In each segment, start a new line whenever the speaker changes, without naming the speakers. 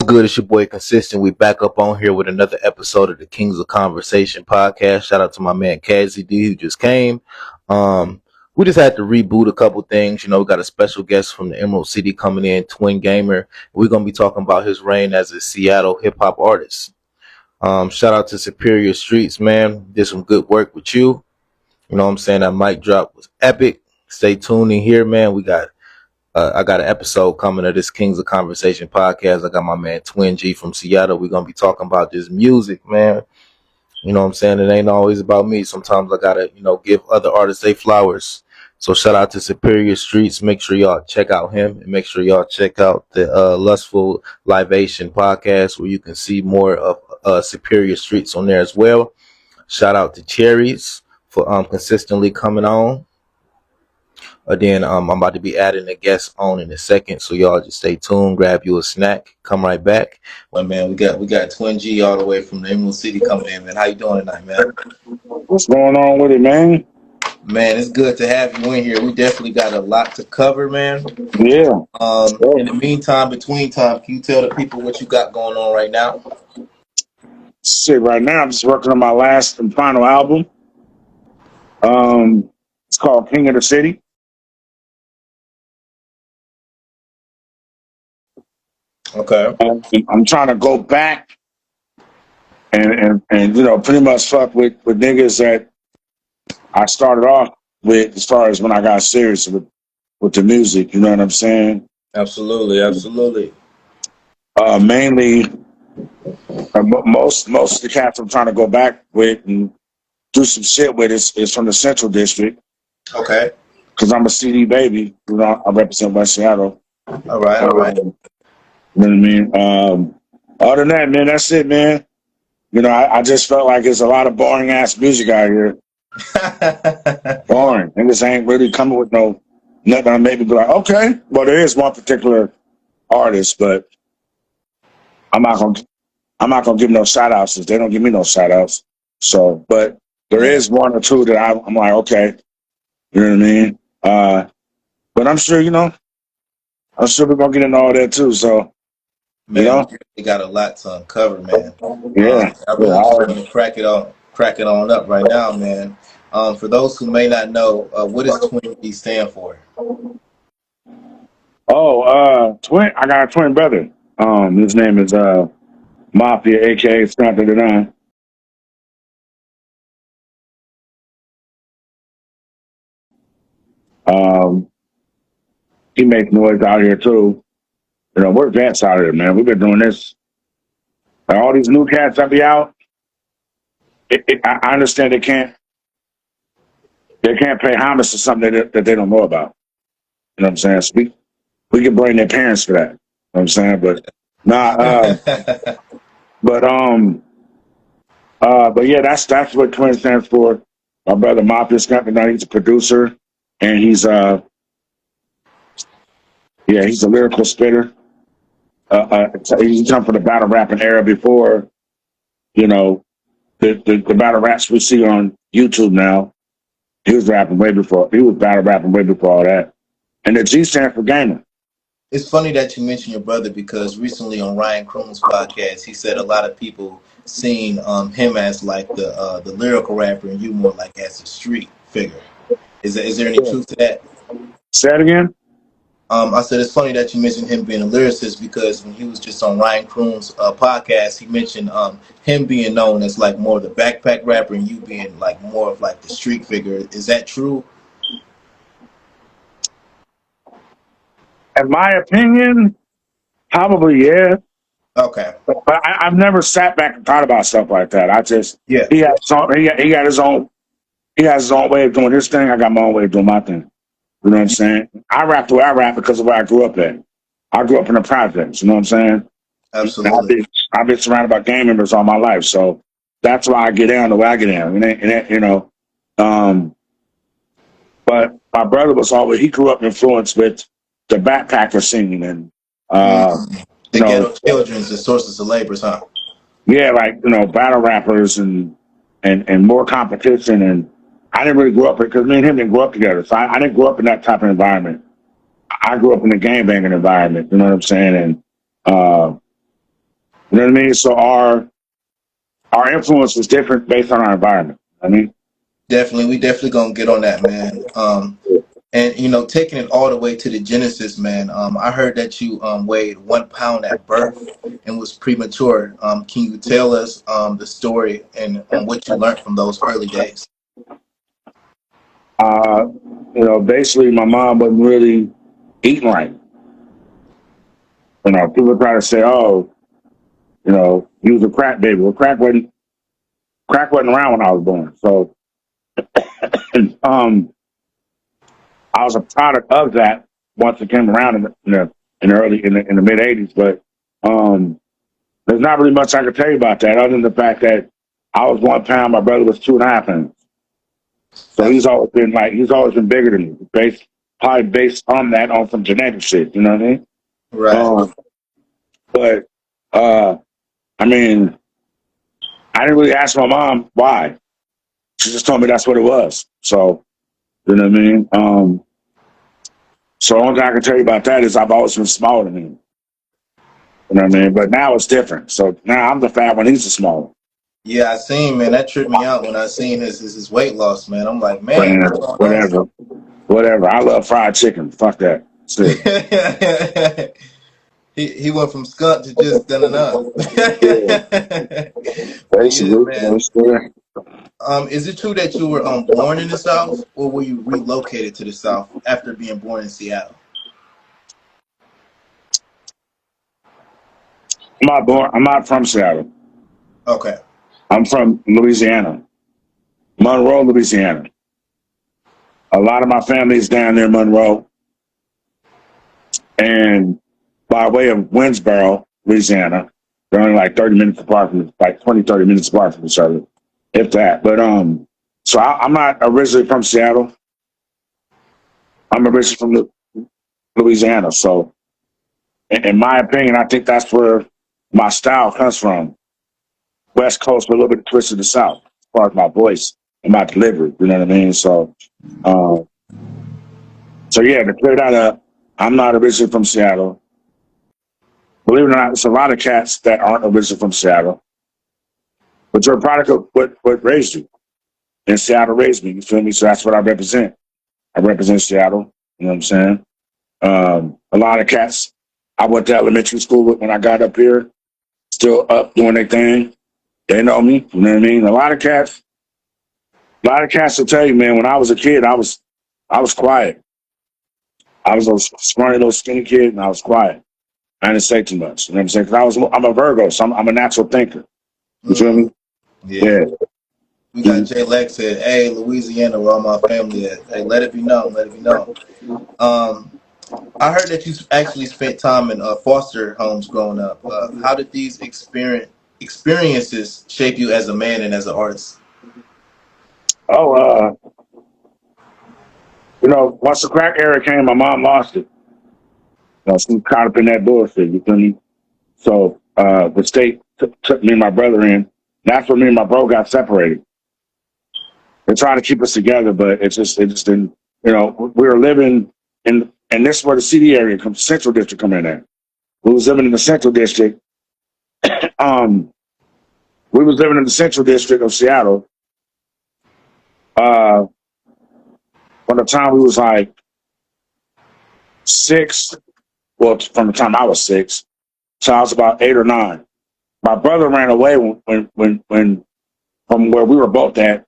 Good, it's your boy Consistent. We back up on here with another episode of the Kings of Conversation podcast. Shout out to my man Kazzy D who just came. We just had to reboot a couple things. We got a special guest from the Emerald City coming in, Twin Gamer. We're gonna be talking about his reign as a Seattle hip hop artist. Shout out to Superior Streets, man. Did some good work with you. You know what I'm saying? That mic drop was epic. Stay tuned in here, man. I got an episode coming of this Kings of Conversation podcast. I got my man Twin G from Seattle. We're going to be talking about this music, man. You know what I'm saying? It ain't always about me. Sometimes I got to, give other artists their flowers. So shout out to Superior Streets. Make sure y'all check out him and make sure y'all check out the Lustful Libation podcast where you can see more of Superior Streets on there as well. Shout out to Cherries for consistently coming on. Then I'm about to be adding a guest on in a second, so y'all just stay tuned, grab you a snack, come right back. Well, man, we got Twin G all the way from the Emerald City coming in, man. How you doing tonight, man?
What's going on with it, man?
Man, it's good to have you in here. We definitely got a lot to cover, man.
Yeah.
In the meantime, between time, can you tell the people what you got going on right now?
Shit, right now I'm just working on my last and final album. It's called King of the City.
Okay.
I'm trying to go back and pretty much fuck with niggas that I started off with as far as when I got serious with the music, you know what I'm saying?
Absolutely.
Mainly most of the cats I'm trying to go back with and do some shit with is from the Central District.
Okay.
Because I'm a CD baby, I represent West Seattle.
All right.
You know what I mean? Other than that, man, that's it, man. I just felt like there's a lot of boring ass music out here. Boring. Niggas ain't really coming with nothing I maybe be like, okay. Well, there is one particular artist, but I'm not gonna give no shout outs since they don't give me no shout outs. So, but there is one or two that I'm like, okay. You know what I mean? But I'm sure, we're gonna get into all that too. So,
man, we got a lot to uncover, man.
Yeah.
I really want to crack it on up right now, man. For those who may not know, what does Twin G stand for?
Twin. I got a twin brother. His name is Mafia, aka Snap. He makes noise out here too. We're vets out here, man. We've been doing this. All these new cats that be out. I understand they can't pay homage to something that they don't know about. You know what I'm saying? So we can blame their parents for that. You know what I'm saying? But but yeah, that's what Twin stands for. My brother Mafia Skunk, he's a producer and he's a lyrical spitter. He's come from the battle rapping era before, the battle raps we see on YouTube now. He was battle rapping way before all that. And the G stands for gamer.
It's funny that you mention your brother because recently on Ryan Kroon's podcast, he said a lot of people seen him as like the lyrical rapper and you more like as a street figure. Is there any truth to that?
Say it again.
I said it's funny that you mentioned him being a lyricist because when he was just on Ryan Kroon's podcast, he mentioned him being known as like more of the backpack rapper and you being like more of like the street figure. Is that true?
In my opinion, probably yeah.
Okay.
But I've never sat back and thought about stuff like that. He got his own way of doing his thing. I got my own way of doing my thing. You know what I'm saying? I rap the way I rap because of where I grew up at. I grew up in the projects. You know what I'm saying?
Absolutely.
I've been surrounded by gang members all my life, so that's why I get down the way I get down. But my brother he grew up influenced with the backpacker scene and
the ghetto children's the sources of labor, huh?
Yeah, like battle rappers and more competition. And I didn't really grow up because me and him didn't grow up together, so I didn't grow up in that type of environment. I grew up in a gangbanging environment. You know what I'm saying? And You know what I mean? So our influence was different based on our environment. I mean,
Definitely, we definitely gonna get on that, man. And taking it all the way to the Genesis, man. I heard that you weighed 1 pound at birth and was premature. Can you tell us the story and what you learned from those early days?
uh, basically my mom wasn't really eating right. People try to say, "Oh, he was a crack baby." Well, crack wasn't around when I was born. So, um, I was a product of that once it came around in the mid '80s. But um, there's not really much I can tell you about that, other than the fact that I was 1 pound, my brother was 2.5 pounds. So
That's
he's always been bigger than me, probably based on that, on some genetic shit. You know what I mean?
right.
Um, but uh, I mean, I didn't really ask my mom why. She just told me that's what it was. So you know what I mean? So the only thing I can tell you about that is I've always been smaller than him. You know what I mean? But now it's different. So now I'm the fat one. He's the small one.
Yeah, I seen, man. That tripped me out when I seen his weight loss, man. I'm like, man,
Man,
what's going on?
whatever, whatever. I love fried chicken. Fuck that. That's it.
He went from skunk to just done enough.
Yeah,
But yeah,
basically.
man. Is it true that you were born in the South, or were you relocated to the South after being born in Seattle?
I'm not from Seattle.
Okay.
I'm from Louisiana, Monroe, Louisiana. A lot of my family's down there in Monroe, and by way of Winsboro, Louisiana. They're only like 30 minutes apart like 20, 30 minutes apart from each other, if that. But so I'm not originally from Seattle. I'm originally from Louisiana. So, in my opinion, I think that's where my style comes from. West Coast, but a little bit twisted to the South, as far as my voice and my delivery. You know what I mean? Um, so yeah, to clear that up, I'm not originally from Seattle. Believe it or not, there's a lot of cats that aren't originally from Seattle, but you're a product of what raised you. And Seattle raised me. You feel me? So that's what I represent. I represent Seattle. You know what I'm saying? A lot of cats I went to elementary school with when I got up here, still up doing their thing. They know me. You know what I mean? A lot of cats will tell you, man. When I was a kid, I was quiet. I was a scrawny little skinny kid, and I was quiet. I didn't say too much. You know what I'm saying? Because I'm a Virgo, so I'm a natural thinker. You feel
Mm,
me?
yeah.
Yeah.
We got
Mhm.
Jay Lex said, "Hey, Louisiana, where all my family at? Hey, let it be known. Let it be known." Um, I heard that you actually spent time in foster homes growing up. How did these experiences shape you as a man and as an artist?
Oh, once the crack era came, my mom lost it. She was caught up in that bullshit. You feel me? So the state took me and my brother in. That's when me and my bro got separated. They tried to keep us together, but it just didn't. We were living and this is where the city area comes, Central District, come in at. We was living in the Central District. Um, we was living in the Central District of Seattle. Uh, by the time we was like 6, well, from the time I was 6, so I was about 8 or 9. My brother ran away when from where we were both at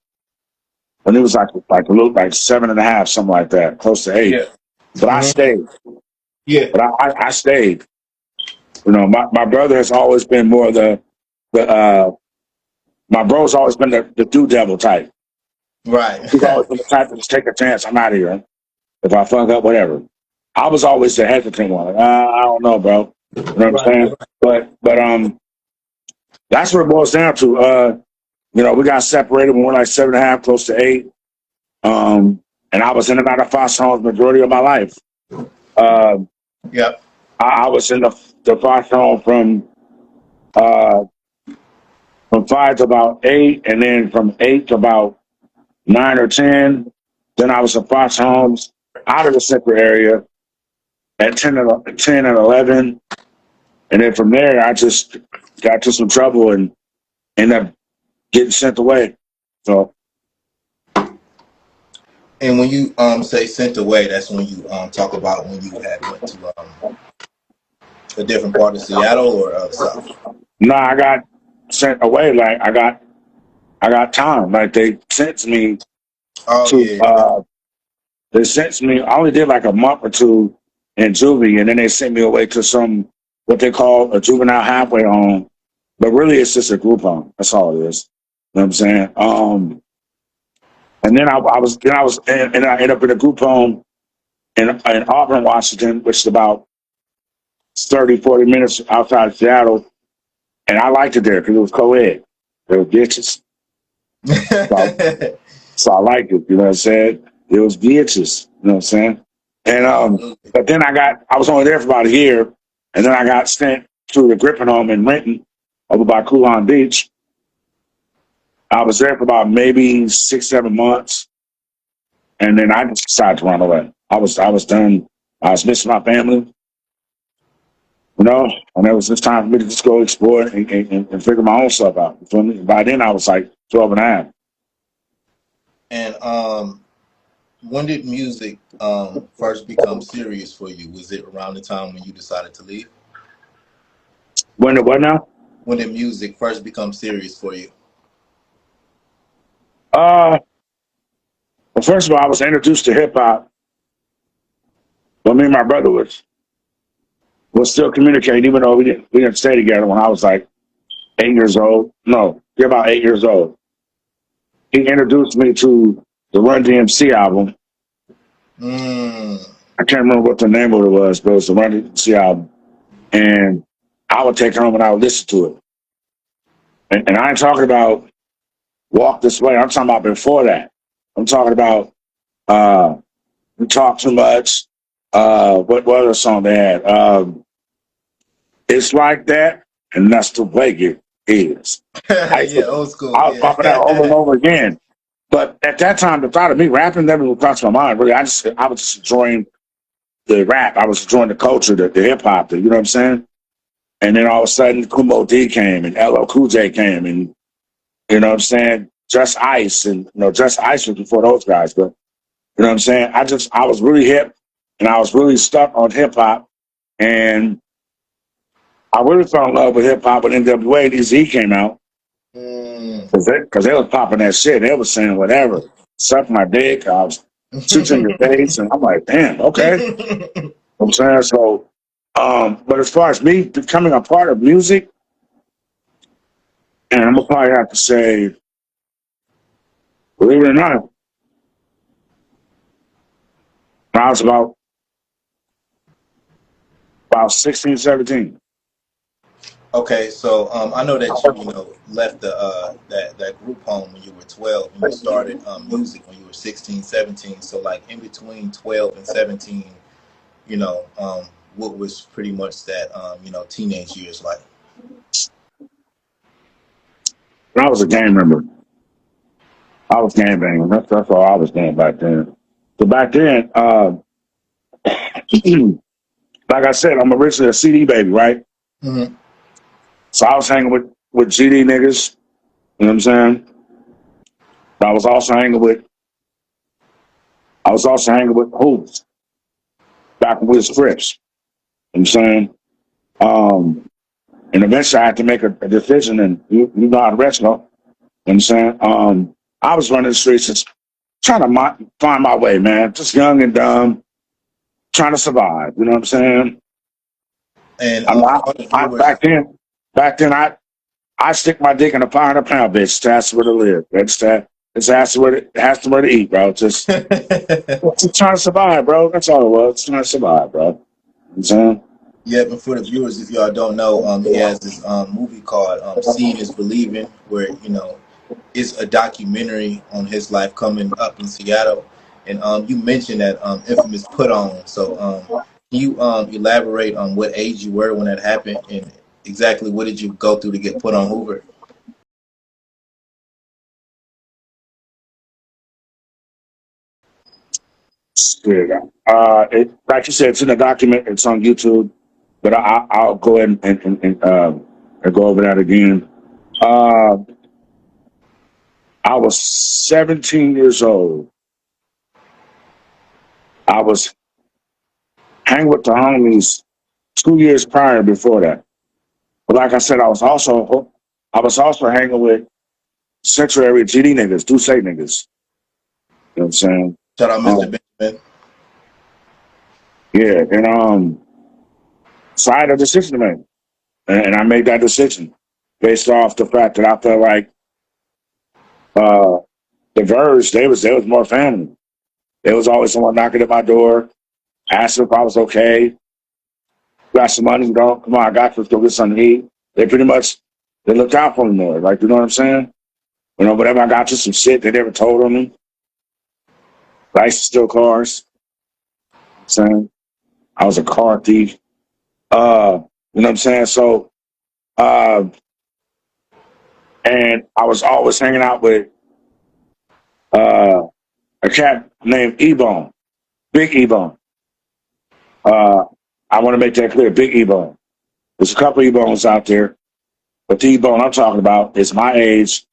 when he was like a little like 7.5, something like that, close to 8.
Yeah.
But I
Hmm.
stayed.
Yeah.
But I stayed. My brother has always been more the my bro's always been the do devil type.
Right.
He's always been the type to just take a chance. I'm out of here. If I fuck up, whatever. I was always the hesitant one. Like, I don't know, bro. You know what I'm
Right.
saying? But that's what it boils down to. We got separated when we were like 7.5, close to 8. And I was in and out of foster homes majority of my life. Uh,
Yep.
I was in the foster home uh, from 5 to about 8, and then from 8 to about 9 or 10. Then I was in foster homes out of the central area at 10 and 11. And then from there, I just got into some trouble and ended up getting sent away. So
And when you say sent away, that's when you talk about when you had went to a different part of Seattle or the South.
no, I got sent away. Like I got time. Like they sent me
Oh
to
yeah.
they sent me. I only did like a month or two in juvie, and then they sent me away to some what they call a juvenile halfway home. But really, it's just a group home. That's all it is. You know what I'm saying? And then and I ended up in a group home in Auburn, Washington, which is about 30, 40 minutes outside of Seattle. And I liked it there because it was co-ed. There were bitches. So, so I liked it. You know what I'm saying? It was bitches. You know what I'm saying? And
Absolutely.
but then I was only there for about a year, and then I got sent to the Griffin home in Renton, over by Coulon Beach. I was there for about maybe 6, 7 months, and then I just decided to run away. I was done. I was missing my family, you know, and it was just time for me to just go explore and figure my own stuff out. You feel me? By then I was like 12 and a half.
And when did music first become serious for you? Was it around the time when you decided to leave?
When the what now?
When did music first become serious for you?
Uh, well, first of all, I was introduced to hip hop when me and my brother was still communicating, even though we didn't stay together when I was like 8 years old. No, yeah, about 8 years old. He introduced me to the Run DMC album.
Mm.
I can't remember what the name of it was, but it was the Run DMC album. And I would take it home and I would listen to it. And I ain't talking about Walk This Way. I'm talking about before that. I'm talking about uh, We Talk Too Much. What other song they had? It's Like That, and That's the Way It Is.
Yeah, old school.
I was bumping that over and
Yeah.
over again. But at that time, the thought of me rapping never would cross my mind. Really, I was just enjoying the rap. I was enjoying the culture, the hip hop. You know what I'm saying? And then all of a sudden, Kumo D came and LL Cool J came, and you know what I'm saying? Just Ice, and Just Ice was before those guys. But you know what I'm saying? I was really hip, and I was really stuck on hip hop, and I really fell in love with hip hop when NWA DZ came out.
Mm.
Because they was popping that shit. They was saying whatever. Suck my dick. I was shoot you in your face. And I'm like, damn, okay. You know what I'm saying? So, but as far as me becoming a part of music, and I'm going to probably have to say, believe it or not, when I was about 16, 17.
Okay, so I know that you left the that group home when you were 12 and you started music when you were 16, 17. So like in between 12 and 17, what was pretty much that teenage years like?
When I was a gang member, I was gang banging. That's all I was doing back then. So back then, like I said, I'm originally a CD baby, right?
Hmm.
So I was hanging with GD niggas. You know what I'm saying? But I was also hanging with Hoops back with his Crips. You know what I'm saying? Um, and eventually I had to make a decision, and you know how the rest go. You know what I'm saying? I was running the streets just trying to find my way, man. Just young and dumb, trying to survive. You know what I'm saying?
And
I'm
for
not,
all the
I,
viewers,
back then, I stick my dick in a 500 pound bitch to ask her where to live. It's ask her where to eat, bro. Just trying to survive, bro. That's all it was. Just trying to survive, bro. You know what I'm saying?
yeah, but for the viewers, if y'all don't know, he has this movie called "Seeing Is Believing," where it's a documentary on his life coming up in Seattle. And you mentioned that infamous put on. So can you elaborate on what age you were when that happened and exactly what did you go through to get put on Hoover?
Shit. Like you said, it's in a document. It's on YouTube. But I'll go ahead and and go over that again. Uh, I was 17 years old. I was hanging with the homies 2 years prior before that. But like I said, I was also hanging with Central Area GD niggas, do say niggas. You know what I'm saying?
Shout out, Mr.
Um,
Benjamin.
yeah, and so I had a decision to make, and I made that decision based off the fact that I felt like uh, the Verge, they was more family. There was always someone knocking at my door, asking if I was okay. Got some money, bro? Come on, I got you. Let's go get something to eat. They pretty much they looked out for me more. Like, you know what I'm saying? You know, whatever I got you some shit they never told on me. I used to steal cars. You know what I'm saying I was a car thief. You know what I'm saying? So, uh, and I was always hanging out with uh, a cat named E-Bone, Big E-Bone. Uh, I want to make that clear, Big E-Bone. There's a couple E-Bones out there, but the E-Bone I'm talking about is my age.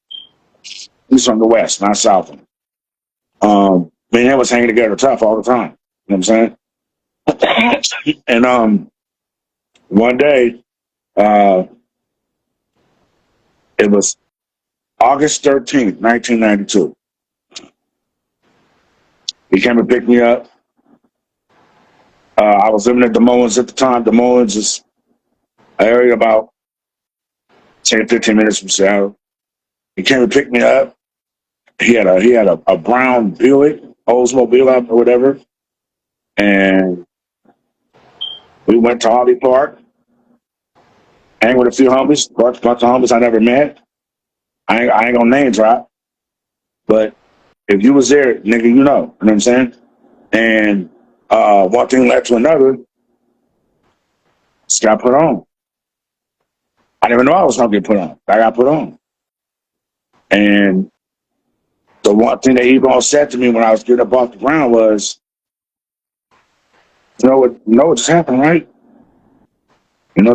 He's from the West, not South. Me and him was hanging together tough all the time. You know what I'm saying? And one day, uh, it was August 13th, 1992. He came and picked me up. I was living at Des Moines at the time. Des Moines is an area about 10, 15 minutes from Seattle. He came and picked me up. He had a brown Buick, Oldsmobile or whatever. And we went to Harley Park, hang with a few homies, bunch of homies I never met. I ain't gonna name drop, but if you was there, nigga, you know what I'm saying? And one thing led to another, just got put on. I didn't even know I was gonna get put on. I got put on. And the one thing that Ebon said to me when I was getting up off the ground was, you know what just happened, right?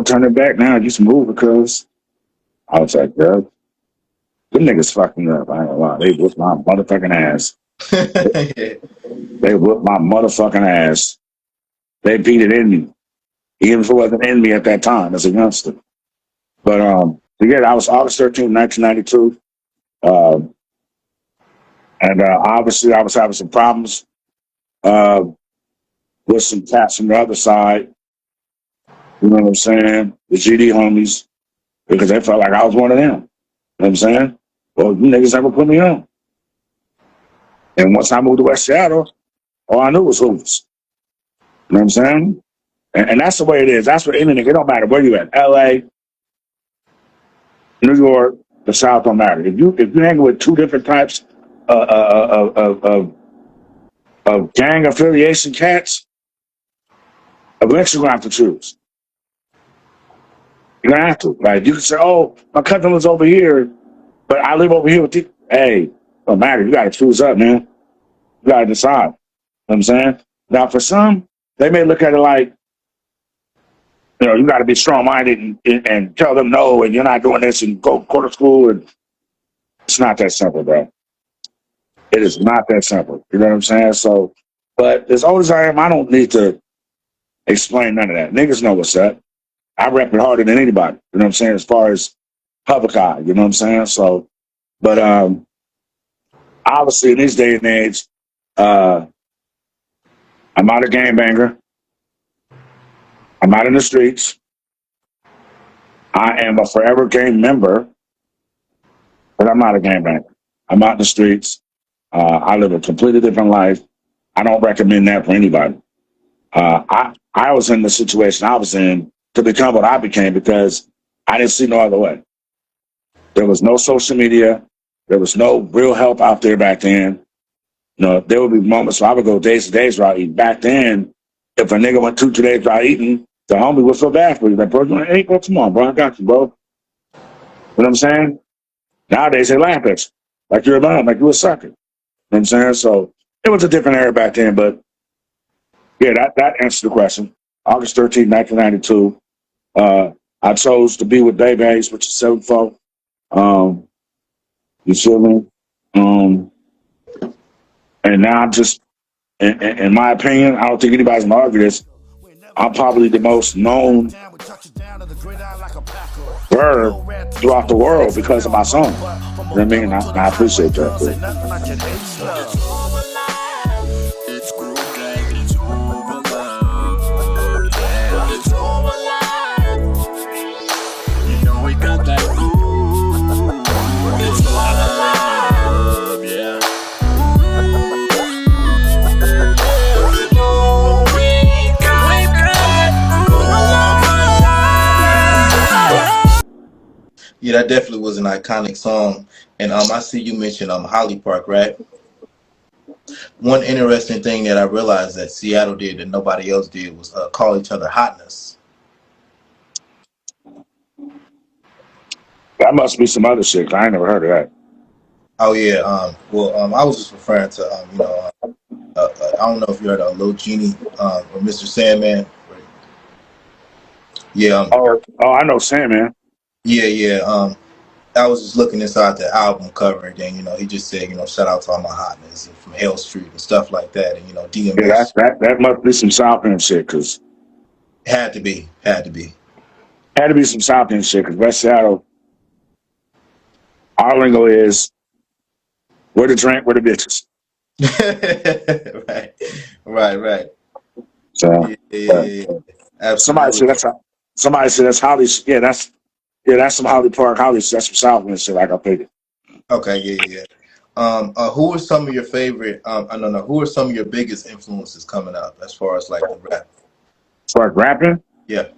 Turn it back now, just move because I was like, girl, them niggas fucking up. I ain't gonna lie. They whooped my motherfucking ass.
Yeah.
They whooped my motherfucking ass. They beat it in me. Even if it wasn't in me at that time as a youngster. But yeah, I was August 13th, 1992. Um, and obviously I was having some problems uh, with some cats from the other side. You know what I'm saying? The GD homies, because they felt like I was one of them. You know what I'm saying? Well, you niggas never put me on. And once I moved to West Seattle, all I knew was hoops. You know what I'm saying? And that's the way it is. That's what any nigga, it don't matter where you at. LA, New York, the South don't matter. If you hang with two different types of gang affiliation cats, eventually you're gonna have to choose. You're gonna have to. Like you can say, oh, my cousin was over here, but I live over here with you. Hey, don't matter. You gotta choose up, man. You gotta decide. You know what I'm saying? Now for some, they may look at it like, you gotta be strong minded and tell them no and you're not doing this and go to school, and it's not that simple, bro. It is not that simple. You know what I'm saying? So, but as old as I am, I don't need to explain none of that. Niggas know what's up. I rep it harder than anybody. You know what I'm saying? As far as public eye, you know what I'm saying? So, but obviously in this day and age, uh, I'm not a gangbanger. I'm not in the streets. I am a forever gang member, but I'm not a gangbanger. I'm out in the streets. I live a completely different life. I don't recommend that for anybody. I was in the situation I was in to become what I became because I didn't see no other way. There was no social media. There was no real help out there back then. There would be moments where I would go days and days without eating. Back then, if a nigga went 2 days without eating, the homie would feel bad for you. Like, bro, you want to eat? Bro, come on, bro, I got you, bro. You know what I'm saying? Nowadays, they laugh at you. Like you're a bum, like you're a sucker. You know what I'm saying? So it was a different era back then, but yeah, that answers the question. August 13th, 1992. I chose to be with Babyface, which is 7-4. You feel me? And now I'm just, in my opinion, I don't think anybody's gonna argue this. I'm probably the most known bird throughout the world because of my song. You know what I mean? I appreciate that.
Yeah, that definitely was an iconic song. And I see you mentioned Holly Park, right? One interesting thing that I realized that Seattle did that nobody else did was call each other hotness.
That must be some other shit. I ain't never heard of that.
Oh yeah. I was just referring to I don't know if you heard of Lil Genie or Mr. Sandman. Yeah.
I know Sandman.
Yeah. I was just looking inside the album cover, and then he just said, shout out to all my hotness and from Hell Street and stuff like that, and
Yeah,
DMX
that must be some South End shit, because
had to be.
had to be some South End shit, because West Seattle, our lingo is where the drink, where the bitches.
right.
So
Yeah. Absolutely.
Somebody said that's Holly. Yeah, that's some Holly Park, Holly. That's some South End shit. Like I figured.
Okay, yeah. Who are some of your favorite? I don't know. Who are some of your biggest influences coming up as far as like the rap?
As far as rapping,
Yeah.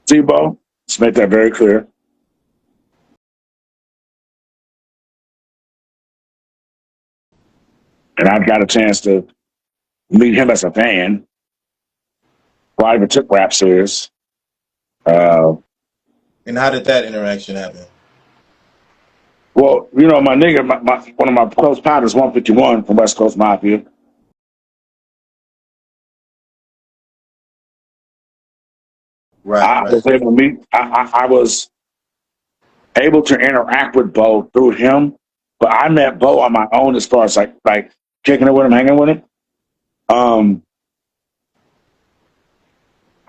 Tebow. Let's make that very clear. And I've got a chance to meet him as a fan. Well, I even took rap serious.
And how did that interaction happen?
Well, my nigga, one of my close partners, 151 from West Coast Mafia.
Right.
I was able to meet. I was able to interact with Bo through him, but I met Bo on my own as far as like kicking it with him, hanging with him. I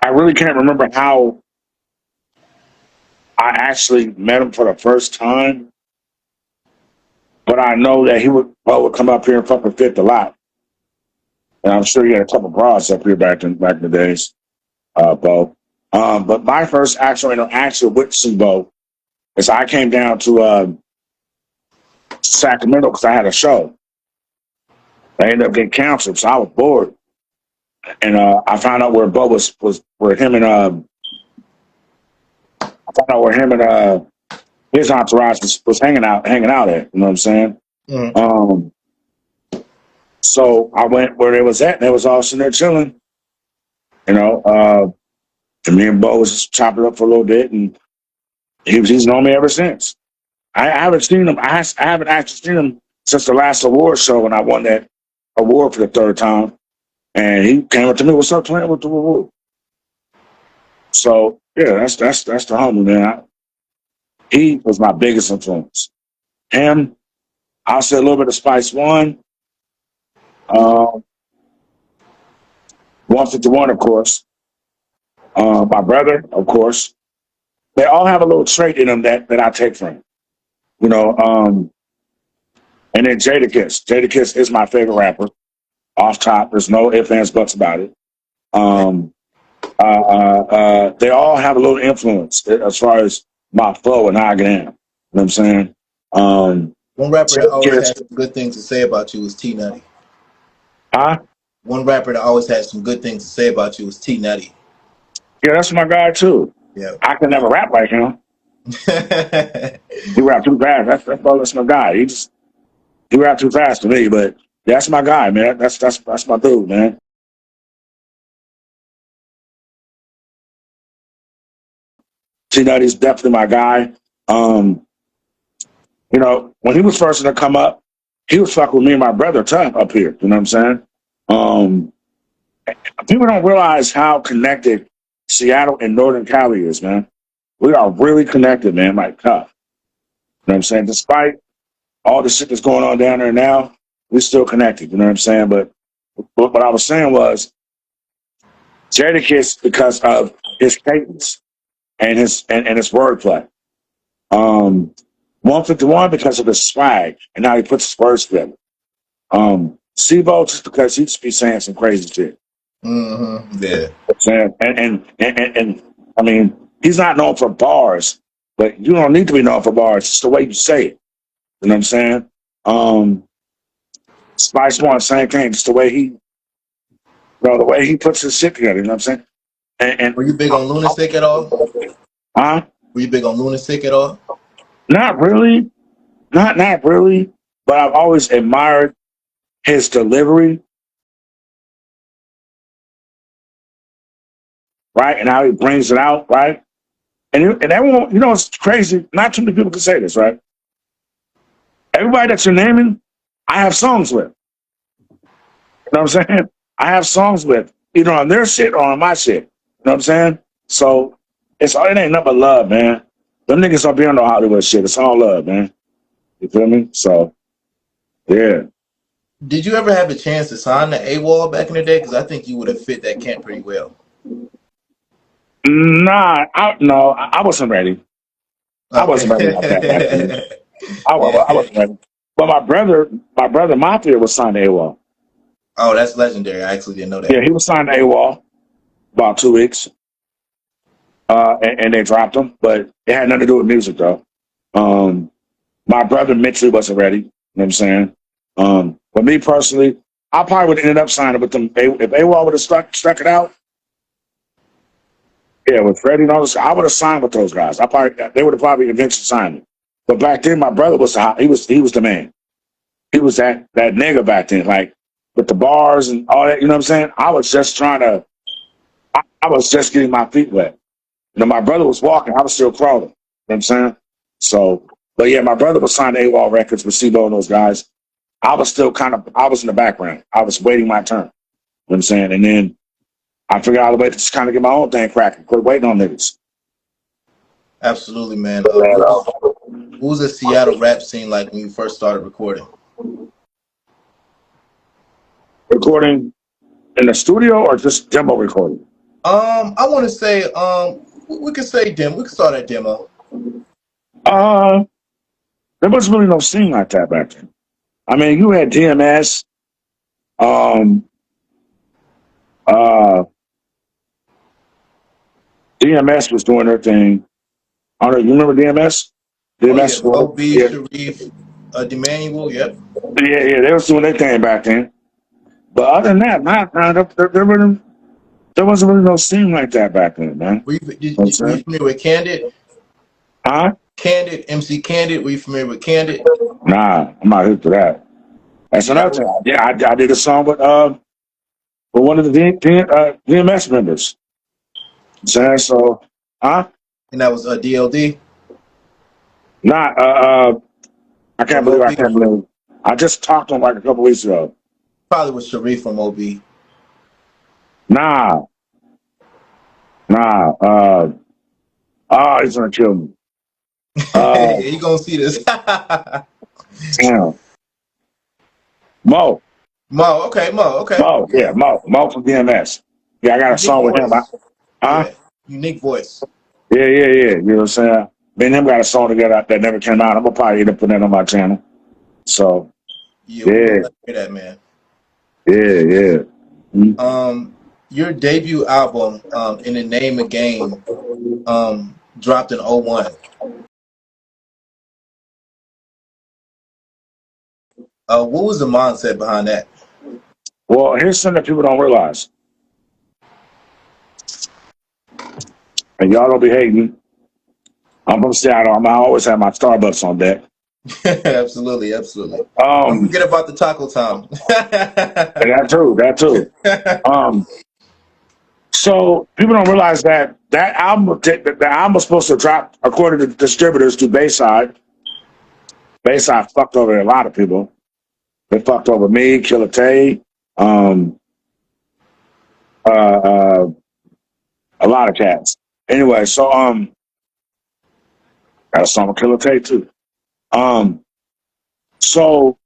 really can't remember how I actually met him for the first time, but I know that Bo would come up here and fucking fit a lot, and I'm sure he had a couple bras up here back in the days, Bo. But my first actual interaction with Bo is I came down to Sacramento because I had a show. I ended up getting canceled, so I was bored, and I found out where Bo was where him and his entourage was hanging out at. You know what I'm saying?
Mm-hmm.
So I went where they was at, and they was all sitting there chilling. And me and Bo was just chopping up for a little bit, and he's known me ever since. I haven't seen him. I haven't actually seen him since the last award show when I won that award for the third time. And he came up to me, "What's up, playing with the award?" So yeah, that's the homie, man. He was my biggest influence. Him, I'll say a little bit of Spice One, 151, of course. My brother, of course. They all have a little trait in them that I take from. And then Jadakiss. Jadakiss is my favorite rapper. Off top, there's no ifs, ands, buts about it. They all have a little influence as far as my flow and how I get in. You know what I'm saying?
One rapper that always had some good things to say about you was T Nutty.
Huh?
One rapper that always had some good things to say about you was T Nutty.
Yeah, that's my guy too.
Yeah.
I can never rap like him. He rap too fast. That's my guy. He rap too fast to me, but that's my guy, man. That's my dude, man. T Nutty's definitely my guy. When he was first to come up, he was fucking with me and my brother Tuck up here. You know what I'm saying? People don't realize how connected Seattle and Northern Cali is, man. We are really connected, man, like tough. You know what I'm saying? Despite all the shit that's going on down there now, we're still connected. You know what I'm saying? But what I was saying was Jadakiss because of his cadence and his wordplay. 151 because of his swag and how he puts his words together. Sibo just because he just be saying some crazy shit.
Yeah.
Saying and I mean he's not known for bars, but you don't need to be known for bars. It's the way you say it. You know what I'm saying? Spice One, same thing. Just the way the way he puts his shit together. You know what I'm saying? And
Were you big on Lunatic at all?
huh?
Were you big on Lunatic at all?
Not really, not really. But I've always admired his delivery, right, and how he brings it out, right. And everyone, it's crazy. Not too many people can say this, right? Everybody that you're naming, I have songs with. You know what I'm saying? I have songs with either on their shit or on my shit. You know what I'm saying? So it ain't nothing but love, man. Them niggas don't be on no Hollywood shit. It's all love, man. You feel me? So yeah.
Did you ever have a chance to sign the AWOL back in the day? Because I think you would have fit that camp pretty well.
Nah, no, I wasn't ready. I wasn't ready like that back then.
Okay.
I wasn't ready. But my brother Mafia was signed to AWOL.
Oh, that's legendary. I actually didn't know that.
Yeah, he was signed to AWOL about 2 weeks. And they dropped him, but it had nothing to do with music though. My brother mentally wasn't ready. You know what I'm saying? But me personally, I probably would have ended up signing with them. If AWOL would have stuck it out, yeah, with Freddie and all this, I would have signed with those guys. They would have probably eventually signed me. But back then, my brother was he was the man. He was that nigga back then, like with the bars and all that. You know what I'm saying? I was just trying to. I was just getting my feet wet. My brother was walking, I was still crawling. You know what I'm saying? So, but yeah, my brother was signed to AWOL Records with CeeLo and those guys. I was still I was in the background. I was waiting my turn. You know what I'm saying? And then I figured out a way to just kind of get my own thing cracking, quit waiting on niggas.
Absolutely, man. What was the Seattle rap scene like when you first started recording?
Recording in the studio or just demo recording?
I want to say, we could say demo. We could start at demo.
Uh, there wasn't really no scene like that back then. I mean, you had DMS, um, uh, DMS was doing their thing. I don't know, you remember DMS?
Oh yeah,
DMS was
OB,
yeah.
Sharif, Demanuel. Yep.
Yeah, they was doing their thing back then. But other than that, there wasn't really no scene like that back then, man.
Were you,
You know what I'm
were you
saying?
familiar with Candid?
Huh?
Candid, MC Candid. Were you familiar with Candid?
Nah, I'm not hip to that. That's
Yeah,
another thing. Yeah, I did a song with one of the DMS members. Saying so, huh?
and that was DLD
Nah, I can't
from
believe
OB.
I can't believe. I just talked to him like a couple weeks ago.
Probably was Sharif from OB.
Nah, nah. He's gonna kill me.
You gonna see this?
Damn. Mo.
Mo, okay, Mo, okay,
Mo, yeah,
yeah.
Mo from DMS. Yeah, I got a
Unique
song with him.
voice.
Huh?
Yeah, unique voice.
Yeah. You know what I'm saying? Me and him got a song together that never came out. I'm gonna probably end up putting that on my channel. So
Yeah, we would
yeah,
love to hear that, man.
yeah. Mhm.
Your debut album, In the Name of Game, dropped in '01. What was the mindset behind that?
Well, here's something that people don't realize, and y'all don't be hating. I'm from Seattle. I always have my Starbucks on deck.
Absolutely. Don't
Um,
forget about the taco time.
and that too. Um, so people don't realize that album, the album was supposed to drop according to the distributors to Bayside. Bayside fucked over a lot of people. They fucked over me, Killer Tay, um, uh, uh, A lot of cats. Anyway, so got a song with Killer Tay too. Um, so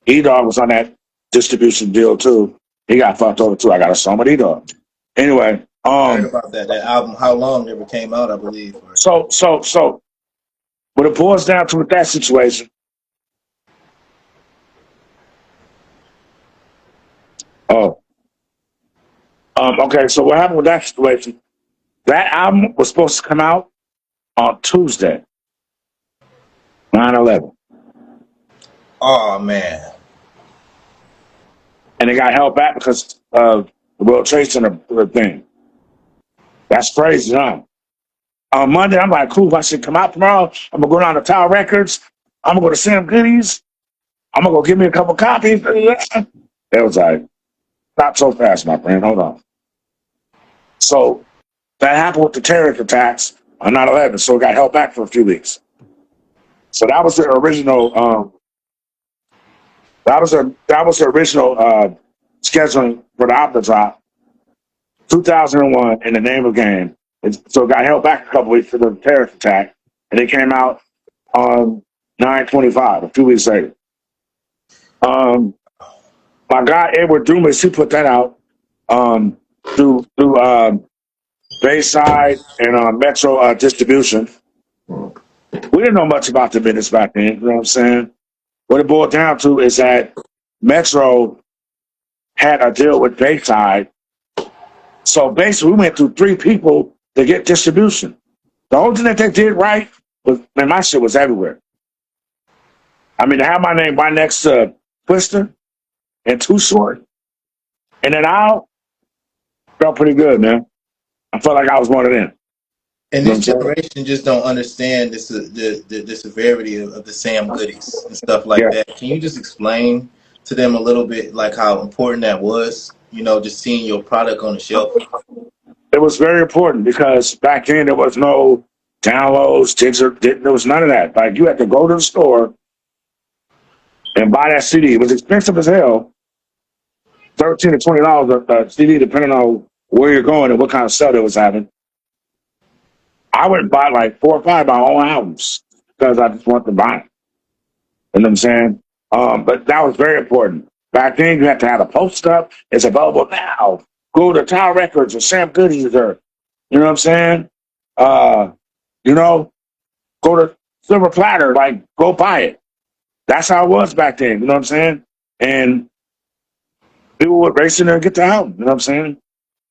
E Dog was on that distribution deal too. He got fucked over too. I got a song with E Dog. Anyway,
I heard about that. That album, How Long, never came out, I believe. Or...
so when it boils down to that situation, oh, okay. So what happened with that situation? That album was supposed to come out on Tuesday, 9/11,
Oh man.
and it got held back because of the World Trade Center thing. That's crazy, huh? On Monday, I'm like, cool. If I should come out tomorrow, I'm gonna go down to Tower Records. I'm gonna go to Sam Goodies. I'm gonna go give me a couple copies. It was like, not so fast, my friend. Hold on. So that happened with the terrorist attacks on 9/11. So it got held back for a few weeks. So that was the original. That was the original scheduling for the opera drop, 2001, in the name of game. So it got held back a couple weeks for the terrorist attack, and it came out on 9/25, a few weeks later. Um, my guy Edward Dumas, he put that out through Bayside and Metro Distribution. We didn't know much about the business back then. You know what I'm saying? What it boiled down to is that Metro had a deal with Bayside. So basically, we went through three people to get distribution. The only thing that they did right was, man, my shit was everywhere. I mean, to have my name right next to Twister and Too Short, and then Al felt pretty good, man. I felt like I was one of them.
And
You know
this
what I'm saying?
generation just don't understand this, the severity of the Sam Goodies and stuff like
Yeah.
that. Can you just explain to them a little bit, like how important that was? You know, just seeing your product on the shelf.
It was very important because back then there was no downloads, there was none of that. Like you had to go to the store and buy that CD. It was expensive as hell, $13 to $20 a CD, depending on where you're going and what kind of sale it was having. I would buy like 4 or 5 of my own albums because I just wanted to buy them. You know what I'm saying? But that was very important. Back then, you had to have a post up. It's available now. Go to Tower Records or Sam Goodies or, you know what I'm saying? Uh, you know, go to Silver Platter, like go buy it. That's how it was back then. You know what I'm saying? And people would race in there and get the album. You know what I'm saying?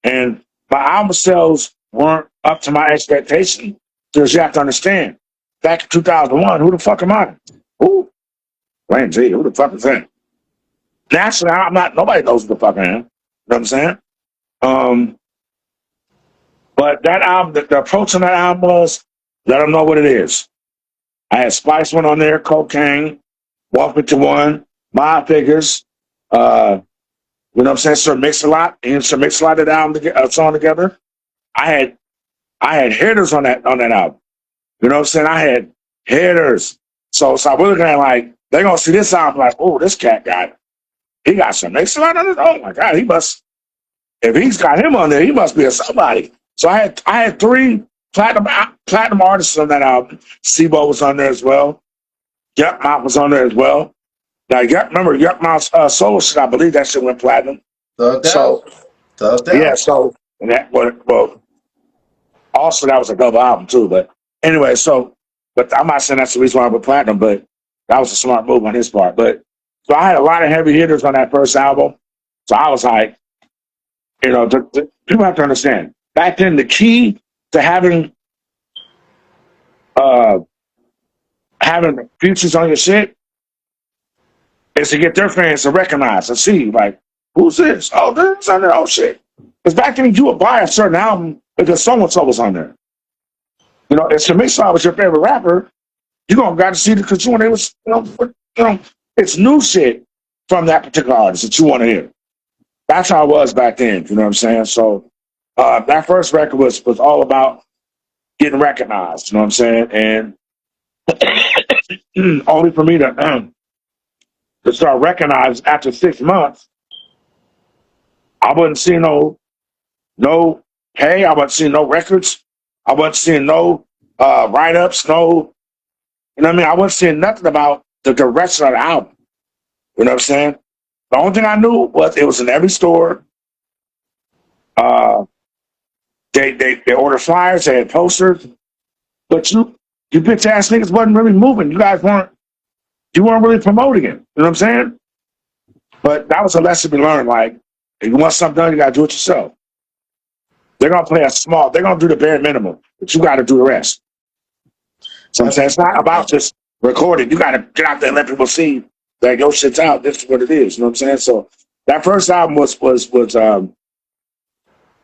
And my album sales weren't up to my expectation because you have to understand. Back in 2001, who the fuck am I? Who? Wayne G. Who the fuck is that? Nationally, I'm not. Nobody knows who the fuck I am. You know what I'm saying? Um, but that album, the approach on that album was let them know what it is. I had Spice One on there, Cocaine, 151, My Figures. You know what I'm saying? Sir Mix-a-Lot. And Sir Mix-a-Lot did a song together. I had hitters on that album. You know what I'm saying? I had hitters. So we're looking at like they're gonna see this album like, oh, this cat he got some Mix-a-Lot on it. Oh my god, he must. If he's got him on there, he must be a somebody. So I had 3 platinum artists on that album. Sibo was on there as well. Yuck Mouth was on there as well. Now, remember Yuck Mouth's solo shit? I believe that shit went platinum.
Thugged
So
out. Thugged
yeah,
out.
so and that well, also that was a double album too. But anyway, but I'm not saying that's the reason why I went platinum, but that was a smart move on his part. But so I had a lot of heavy hitters on that first album. So I was like, you know, people have to understand. Back then, the key to having features on your shit is to get their fans to recognize and see, like, who's this? Oh, this is on there. Oh shit! Because back then, you would buy a certain album because so and so was on there. You know, if Shamisa was your favorite rapper, you're gonna got to see it because you want it it's new shit from that particular artist that you want to hear. That's how it was back then. You know what I'm saying? So that first record was all about getting recognized. You know what I'm saying? And only for me to start recognized after 6 months, I wouldn't see no pay. I wasn't seeing no records. I wasn't seeing no write-ups, no, you know what I mean? I wasn't seeing nothing about the direction of the album. You know what I'm saying? The only thing I knew was it was in every store. Uh, they ordered flyers, they had posters, but you bitch ass niggas wasn't really moving. You weren't really promoting it. You know what I'm saying? But that was a lesson we learned. Like, if you want something done, you gotta do it yourself. They're gonna do the bare minimum, but you gotta do the rest. So I'm saying it's not about just recording. You gotta get out there and let people see that your shit's out. This is what it is. You know what I'm saying? So that first album was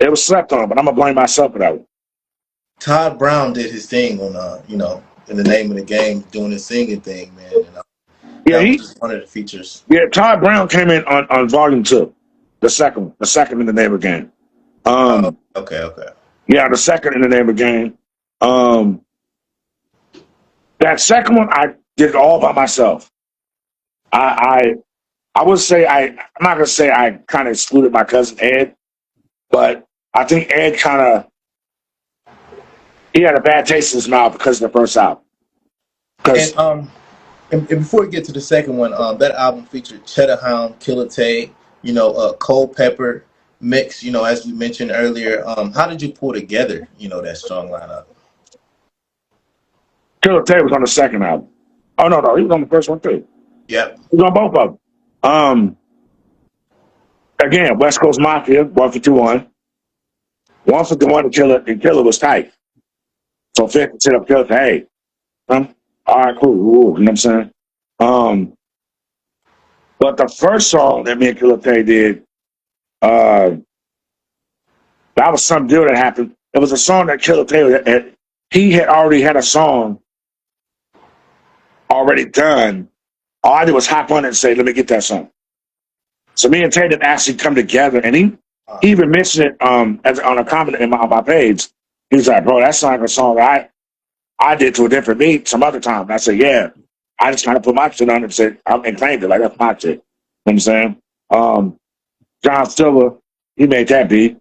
it was slept on, but I'm gonna blame myself for that one.
Todd Brown did his thing on, in the name of the game, doing his singing thing, man.
Yeah,
That was just one of the features.
Todd Brown came in on volume 2, the second in the name of the game.
Okay.
Yeah, the second in the name of the game. That second one I did all by myself. I would say I'm not gonna say I kind of excluded my cousin Ed, but I think Ed he had a bad taste in his mouth because of the first album. Because
And before we get to the second one, that album featured Cheddar Hound, Killer Tay, Cold Pepper mix. As we mentioned earlier, how did you pull together, that strong lineup?
Killer Tay was on the second album. Oh no, he was on the first one too.
Yep.
He was on both of them. Again, West Coast Mafia, 151. 151 the killer was tight. So 50 set up Killer Tay. Hey, all right, cool. Ooh, you know what I'm saying? But the first song that me and Killer Tay did, that was some deal that happened. It was a song that Killer Tay he had already had a song already done. All I did was hop on it and say, let me get that song. So me and Tay didn't actually come together, and he even mentioned it on a comment on my page. He was like, bro, that's like a song that I did to a different beat some other time. And I said, yeah. I just kind of put my shit on it and said, and claimed it like that's my shit. You know what I'm saying? John Silver, he made that beat.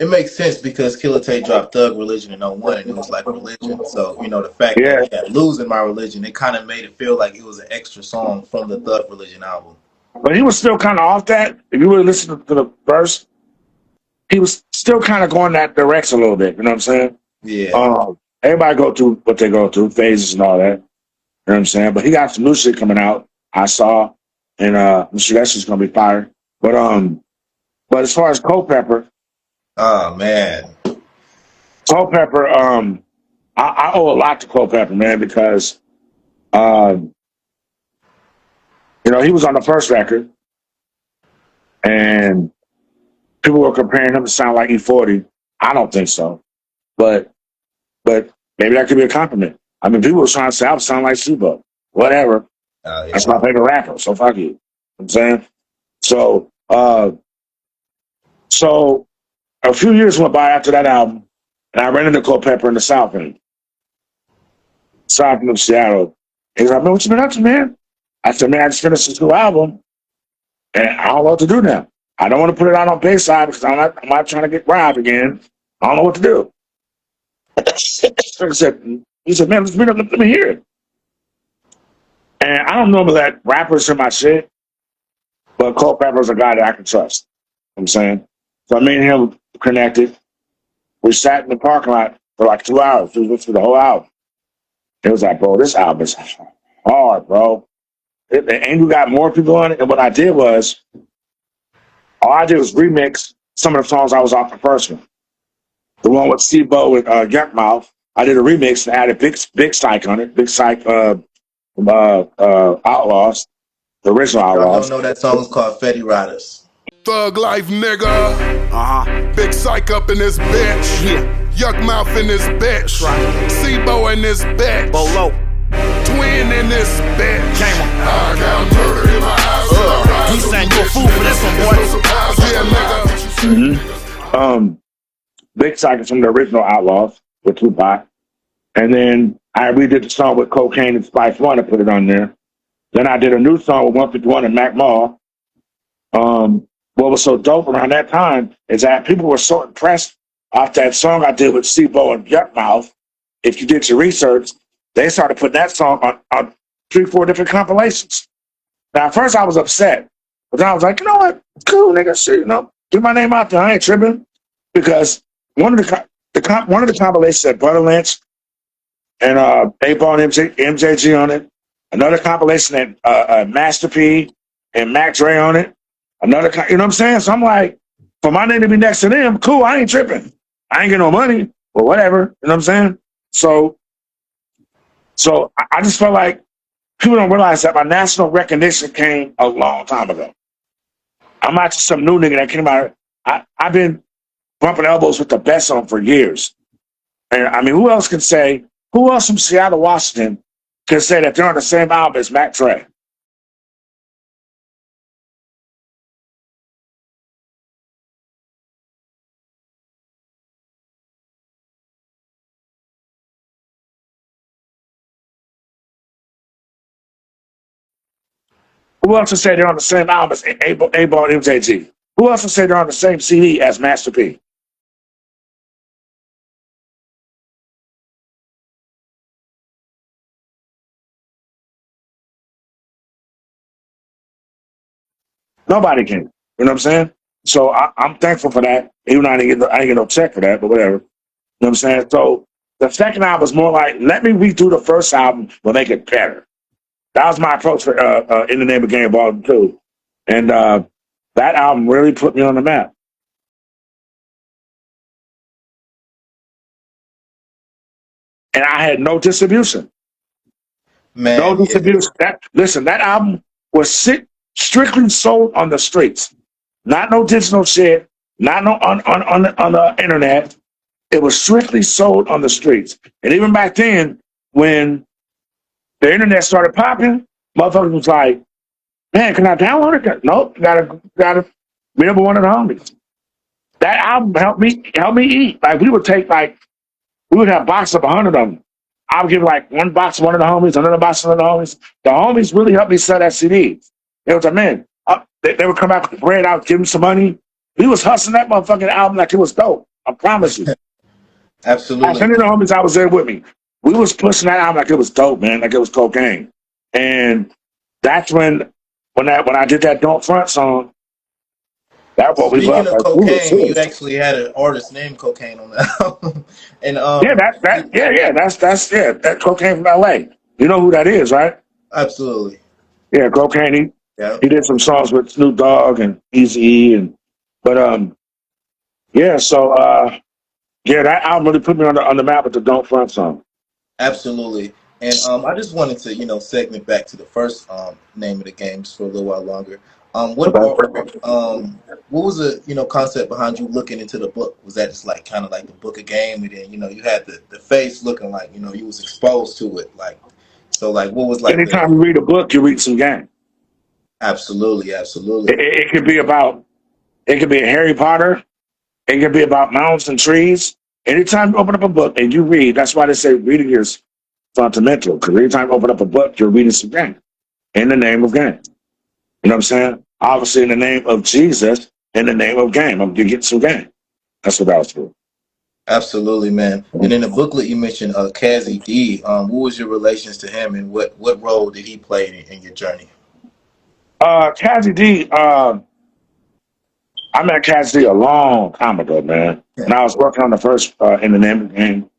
It makes sense because Killer Tay dropped Thug Religion in '01, and it was like religion. So, the fact that he had Losing My Religion, it kind of made it feel like it was an extra song from the Thug Religion album.
But he was still kind of off that. If you really listen to the verse, he was still kind of going that direction a little bit. You know what I'm saying?
Yeah.
Everybody go through what they go through, phases and all that. You know what I'm saying? But he got some new shit coming out. I saw, and I'm sure that shit's gonna be fire. But as far as Culpepper,
oh man,
Culpepper, I owe a lot to Culpepper, man, because he was on the first record, and people were comparing him to sound like E40. I don't think so, but maybe that could be a compliment. I mean, people were trying to say I sound like Subo. Whatever.
Yeah.
That's my favorite rapper, so fuck you. You know what I'm saying? So a few years went by after that album, and I ran into Culpepper in the South End. South End of Seattle. He's like, man, what you been up to, man? I said, man, I just finished this new album, and I don't know what to do now. I don't want to put it out on Bayside because I'm not trying to get robbed again. I don't know what to do. He said, man, let me hear it. And I don't normally let rappers hear my shit, but Culpepper's a guy that I can trust. You know what I'm saying? So me and him connected. We sat in the parking lot for like 2 hours. We went through the whole album. It was like, bro, this album is hard, bro. And we got more people on it. And what I did was, all I did was remix some of the songs I was off the first one. The one with Sibo and Yuckmouth, I did a remix and added Big Psych on it. Big Psych Outlaws, the original Outlaws.
I don't know that song is called Fetty Riders.
Thug life, nigga. Big Psych up in this bitch. Yuckmouth in this bitch. Sibo in this bitch. Bolo. Twin in this bitch. I got murder in my house.
You sang good food for this one, boy.
Yeah, nigga.
Big Psych is from the original Outlaws with Tupac. And then I redid the song with Cocaine and Spice One and put it on there. Then I did a new song with 151 and Mac Mall. what was so dope around that time is that people were so impressed off that song I did with Sibo and Yuckmouth. If you did your research, they started putting that song on 3, 4 different compilations. Now, at first I was upset, but then I was like, you know what? Cool, nigga, shit, get my name out there. I ain't tripping because one of the compilations had Butter Lynch and A-Ball and MJG on it. Another compilation had Master P and Mac Dre on it. You know what I'm saying? So I'm like, for my name to be next to them, cool, I ain't tripping. I ain't getting no money, but whatever. You know what I'm saying? So I just felt like people don't realize that my national recognition came a long time ago. I'm not just some new nigga that came out. I've been bumping elbows with the best on for years. And I mean, who else from Seattle, Washington can say that they're on the same album as Mac Dre? Who else would say they're on the same album as A-Ball and MJG? Who else would say they're on the same CD as Master P? Nobody can. You know what I'm saying? So I'm thankful for that. Even though I didn't get no check for that, but whatever. You know what I'm saying? So the second album was more like, let me redo the first album, but make it better. That was my approach for In the Name of Game Volume 2. And that album really put me on the map. And I had no distribution.
Man,
No distribution. That album was strictly sold on the streets. Not no digital shit. Not no on the internet. It was strictly sold on the streets. And even back then, when the internet started popping, motherfuckers was like, man, can I download it? Nope, gotta be number one of the homies. That album helped me eat. Like we would have boxes of 100 of them. I would give like one box to one of the homies, another box to one of the homies. The homies really helped me sell that CD. It was a man. They would come out with the bread, I would give them some money. We was hustling that motherfucking album like it was dope. I promise you.
absolutely.
Any of the homies I was there with me, we was pushing that album like it was dope, man, like it was cocaine. And that's when I did that Don't Front song, that's what we
Speaking
loved.
of
Like, we were
cocaine, you
serious.
actually had an artist named Cocaine on that album. And
Yeah, that cocaine from LA. You know who that is, right?
absolutely.
Yeah, cocaine.
Yeah.
He did some songs with Snoop Dogg and Eazy-E but yeah, so yeah, that album really put me on the map with the Don't Front song.
Absolutely. And I just wanted to, segment back to the first name of the games for a little while longer. What was the, concept behind you looking into the book? Was that just like kind of like the book of game, and then you had the face looking like you was exposed to it, like so like what was like
Anytime
the
you read a book, you read some game.
absolutely, absolutely,
It could be about it could be a Harry Potter. It could be about mountains and trees. Anytime you open up a book and you read, that's why they say reading is fundamental. Because anytime you open up a book, you're reading some game in the name of game. You know what I'm saying? Obviously, in the name of Jesus, in the name of game, you get some game. That's what I was doing.
absolutely, man. And in the booklet you mentioned Kazi D. What was your relations to him, and what role did he play in your journey?
Cassie D, I met Cassie D a long time ago, man. And I was working on the first in the name of game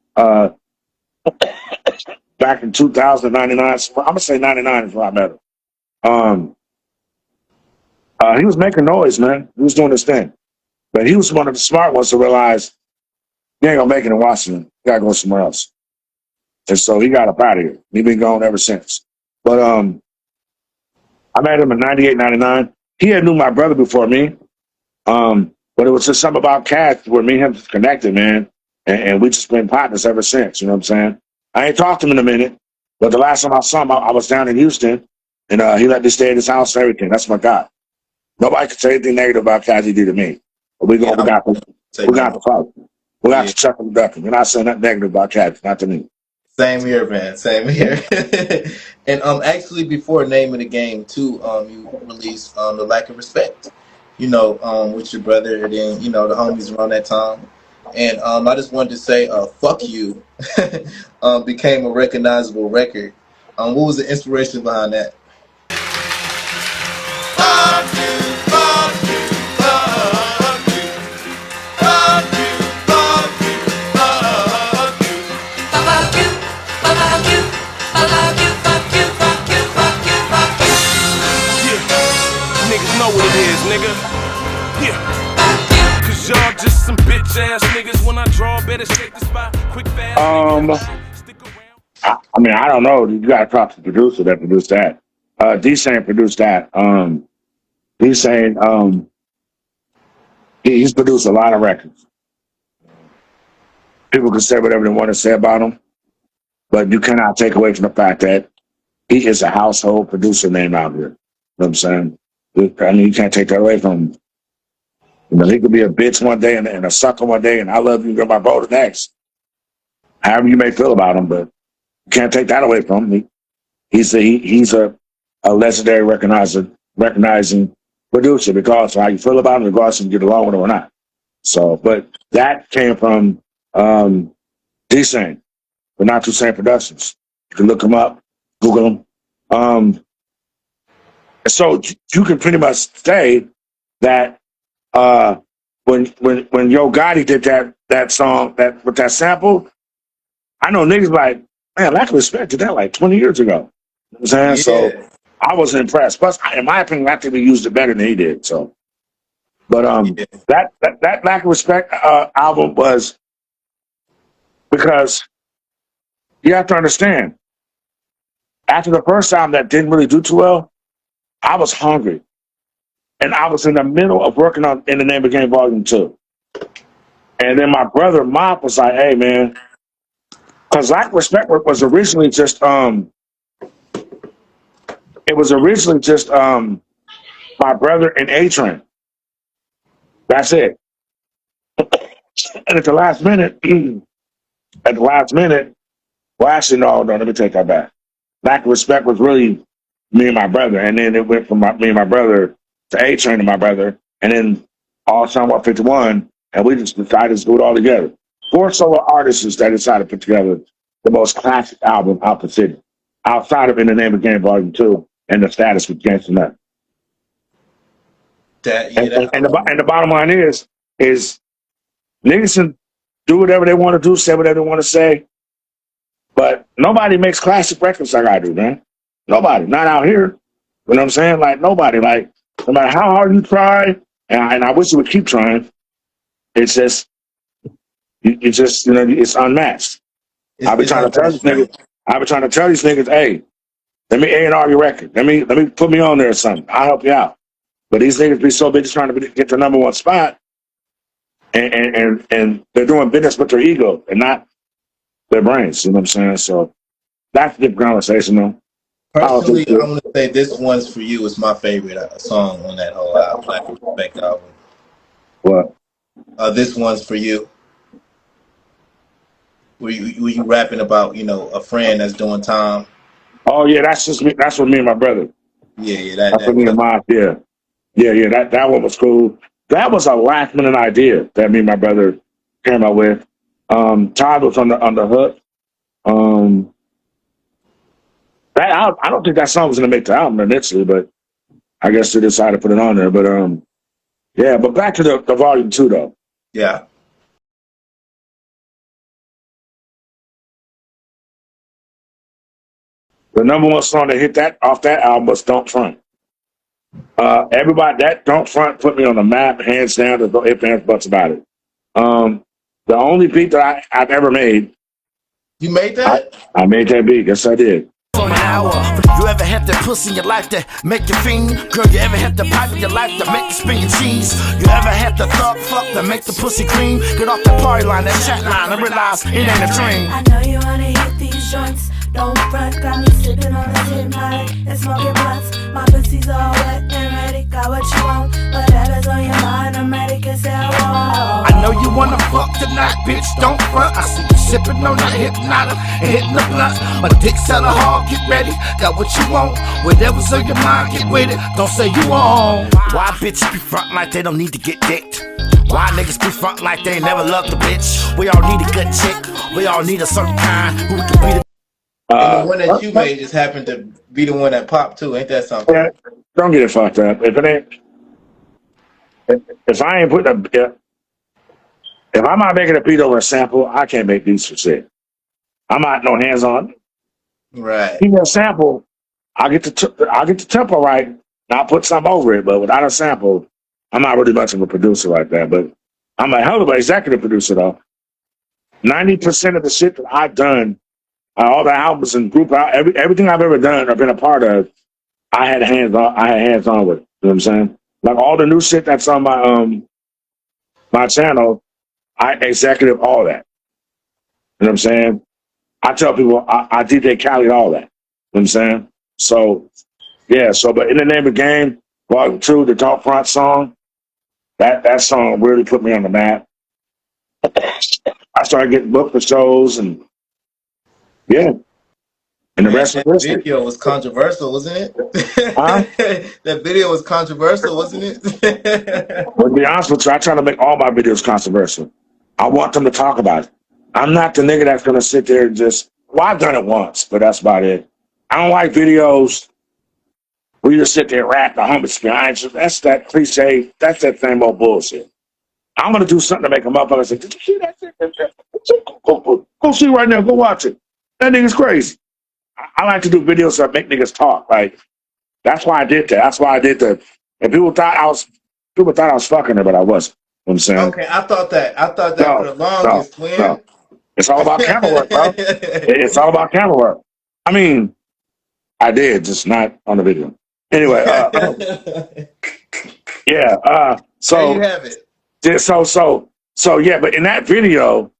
back in 2099. So I'm gonna say 99 is when I met him. Um, he was making noise, man. He was doing his thing, but he was one of the smart ones to realize you ain't gonna make it in Washington. You gotta go somewhere else. And so he got up out of here. He been gone ever since. But I met him in 98, 99. He had knew my brother before me. But it was just something about Cass where me and him just connected, man. And we just been partners ever since. You know what I'm saying? I ain't talked to him in a minute, but the last time I saw him, I was down in Houston, and he let me stay at his house and everything. That's my guy. Nobody can say anything negative about Cass he did to me. But we
Yeah,
got to fight. We got
yeah.
to check him ducking. We're not saying nothing negative about Cass, not to me.
Same here, man. Same here. And actually, before Name of the Game 2, you released The Lack of Respect. with your brother, and then the homies around that time. And I just wanted to say, "Fuck You" became a recognizable record. What was the inspiration behind that?
Fuck you, fuck you, fuck you. Fuck you, fuck you, fuck you.
Fuck you, fuck you, fuck you, fuck you, fuck you, fuck you, fuck you.
Yeah, niggas know what it is, nigga. Yeah. Cause y'all just some bitch ass niggas. When I draw, better shake the spot. Quick fast. Stick around.
I mean, I don't know. You got to talk to the producer that produced that. D-Sane produced that. D-Sane, he's produced a lot of records. People can say whatever they want to say about him, but you cannot take away from the fact that he is a household producer name out here. You know what I'm saying? I mean, you can't take that away from him. He could be a bitch one day and a sucker one day, and I love you, you're my bro the next. However you may feel about him, but you can't take that away from him. He's a legendary recognizing producer, because of how you feel about him, regardless if you get along with him or not. So, but that came from D-Sane, but not Too Sane Productions. You can look him up, Google him. So you can pretty much say that when Yo Gotti did that song with that sample, I know niggas like, man, Lack of Respect did that like 20 years ago. You know what I'm saying?
Yeah.
So I was impressed. Plus, in my opinion, I think he used it better than he did. So, but
Yeah.
that Lack of Respect album was, because you have to understand, after the first album that didn't really do too well, I was hungry. And I was in the middle of working on In the Name of Game Volume 2. And then my brother Mop was like, hey man, because Lack of Respect was originally just my brother and A-Train. That's it. And at the last minute, well, actually, no, let me take that back. Lack of Respect was really me and my brother, and then it went from me and my brother to A-Train and my brother, and then all time up 51, and we just decided to do it all together. 4 solo artists that decided to put together the most classic album out the city, outside of In the Name of Game Volume 2 and The Status with Gangsta Nut. And the bottom line is niggas can do whatever they want to do, say whatever they want to say, but nobody makes classic records like I do, man. Nobody, not out here. You know what I'm saying? Like nobody. Like no matter how hard you try, and I wish you would keep trying. It's just, it's unmatched. I've been trying to tell these niggas, hey, let me A&R your record. Let me put me on there or something. I'll help you out. But these niggas be so busy trying to get the number one spot, and they're doing business with their ego and not their brains. You know what I'm saying? So that's a different conversation, though.
Personally, I'm gonna say "This One's for You" is my favorite song on that whole Lack of Respect album.
What?
"This One's for You." Were you rapping about a friend that's doing time?
Oh yeah, that's just me. That's what me and my brother.
Yeah,
That's what me and Mafia. Yeah. That one was cool. That was a last minute idea that me and my brother came up with. Todd was on the hook. I don't think that song was gonna make the album initially, but I guess they decided to put it on there. But yeah. But back to the volume 2 though.
Yeah.
The number one song that hit that off that album was "Don't Front." Everybody, that "Don't Front" put me on the map, hands down. There's no ifs, ands, buts about it. The only beat that I've ever made.
You made that?
I made that beat. Yes, I did.
On an hour. You ever had that pussy in your life that make you fiend? Girl, you ever had the pipe in your life that make you spin your cheese? You ever had the thug fuck that make the pussy cream? Get off that party line, that chat line, and realize it ain't a dream.
I know you wanna hit these joints. Don't front, got me sipping on the hypnotic and smoking blunts. My pussy's all wet and ready, got what you want. Whatever's on your mind, I'm ready, cause I won't.
I know you wanna fuck tonight, bitch, don't front. I see you sipping on that hypnotic and hitting the blunts. My dick hella hard, get ready, got what you want. Whatever's on your mind, get with it, don't say you won't. Why bitches be front like they don't need to get dicked? Why niggas be front like they ain't never loved a bitch? We all need a good chick, we all need a certain kind who can be the.
And the one that you made just happened to be the one that popped too. Ain't that something?
Yeah, don't get it fucked up. If it ain't, if I ain't putting if I'm not making a beat over a sample, I can't make beats for shit. I'm not no hands on.
Right.
Give me a sample, I'll get the tempo right, and I'll put something over it. But without a sample, I'm not really much of a producer like that. But I'm a hell of an executive producer though. 90% of the shit that I've done, all the albums and group everything I've ever done or been a part of, I had hands on with it. You know what I'm saying? Like all the new shit that's on my channel, I executive all that. You know what I'm saying? I tell people I DJ Khaled all that. You know what I'm saying? So yeah, but in the name of the game, Volume 2, the Talk Front song, that song really put me on the map. I started getting booked for shows and yeah. And the rest of
That
the history.
video was controversial, wasn't it?
Huh?
That video was controversial, wasn't it?
But to be honest with you, I try to make all my videos controversial. I want them to talk about it. I'm not the nigga that's gonna sit there and just. Well, I've done it once, but that's about it. I don't like videos where you just sit there and rap the humble experience. That's that cliche. That's that same old bullshit. I'm gonna do something to make a motherfucker say, "Did you see that shit? Go see it right now. Go watch it. That nigga's crazy." I like to do videos that make niggas talk. Like that's why I did that. That's why I did the. And people thought I was fucking her, but I wasn't. You know what I'm saying?
Okay, I thought that for the
No,
longest, twin.
no. It's all about camera work, bro. It's all about camera work. I mean, I did, just not on the video. Anyway, yeah.
There
So
you have it.
yeah, so yeah. But in that video,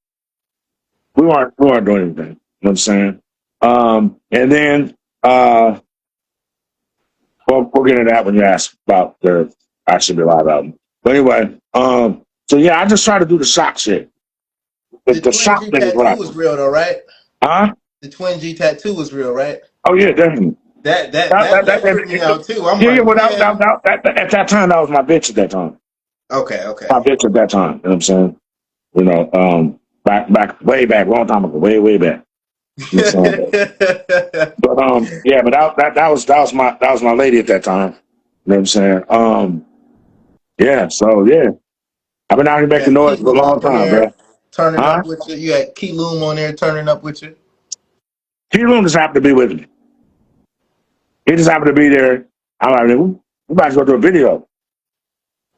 we weren't doing anything. You know what I'm saying? And then we'll get into that when you ask about the I Should Be Live album. But anyway, so yeah, I just try to do the shock shit.
The
The
Twin
shock
G
thing is what I
tattoo was
do.
real though, right?
Huh?
The Twin G tattoo was real, right?
Oh yeah, definitely.
That tripped me out too. I'm
Yeah,
like,
well,
man.
at that time, that was my bitch at that time.
Okay.
My bitch at that time. You know what I'm saying? You know, way back, long time ago, way back. You know what I'm saying? But yeah, but that was my lady at that time. You know what I'm saying? Yeah, so yeah, I've been out here making
Key
noise for a
Loom
long
on
time,
there
bro.
turning
Huh?
up with you. You had Key Loom on there turning up with you.
T. Loon just happened to be with me. He just happened to be there. I'm like, we about to go do a video.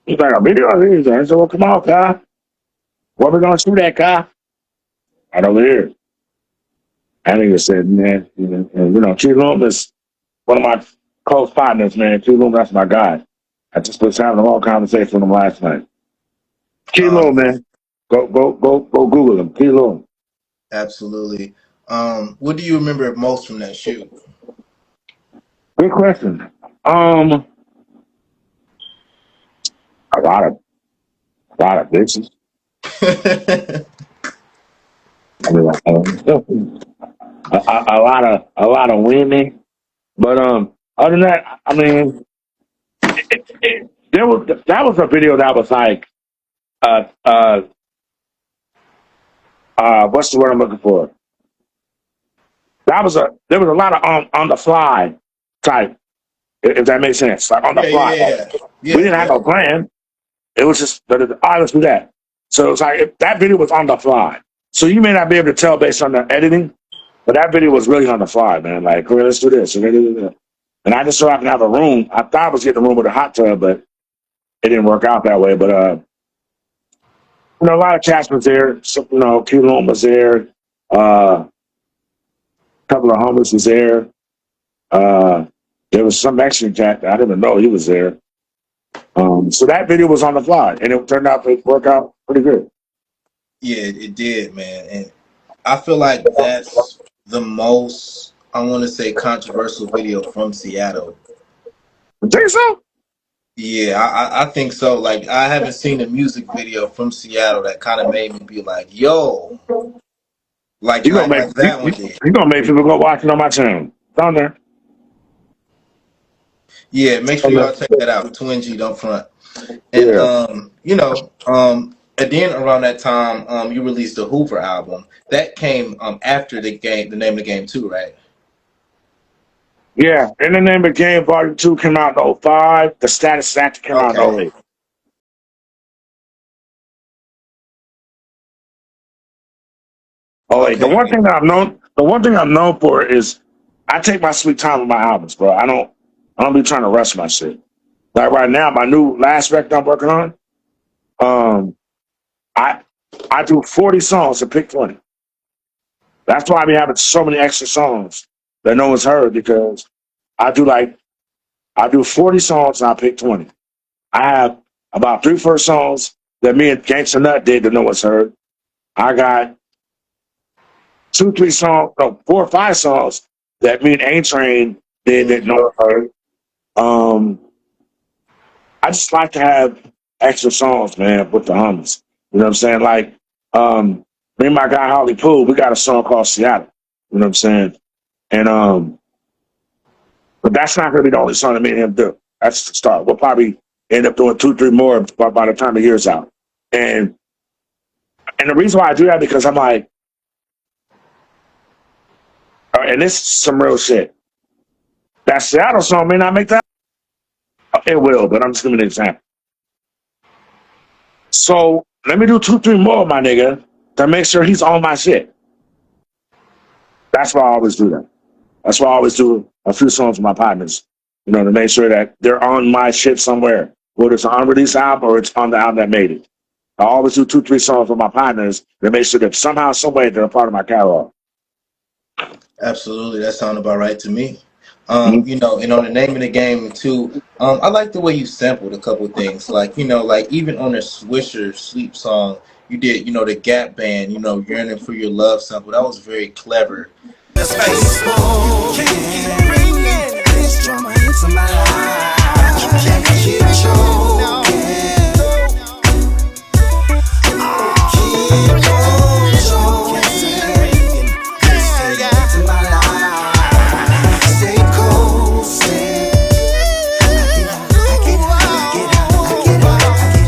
He's like, a video? I said, well, come on, Kai. Where we gonna shoot at, Kai? Right over here. And he just said, man, T. Loon is one of my close partners, man. T. Loon, that's my guy. I just was having a long conversation with him last night. T. Loon, man. Go Google him. T. Loon.
Absolutely. What do you remember most from that shoot?
Good question. A lot of bitches. I mean, a lot of women. But other than that, I mean, that was a video that was like uh uh what's the word I'm looking for? There was a lot of on the fly type, if that makes sense. Like on the fly. Like, we didn't have
Yeah.
no plan. It was just let's do that. So it's like that video was on the fly. So you may not be able to tell based on the editing, but that video was really on the fly, man. Like, okay, let's do this. And I just so happened to have a room. I thought I was getting a room with a hot tub, but it didn't work out that way. But a lot of chats was there. So, Q Loom was there. A couple of homies was there. There was some Mexican chat that I didn't even know he was there. So that video was on the fly, and it turned out to work out pretty good.
Yeah, it did, man. And I feel like that's the most, I want to say, controversial video from Seattle.
You think so?
Yeah, I think so. Like, I haven't seen a music video from Seattle that kind of made me be like, yo. like
You gonna make
like that one did.
you gonna make people go watch it on my channel. It's on there.
Yeah, make
It's
sure
on there.
y'all check that out. Twin G don't front. And
Yeah.
and then around that time, you released the Hoover album. That came after the game, the name of the game too, right?
Yeah. In the Name of the Game, Volume 2 came out in '05. The Status Act came out in
Okay.
'08. Oh, wait.
Okay.
The one thing I'm known for is I take my sweet time with my albums, bro. I don't be trying to rush my shit. Like right now, my new last record I'm working on, um, I I do 40 songs and pick 20. That's why I be having so many extra songs that no one's heard because I do 40 songs and I pick 20. I have about three first songs that me and Gangsta Nut did that no one's heard. I got two, three songs, no, 4 or 5 songs that me and A Train did that no one heard. Um, I just like to have extra songs, man, with the homies. You know what I'm saying? Like, me and my guy Holly Poole, we got a song called Seattle. You know what I'm saying? And but that's not gonna be the only song that me and him do. That's the start. We'll probably end up doing 2, 3 more by the time the year's out. And the reason why I do that because I'm like, and this is some real shit. That Seattle song may not make that. It will, but I'm just giving an example. So let me do 2, 3 more, my nigga, to make sure he's on my shit. That's why I always do that. That's why I always do a few songs with my partners, you know, to make sure that they're on my shit somewhere, whether it's an unreleased album or it's on the album that made it. I always do 2, 3 songs with my partners to make sure that somehow, some way, they're a part of my catalog.
Absolutely, that sounded about right to me.
Mhm.
And on the Name of the Game too, I like the way you sampled a couple of things. Like, like even on the Swisher Sleep song, you did, the Gap Band, Yearning for Your Love sample. That was very clever.
This face. You can't keep bringing this drama into my life. You can't keep choking. Keep on choking. This into my life. Stay coasting.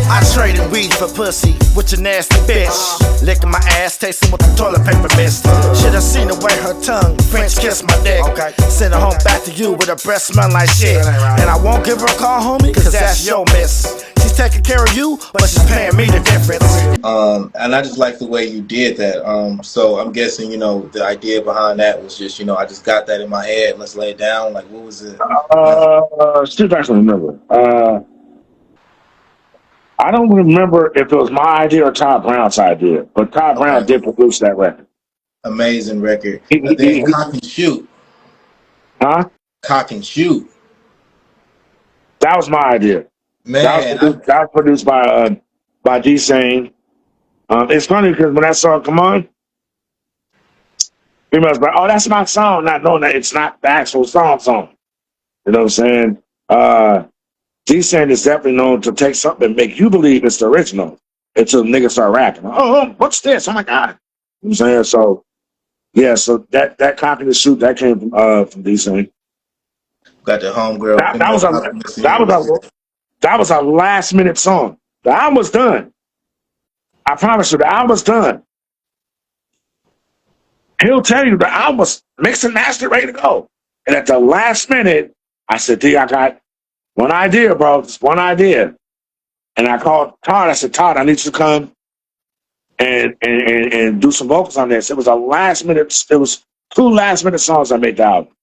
I traded weed for pussy with your nasty bitch. Licking my ass, tasting with the toilet paper mist. Should've seen the way her tongue French kiss my dick. Send her home back to you with her breath smell like shit. And I won't give her a call, homie, cause that's your miss. She's taking care of you, but she's paying me the difference.
And I just like the way you did that. So I'm guessing, the idea behind that was just, I just got that in my head. Let's lay it down. Like, what was it?
See if I can remember. I don't remember if it was my idea or Todd Brown's idea, but Todd Brown did produce that record.
Amazing record. And then Cock and Shoot.
Huh?
Cock and Shoot.
That was my idea.
Man,
that was produced by D Sane. It's funny because when that song come on, people was like, "Oh, that's my song," not knowing that it's not the actual song. You know what I'm saying? D-Sand is definitely known to take something and make you believe it's the original until niggas start rapping. Oh, what's this? Oh my God. You know what I'm saying? So, yeah, so that Copy the Shoot, that came from D-Sand.
Got the homegirl.
That was a last minute song. The album was done. I promise you, the album was done. He'll tell you the album was mixed and mastered, ready to go. And at the last minute, I said, D, I got one idea, bro. Just one idea. And I called Todd. I said, Todd, I need you to come and do some vocals on this. It was it was 2 last minute songs I made the album.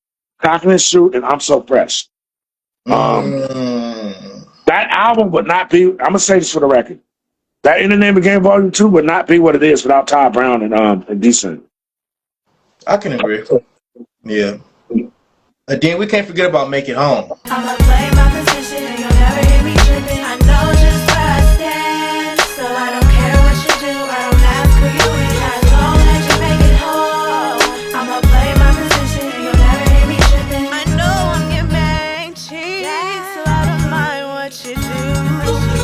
Cock and Shoot and I'm So Fresh. That album would not be, I'm gonna say this for the record. That In the Name of Game Volume 2 would not be what it is without Todd Brown and Decent.
I can agree. Yeah. Then we can't forget about Make It Home.
I'ma play my position and you'll never hear me tripping. I know just where I stand, so I don't care what you do. I don't ask who you with, as long as you make it whole. I'ma play my position and you'll never hear me tripping. I know I'm your main cheese, so I don't mind what you do.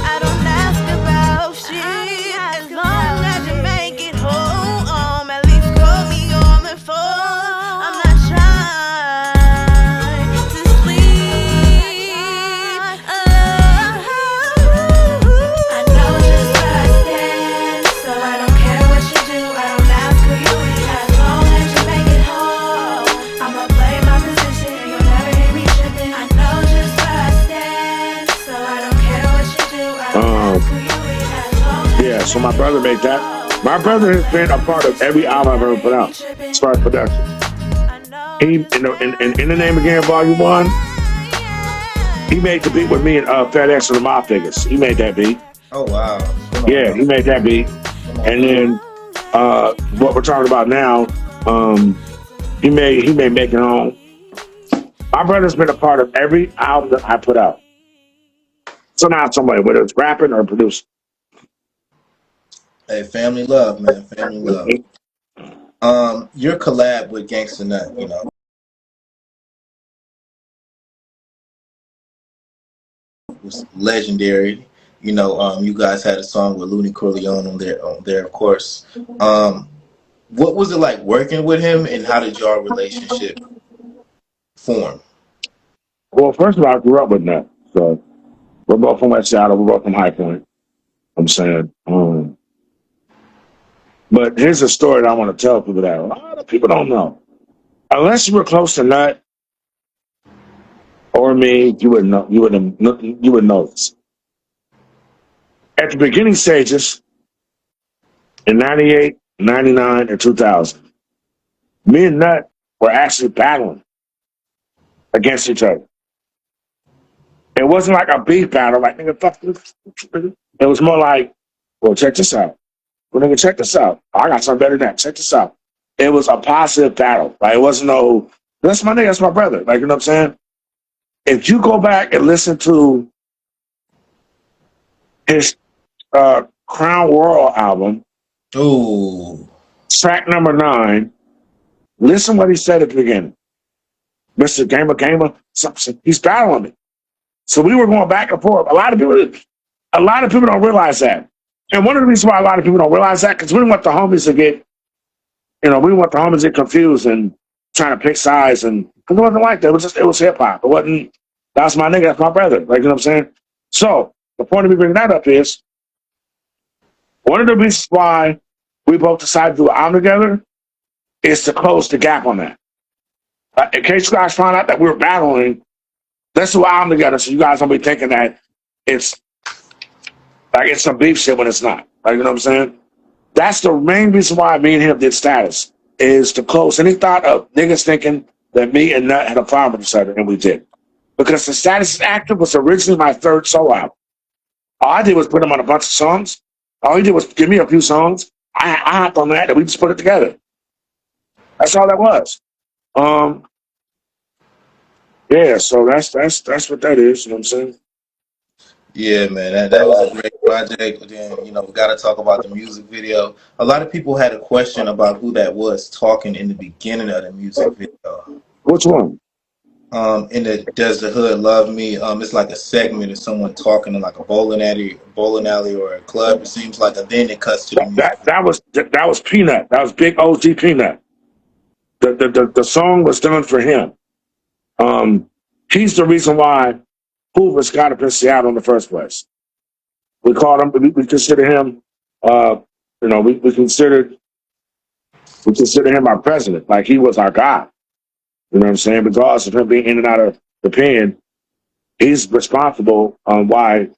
I don't ask about shit, as long as you make it home. At least call me
So my brother made that. My brother has been a part of every album I've ever put out as far as production. He in the Name Again Volume 1, he made the beat with me and FedEx and the Mafia. He made that beat.
Oh wow.
Yeah, he made that beat. And then what we're talking about now, he made Make It Home. My brother's been a part of every album that I put out. So now somebody, whether it's rapping or producing.
Hey, family love, man. Family love. Your collab with Gangsta Nut, you know, was legendary. You know, you guys had a song with Looney Corleone on there, of course. What was it like working with him, and how did your relationship form?
Well, first of all, I grew up with Nut. So we're both from West Seattle, we're both from High Point. I'm saying. But here's a story that I want to tell people that a lot of people don't know. Unless you were close to Nut or me, you wouldn't know. You wouldn't know this. At the beginning stages, in 98, 99, and 2000, me and Nut were actually battling against each other. It wasn't like a beef battle, like, nigga, fuck this. It was more like, well, check this out. Well, nigga, check this out. I got something better than that. Check this out. It was a positive battle. Like, it wasn't no, that's my nigga, that's my brother. Like, you know what I'm saying? If you go back and listen to his Crown World album,
Ooh.
track number 9, listen what he said at the beginning. Mr. Gamer, he's battling me. So we were going back and forth. A lot of people don't realize that. And one of the reasons why a lot of people don't realize that, because we didn't want the homies to get, confused and trying to pick sides, and because it wasn't like that. It was hip hop. It wasn't, that's my nigga, that's my brother. Like, you know what I'm saying? So the point of me bringing that up is, one of the reasons why we both decided to do an album together is to close the gap on that. In case you guys find out that we're battling, let's do an album together so you guys don't be thinking that it's like it's some beef shit when it's not. Like, you know what I'm saying? That's the main reason why me and him did Status, is to close any thought of niggas thinking that me and Nut had a problem with each other, and we did. Because the Status is Active was originally my third solo album. All I did was put him on a bunch of songs. All he did was give me a few songs. I hopped on that and we just put it together. That's all that was. Yeah, so that's what that is, you know what I'm saying?
Yeah, man, that was a great project. Then, you know, we got to talk about the music video. A lot of people had a question about who that was talking in the beginning of the music video.
Which one?
In the Does the Hood Love Me? It's like a segment of someone talking in like a bowling alley or a club. It seems like, and then it cuts to the music.
That was Peanut. That was Big OG Peanut. The song was done for him. He's the reason why Hoover's got up in Seattle in the first place. We called him. We consider him. We considered him our president. Like, he was our guy. You know what I'm saying? Because of him being in and out of the pen, he's responsible on why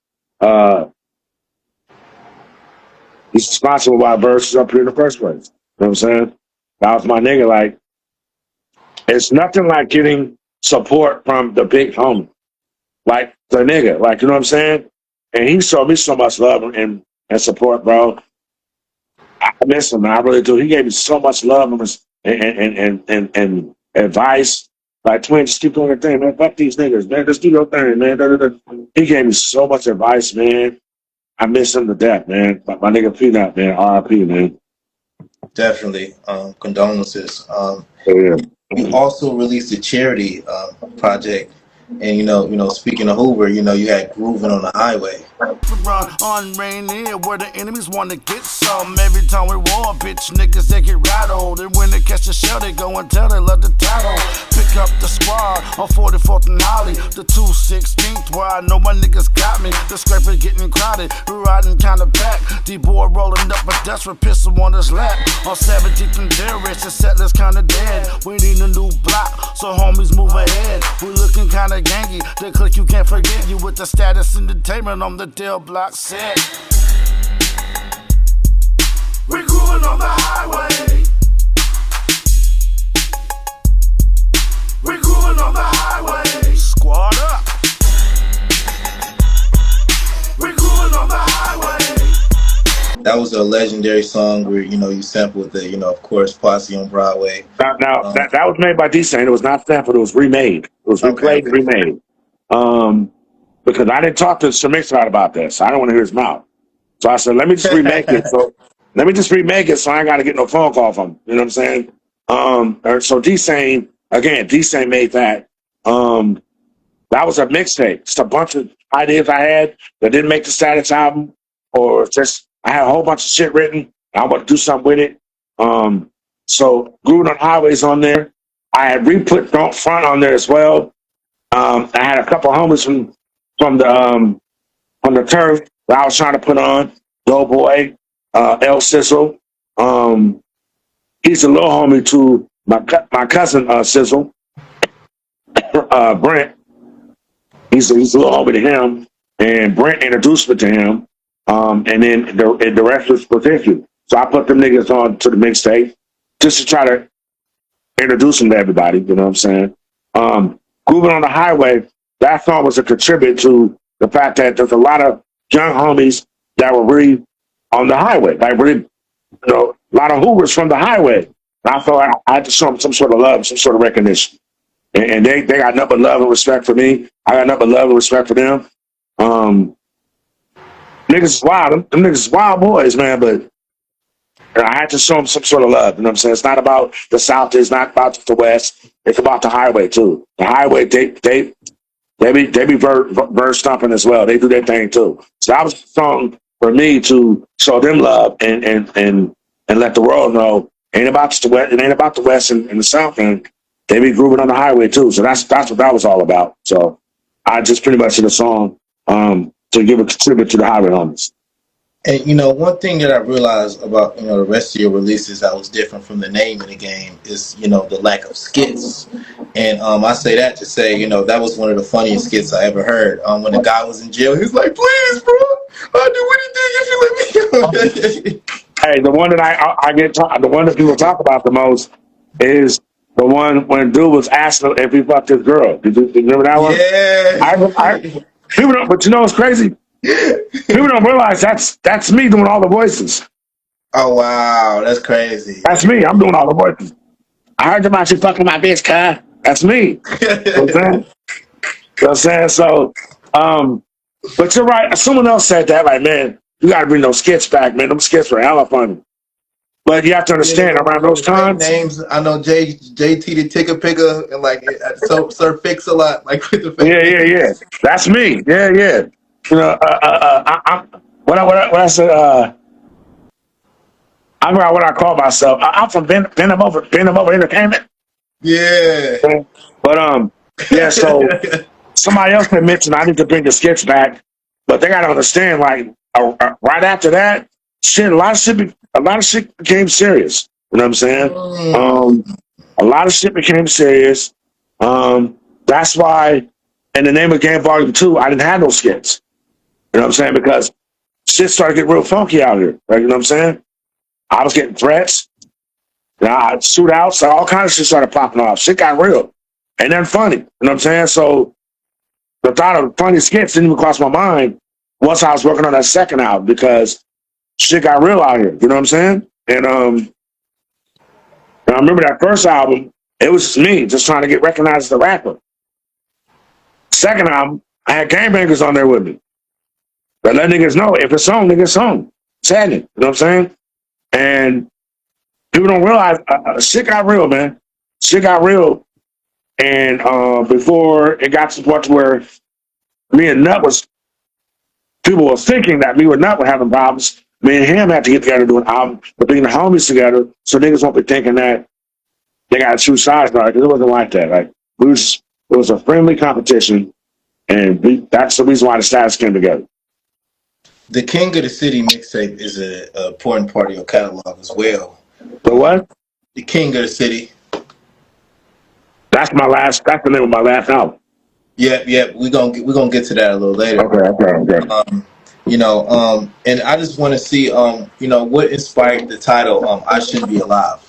Verse is up here in the first place. You know what I'm saying? That was my nigga. Like, it's nothing like getting support from the big homie. Like the nigga. Like, you know what I'm saying? And he showed me so much love and support, bro. I miss him, man. I really do. He gave me so much love and advice. Like, twin, just keep doing your thing, man. Fuck these niggas, man. Just do your thing, man. He gave me so much advice, man. I miss him to death, man. My nigga Peanut, man. R.I.P., man.
Definitely. Condolences.
Yeah.
You also released a charity project. And, you know, speaking of Hoover, you know, you had Groovin' on the Highway.
Run on Rainier where the enemies wanna get some. Every time we war, bitch, niggas they get rattled. And when they catch the shell, they go and tell they love the title. Pick up the squad on 44th and Holly, the 216th, where I know my niggas got me. The scraper getting crowded, we riding kinda back. D-boy rolling up a dust with pistol on his lap. On 17th and Derrick, the settlers kinda dead. We need a new block, so homies move ahead. We looking kinda gangy, the click you can't forget. You with the Status Entertainment on the Dell Block set. grooving on the highway. We grooving on the highway. Squad up. We grooving on the highway.
That was a legendary song where you sampled the of course Posse on Broadway.
Now that was made by D-Sane. It was not sampled. It was remade. It was replayed and remade. Because I didn't talk to Sir Mix-a-Lot about this. I don't want to hear his mouth. So I said, let me just remake it. So I ain't got to get no phone call from him. You know what I'm saying? So D-Sane made that. That was a mixtape. Just a bunch of ideas I had that didn't make the status album, or just I had a whole bunch of shit written. I want to do something with it. So Grooving on Highways on there. I had re-put Don't Front on there as well. I had a couple homies from the turf that I was trying to put on. Doughboy, El Sizzle. He's a little homie to my cousin Sizzle. Brent. He's a little homie to him, and Brent introduced me to him. And then the rest was potential. So I put them niggas on to the mixtape just to try to introduce them to everybody. You know what I'm saying? Grooving on the Highway, that song was a contribute to the fact that there's a lot of young homies that were really on the highway, like really, a lot of Hoovers from the highway. And I thought I had to show them some sort of love, some sort of recognition. And they got nothing but love and respect for me. I got nothing but love and respect for them. Niggas is wild. Them niggas is wild boys, man, but I had to show them some sort of love. You know what I'm saying? It's not about the South. It's not about the West. It's about the highway, too. The highway, they be verse stomping as well. They do their thing, too. So that was a song for me to show them love and let the world know it ain't about the West. It ain't about the West and the South, and they be grooving on the highway, too. So that's what that was all about. So I just pretty much did a song to give a tribute to the highway homies.
And one thing that I realized about the rest of your releases that was different from the name of the game is the lack of skits. And I say that to say that was one of the funniest skits I ever heard. When the guy was in jail, he's like, "Please, bro, I'll do anything if you let me go."
Hey, the one that the one that people talk about the most is the one when dude was asking if he fucked his girl. Did you remember that one?
Yeah.
People don't, but it's crazy. People don't realize that's me doing all the voices.
Oh wow, that's crazy.
That's me. I'm doing all the voices. I heard about you fucking my bitch, car. That's me. You know what I'm saying? So, but you're right. Someone else said that, like, man, you got to bring those skits back, man. Them skits were hella funny. But you have to understand, around those times.
Names, I know JT the Ticker Picker and like Sir Fix a lot, like with the
Yeah. That's me. Yeah. What I said. I forgot what I call myself. I'm from Venom Over Entertainment.
Yeah.
But yeah. So somebody else had mentioned I need to bring the skits back, but they got to understand, like, right after that, a lot of shit became serious. You know what I'm saying? A lot of shit became serious. That's why, in the name of Game Volume 2, I didn't have no skits. You know what I'm saying? Because shit started getting real funky out here. Right? You know what I'm saying? I was getting threats. Shootouts, all kinds of shit started popping off. Shit got real. And then funny. You know what I'm saying? So the thought of funny skits didn't even cross my mind once I was working on that second album, because shit got real out here. You know what I'm saying? And I remember that first album, it was just me just trying to get recognized as a rapper. Second album, I had gangbangers on there with me. But let niggas know, if it's on, nigga, it's on. It's happening. You know what I'm saying? And people don't realize shit got real, man. Shit got real. And before it got to the point where me and Nut people were thinking that me and Nut were having problems. Me and him had to get together to do an album, but bring the homies together so niggas won't be thinking that they got to choose sides, because it wasn't like that. Like, it was a friendly competition, and that's the reason why the status came together.
The King of the City mixtape is an important part of your catalog as well.
The what?
The King of the City.
That's the name of my last album.
Yep. We're gonna get to that a little later.
Okay.
And I just want to see, what inspired the title, I Shouldn't Be Alive.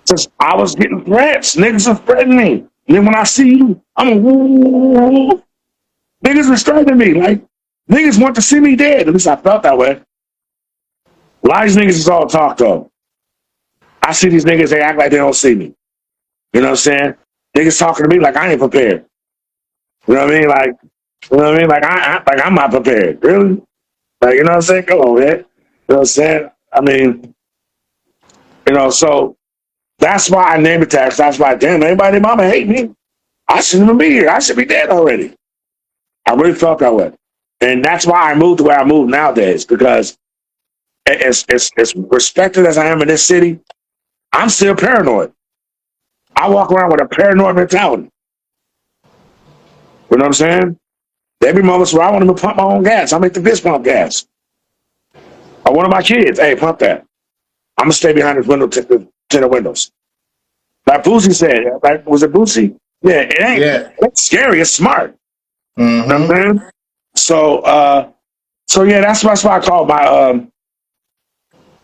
Since I was getting threats, niggas are threatening me. And then when I see you, I'm a woo. Niggas were threatening me. Like, niggas want to see me dead. At least I felt that way. A lot of these niggas is all talk, though. I see these niggas, they act like they don't see me. You know what I'm saying? Niggas talking to me like I ain't prepared. You know what I mean? Like, you know what I mean? Like, I'm not prepared. Really? Like, you know what I'm saying? Come on, man. You know what I'm saying? I mean, so that's why I named it that. 'Cause that's why, damn, anybody, mama hate me. I shouldn't even be here. I should be dead already. I really felt that way. And that's why I moved the way I move nowadays, because as respected as I am in this city, I'm still paranoid. I walk around with a paranoid mentality. You know what I'm saying? There be moments where I want to pump my own gas. I make the bitch pump gas. Or one of my kids, hey, pump that. I'm going to stay behind this window, tinted windows. Like Boosie said, like, was it Boosie? Yeah, it ain't.
Yeah.
It's scary. It's smart.
Mm-hmm.
You know what I'm saying? So yeah, that's why I call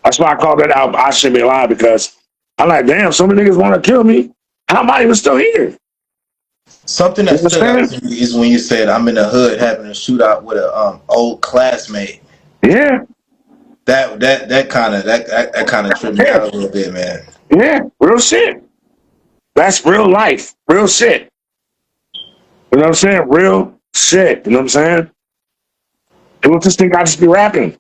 that's why I call that album I Shouldn't Be Alive, because I'm like, damn, so many niggas want to kill me. How am I even still here?
Something that stood out to me is when you said I'm in the hood having a shootout with a old classmate.
Yeah.
That kind of tripped me out a little bit, man.
Yeah, real shit. That's real life, real shit. You know what I'm saying? Real shit. You know what I'm saying? People just think I just be rapping.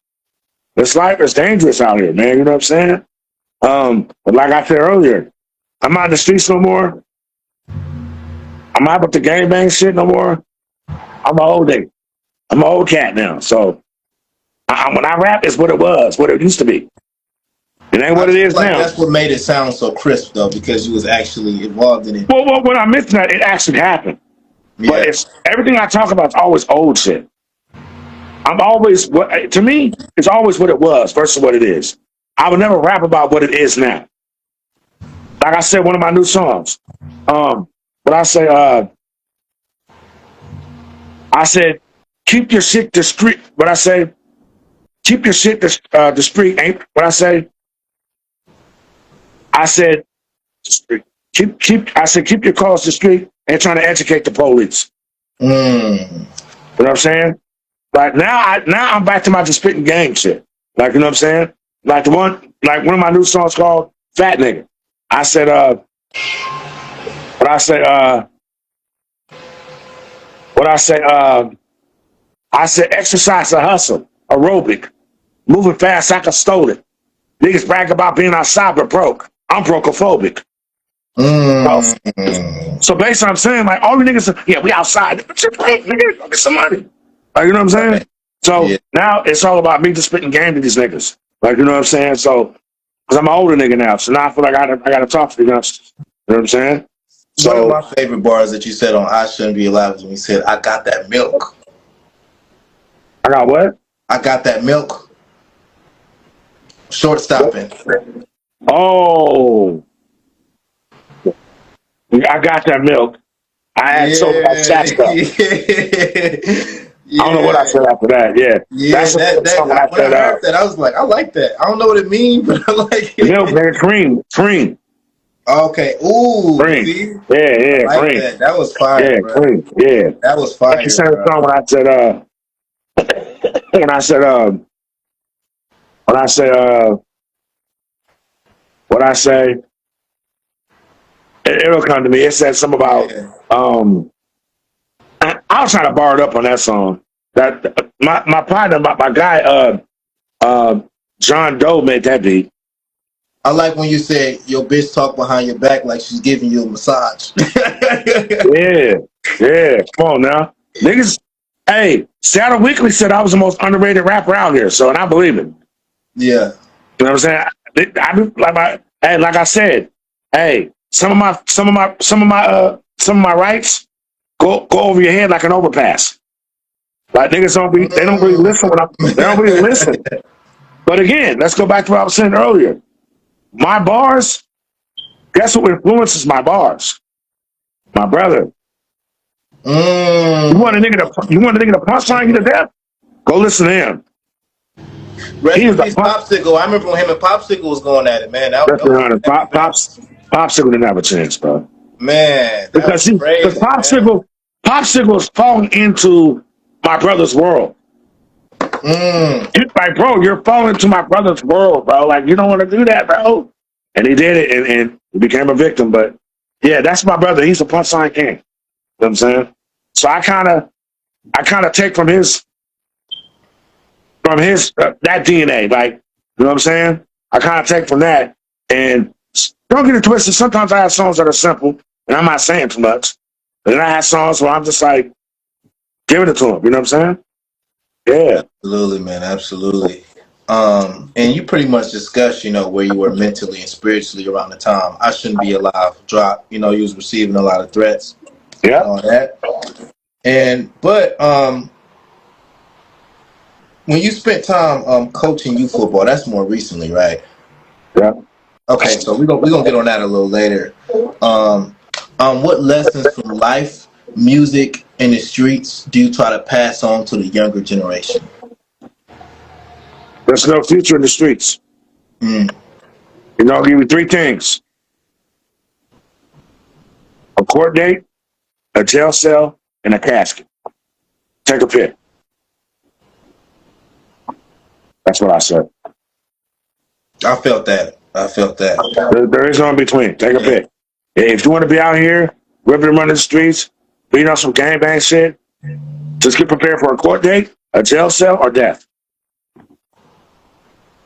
This life is dangerous out here, man. You know what I'm saying? But like I said earlier, I'm not in the streets no more. I'm not with the gangbang shit no more. I'm an old nigga. I'm an old cat now. So when I rap, it's what it was, what it used to be. It ain't what it is now.
That's what made it sound so crisp, though, because you was actually involved in it.
Well, when I mentioned that, it actually happened. Yeah. But it's everything I talk about is always old shit. I'm always, to me, it's always what it was versus what it is. I would never rap about what it is now. Like I said, one of my new songs. But I said, keep your shit discreet. But I say, keep your shit discreet. Ain't what I say? I said, keep your calls discreet and trying to educate the police. You know what I'm saying? Like now I'm back to my just spitting gang shit. Like, you know what I'm saying? Like one of my new songs called Fat Nigga. I said, I said exercise a hustle, aerobic, moving fast like I stole it. Niggas brag about being outside but broke. I'm brokophobic. So basically I'm saying, like, all you niggas are, yeah, we outside. But you're broke, nigga. Go get some money. Like, you know what I'm saying? So now it's all about me just spitting game to these niggas. Like, you know what I'm saying? So, because I'm an older nigga now, so now I feel like I gotta talk to the youngsters. You know what I'm saying? So
one of my favorite bars that you said on I Shouldn't Be Alive was when you said, I got that milk.
I got what?
I got that milk. Short stopping.
Oh. I got that milk. I had so much that stuff. I don't know what I said after that. Yeah. That's
when I heard that, I was like, I like that. I don't know what it means, but I like it.
Milk, man, cream.
Okay. Ooh.
Cream.
See?
Yeah,
like
cream.
That was fire.
Yeah,
bro.
cream. Yeah.
That was fire.
You sang the song when I said, it'll come to me. It said something about I was trying to bar it up on that song. That my partner, my guy, John Doe made that beat.
I like when you said your bitch talk behind your back like she's giving you a massage.
Yeah. Come on now, niggas. Hey, Seattle Weekly said I was the most underrated rapper out here, so and I believe it.
Yeah.
You know what I'm saying? Like I said, hey, some of my rights go over your head like an overpass. Like niggas they don't really listen they don't really listen. But again, let's go back to what I was saying earlier. My bars, guess what influences my bars? My brother.
Mm.
You want a nigga to punchline you to death? Go listen to him.
Rest
He
in
is a
peace, Popsicle. I remember when him and Popsicle was going at it, man. That was a heavy battle.
Popsicle didn't have a chance, bro.
Man, that was
Because
crazy, man.
Popsicle's falling into my brother's world.
Mm.
Like, bro, you're falling into my brother's world, bro. Like, you don't want to do that, bro. And he did it, and he became a victim. But yeah, that's my brother. He's a punchline king. You know what I'm saying? So I kind of take from his that DNA, like, you know what I'm saying? I kind of take from that, and don't get it twisted. Sometimes I have songs that are simple, and I'm not saying too much. And then I have songs where I'm just like giving it to him. You know what I'm saying? Yeah.
Absolutely, man. Absolutely. And you pretty much discussed, where you were mentally and spiritually around the time I Shouldn't Be Alive drop. You was receiving a lot of threats and
Yep.
all that. But when you spent time coaching youth football, that's more recently, right?
Yep.
Okay, so we're gonna get on that a little later. What lessons from life, music, and the streets do you try to pass on to the younger generation?
There's no future in the streets.
Mm.
I'll give you three things: a court date, a jail cell, and a casket. Take a pick. That's what I said.
I felt that.
There is no in between. Take a pick. If you want to be out here ripping and running the streets, beating on some gangbang shit, just get prepared for a court date, a jail cell, or death.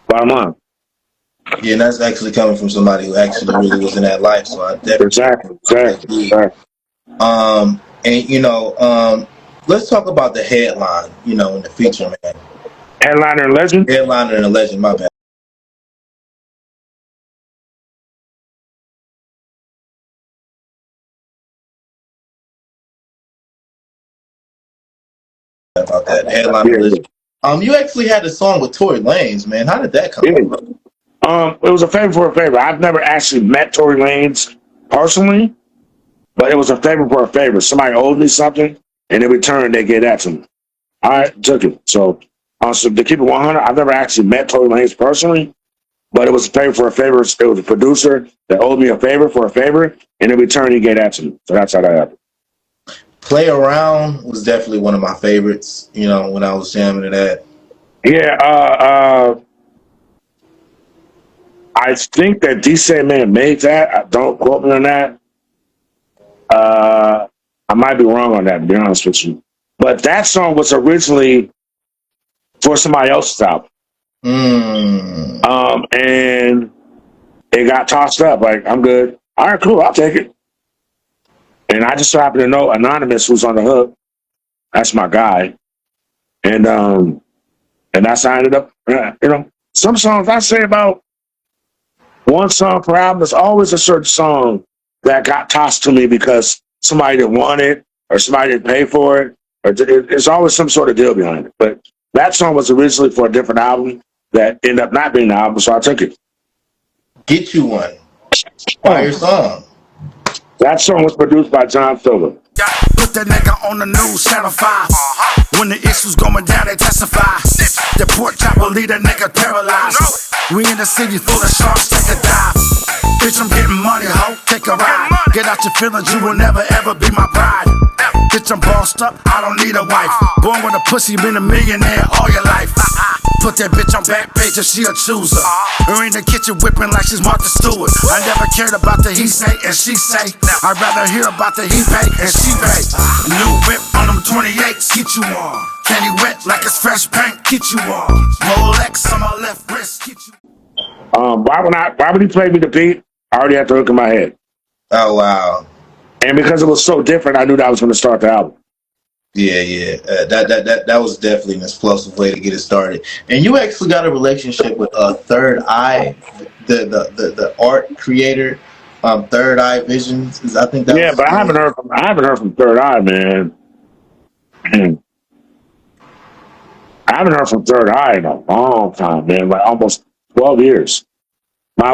Bottom line.
Yeah, and that's actually coming from somebody who actually really was in that life. So I definitely
Exactly.
And let's talk about the headline. In the feature, man.
Headliner and legend.
Headliner and a legend. My bad. About that headliner
Yeah.
legend. You actually had a song with Tory Lanez, man. How did that come
Yeah.
about?
It was a favor for a favor. I've never actually met Tory Lanez personally, but it was a favor for a favor. Somebody owed me something, and in return, they gave that to me. I took it. So to keep it 100, I've never actually met Tory Lanez personally, but it was a favor for a favor. It was a producer that owed me a favor for a favor, and in return, he gave that to me. So that's how that happened.
Play Around was definitely one of my favorites, when I was jamming to that.
Yeah, I think that DC Man made that. Don't quote me on that. I might be wrong on that, to be honest with you. But that song was originally for somebody else's album. And it got tossed up. Like, I'm good. All right, cool. I'll take it. And I just so happen to know Anonymous, who's on the hook. That's my guy. And that's how I ended up, some songs I say about one song per album. There's always a certain song that got tossed to me because somebody didn't want it or somebody didn't pay for it. Or there's always some sort of deal behind it. But that song was originally for a different album that ended up not being the album, so I took it.
Get You One. Fire song.
That song was produced by John Silver.
Put that nigga on the news, Channel 5. When the issues going down, they testify. The pork chop will leave that nigga paralyzed. We in the city full of sharks, take a dive. Bitch, I'm getting money, ho, take a ride. Get out your feelings, you will never ever be my bride. Bitch, I'm bossed up, I don't need a wife. Born with a pussy, been a millionaire all your life. Put that bitch on back page if she a chooser. Her in the kitchen whipping like she's Martha Stewart. I never cared about the he say and she say. I'd rather hear about the he pay and she pay. New whip on them 28s, get you on. Candy wet like it's fresh paint, get you on. Rolex on my left wrist, get you.
Why would he play me the beat? I already had the hook in my head.
Oh wow.
And because it was so different, I knew that I was going to start the album.
Yeah. That was definitely an explosive way to get it started. And you actually got a relationship with Third Eye, the art creator, Third Eye Visions. I think that.
Yeah, but I haven't heard from Third Eye, man. I haven't heard from Third Eye in a long time, man. Like almost 12 years. My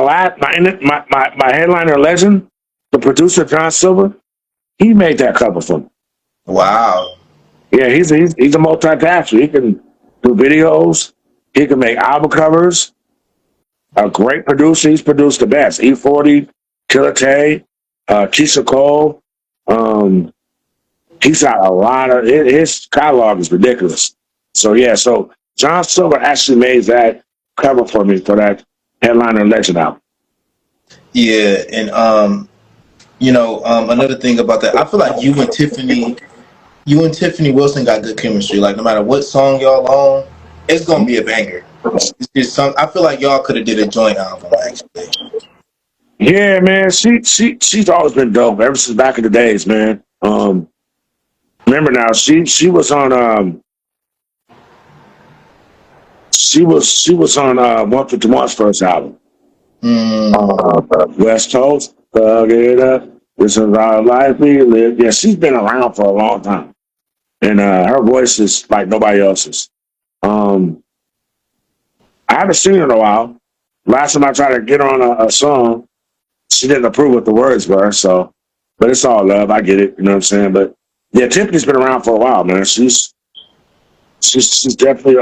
headliner legend, the producer John Silver. He made that cover for me.
Wow.
Yeah, he's a multi-passer. He can do videos. He can make album covers. A great producer. He's produced the best. E40, Killer Tay, Keisha Cole. He's got a lot of his catalog is ridiculous. So yeah, so John Silver actually made that cover for me for that Headliner Legend album.
Yeah, and another thing about that, I feel like you and Tiffany Wilson got good chemistry. Like no matter what song y'all on, it's gonna be a banger. It's just I feel like y'all could have did a joint album actually.
Yeah, man, she's always been dope ever since back in the days, man. Remember now, she was on she was on 151's first album. West Coast, Thug It Up. This is our life we live. Yeah, she's been around for a long time, and her voice is like nobody else's. I haven't seen her in a while. Last time I tried to get her on a song, she didn't approve what the words were. So, but it's all love. I get it. You know what I'm saying? But yeah, Tiffany's been around for a while, man. She's definitely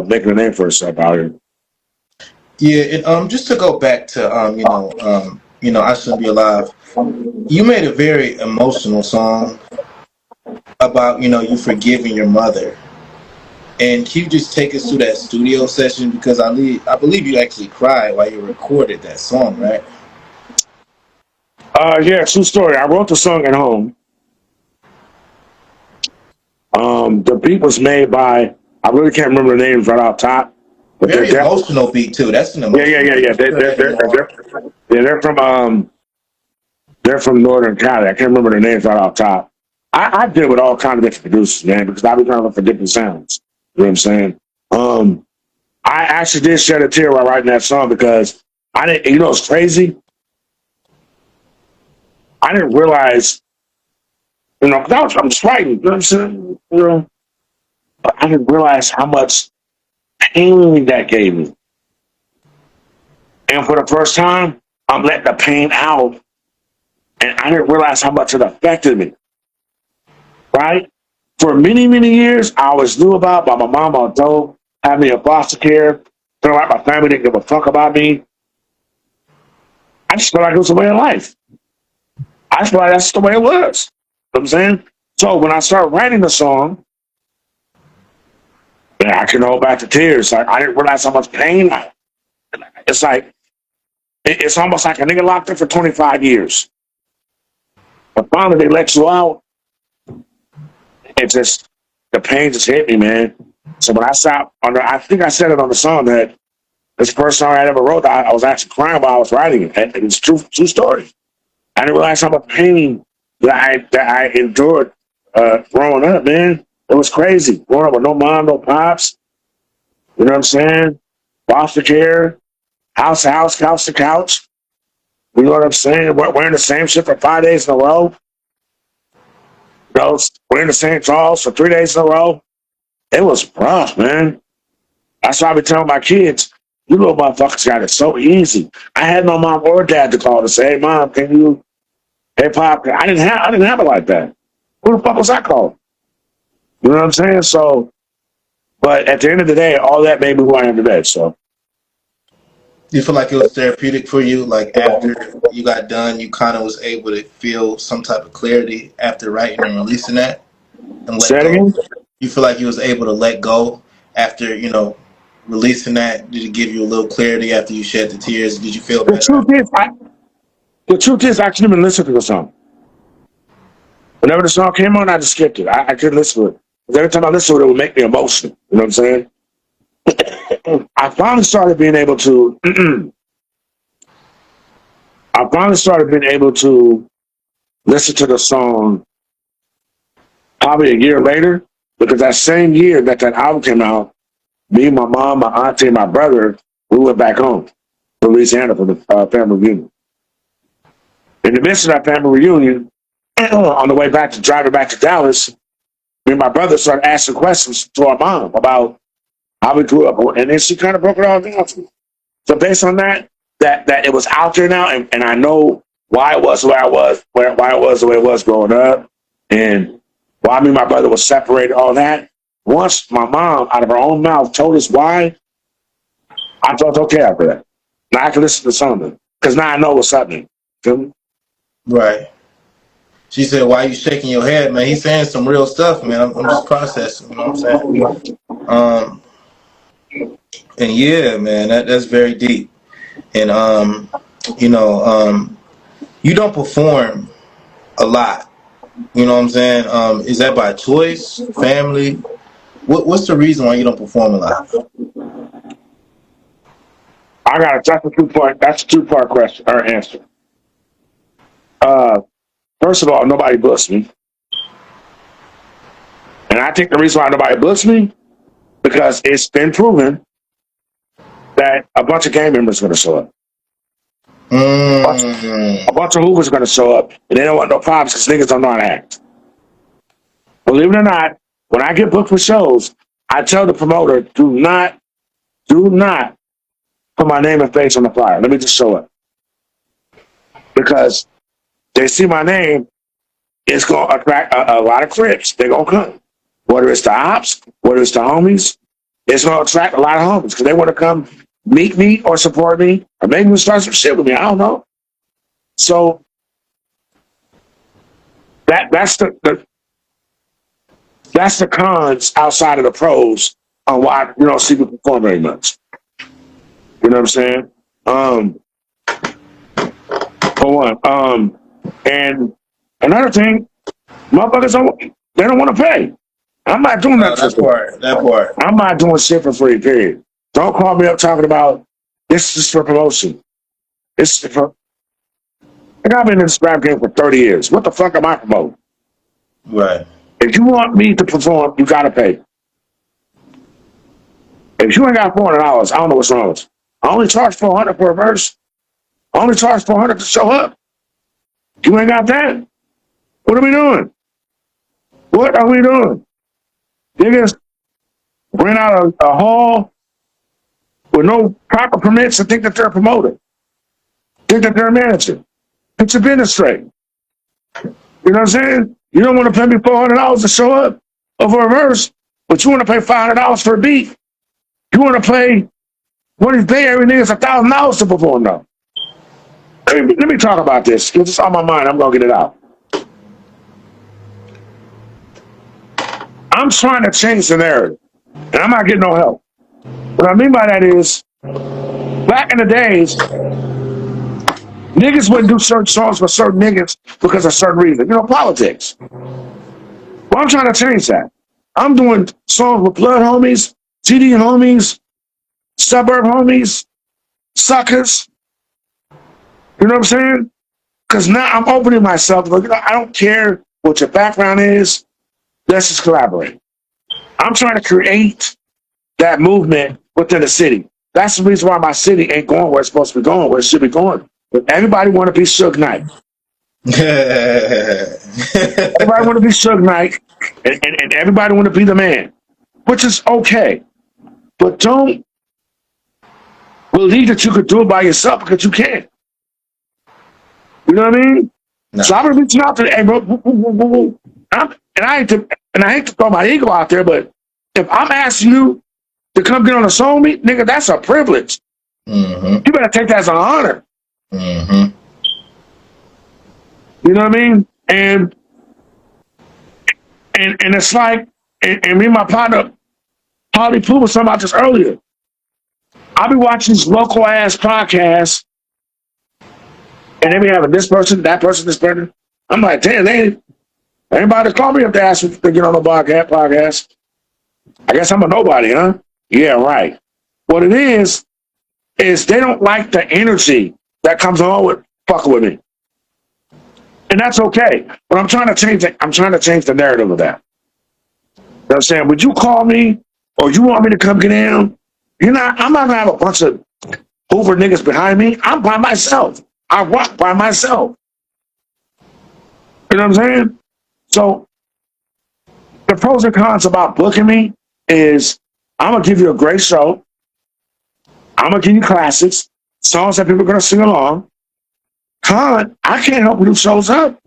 making a name for herself out here.
Yeah, and just to go back to I Shouldn't Be Alive. You made a very emotional song about you forgiving your mother. And can you just take us through that studio session, because I believe you actually cried while you recorded that song, right?
Yeah, true story. I wrote the song at home. The beat was made by, I really can't remember the names right off top, but
Very emotional beat too. That's an emotional.
yeah. They're from Northern Cali. I can't remember their names right off top. I deal with all kinds of different producers, man, because I be trying to look for different sounds. You know what I'm saying? I actually did shed a tear while writing that song because I didn't. You know, it's crazy. I didn't realize. You know, because I'm just writing. You know what I'm saying? You know, but I didn't realize how much pain that gave me. And for the first time, I'm letting the pain out, and I didn't realize how much it affected me. Right? For many, many years, I always knew about, but my mom was told, had me in foster care, felt like my family didn't give a fuck about me. I just felt like it was the way of life. I just felt like that's the way it was. You know what I'm saying? So when I started writing the song, man, I can hold back the tears. I didn't realize how much pain it's like, it's almost like a nigga locked up for 25 years. But finally they let you out. It's just, the pain just hit me, man. So when I stopped, I think I said it on the song that this first song I ever wrote, I was actually crying while I was writing it. And it's true story. I didn't realize how much pain that I endured growing up, man. It was crazy. Growing up with no mom, no pops. You know what I'm saying? Foster care, house to house, couch to couch. You know what I'm saying? Wearing the same shit for 5 days in a row. You know, wearing the same drawers for 3 days in a row. It was rough, man. That's why I be telling my kids, you little motherfuckers got it so easy. I had no mom or dad to call to say, hey mom, can you, hey pop, I didn't have it like that. Who the fuck was I called? You know what I'm saying? So, but at the end of the day, all that made me who I am today. So,
You feel like it was therapeutic for you? Like after you got done, you kind of was able to feel some type of clarity after writing and releasing that and let
say it
go?
again?
You feel like you was able to let go after, releasing that? Did it give you a little clarity after you shed the tears? Did you feel
The
better?
truth is, I couldn't even listen to the song. Whenever the song came on, I just skipped it. I couldn't listen to it. Because every time I listened to it, it would make me emotional. You know what I'm saying? I finally started being able to. I finally started being able to listen to the song probably a year later, because that same year that album came out, me, my mom, my auntie, and my brother, we went back home to Louisiana for the family reunion. In the midst of that family reunion, on the way back driving back to Dallas, me and my brother started asking questions to our mom about how we grew up, and then she kind of broke it all down. So based on that it was out there now, and I know why it was the way I was, why it was the way it was growing up, and why me and my brother was separated, all that. Once my mom, out of her own mouth, told us why, I felt okay after that. Now I can listen to some of it because now I know what's happening. Feel me?
Right. She said, "Why you shaking your head, man? He's saying some real stuff, man. I'm just processing. You know what I'm saying? Um, and yeah, man, that's very deep. And you know, you don't perform a lot. You know what I'm saying? Is that by choice, family? What's the reason why you don't perform a lot?
I got it. That's a two-part question or answer. First of all, nobody books me. And I think the reason why nobody books me, because it's been proven that a bunch of gang members are going to show up. A bunch of hoovers are going to show up, and they don't want no problems because niggas don't know how to act. Believe it or not, when I get booked for shows, I tell the promoter, do not put my name and face on the flyer. Let me just show up. Because they see my name, it's going to attract a lot of crips. They're going to come. Whether it's the ops, whether it's the homies, it's going to attract a lot of homies because they want to come meet me or support me or maybe even start some shit with me. I don't know. So that's the cons outside of the pros on why you don't see me perform very much. You know what I'm saying? For one. And another thing, motherfuckers don't want to pay. I'm not doing that for free.
That part.
I'm not doing shit for free, period. Don't call me up talking about this is for promotion. This is for I've been in this rap game for 30 years. What the fuck am I promoting?
Right.
If you want me to perform, you gotta pay. If you ain't got $400, I don't know what's wrong with you. I only charge $400 for a verse. I only charge $400 to show up. You ain't got that? What are we doing? What are we doing? Niggas rent out a hall with no proper permits and think that they're a promoter. Think that they're a manager. Get your business straight. You know what I'm saying? You don't want to pay me $400 to show up over a verse, but you want to pay $500 for a beat. You want to pay what is pay every nigga $1,000 to perform now. Let me talk about this because it's on my mind. I'm gonna get it out. I'm trying to change the narrative, and I'm not getting no help. What I mean by that is, back in the days, niggas wouldn't do certain songs for certain niggas because of certain reasons. You know, politics. Well, I'm trying to change that. I'm doing songs with blood homies, TD homies, suburb homies, suckers. You know what I'm saying? Because now I'm opening myself. Like, you know, I don't care what your background is. Let's just collaborate. I'm trying to create that movement within the city. That's the reason why my city ain't going where it's supposed to be going, where it should be going. But everybody want to be Suge Knight. Everybody want to be Suge Knight, and everybody want to be the man, which is okay. But don't believe that you could do it by yourself because you can't. You know what I mean? No. So I'm reaching out to the bro. I hate to throw my ego out there, but if I'm asking you to come get on a song with me, nigga, that's a privilege. Mm-hmm. You better take that as an honor. Mm-hmm. You know what I mean? And it's like, and me and my partner, Holly Pooh was talking about this earlier. I'll be watching these local ass podcasts, and they be having this person, that person, this person. I'm like, damn, anybody call me if they ask me to get on the podcast. I guess I'm a nobody, huh? Yeah, right. What it is they don't like the energy that comes along with fucking with me. And that's okay. But I'm trying to change it. I'm trying to change the narrative of that. You know what I'm saying? Would you call me or you want me to come get down? I'm not gonna have a bunch of Hoover niggas behind me. I'm by myself. I rock by myself. You know what I'm saying? So the pros and cons about booking me is I'm gonna give you a great show. I'm gonna give you classics, songs that people are gonna sing along. Con, I can't help you who shows up.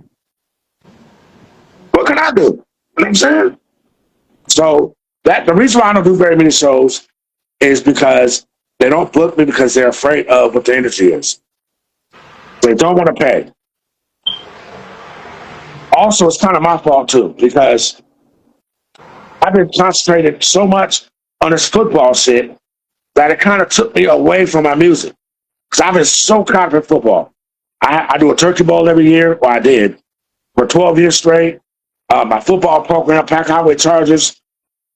What can I do? You know what I'm saying? So that the reason why I don't do very many shows is because they don't book me because they're afraid of what the industry is. They don't want to pay. Also, it's kind of my fault too because I've been concentrated so much on this football shit that it kind of took me away from my music. Because I've been so caught up in football. I do a turkey bowl every year, or I did, for 12 years straight. My football program, Pack Highway Chargers,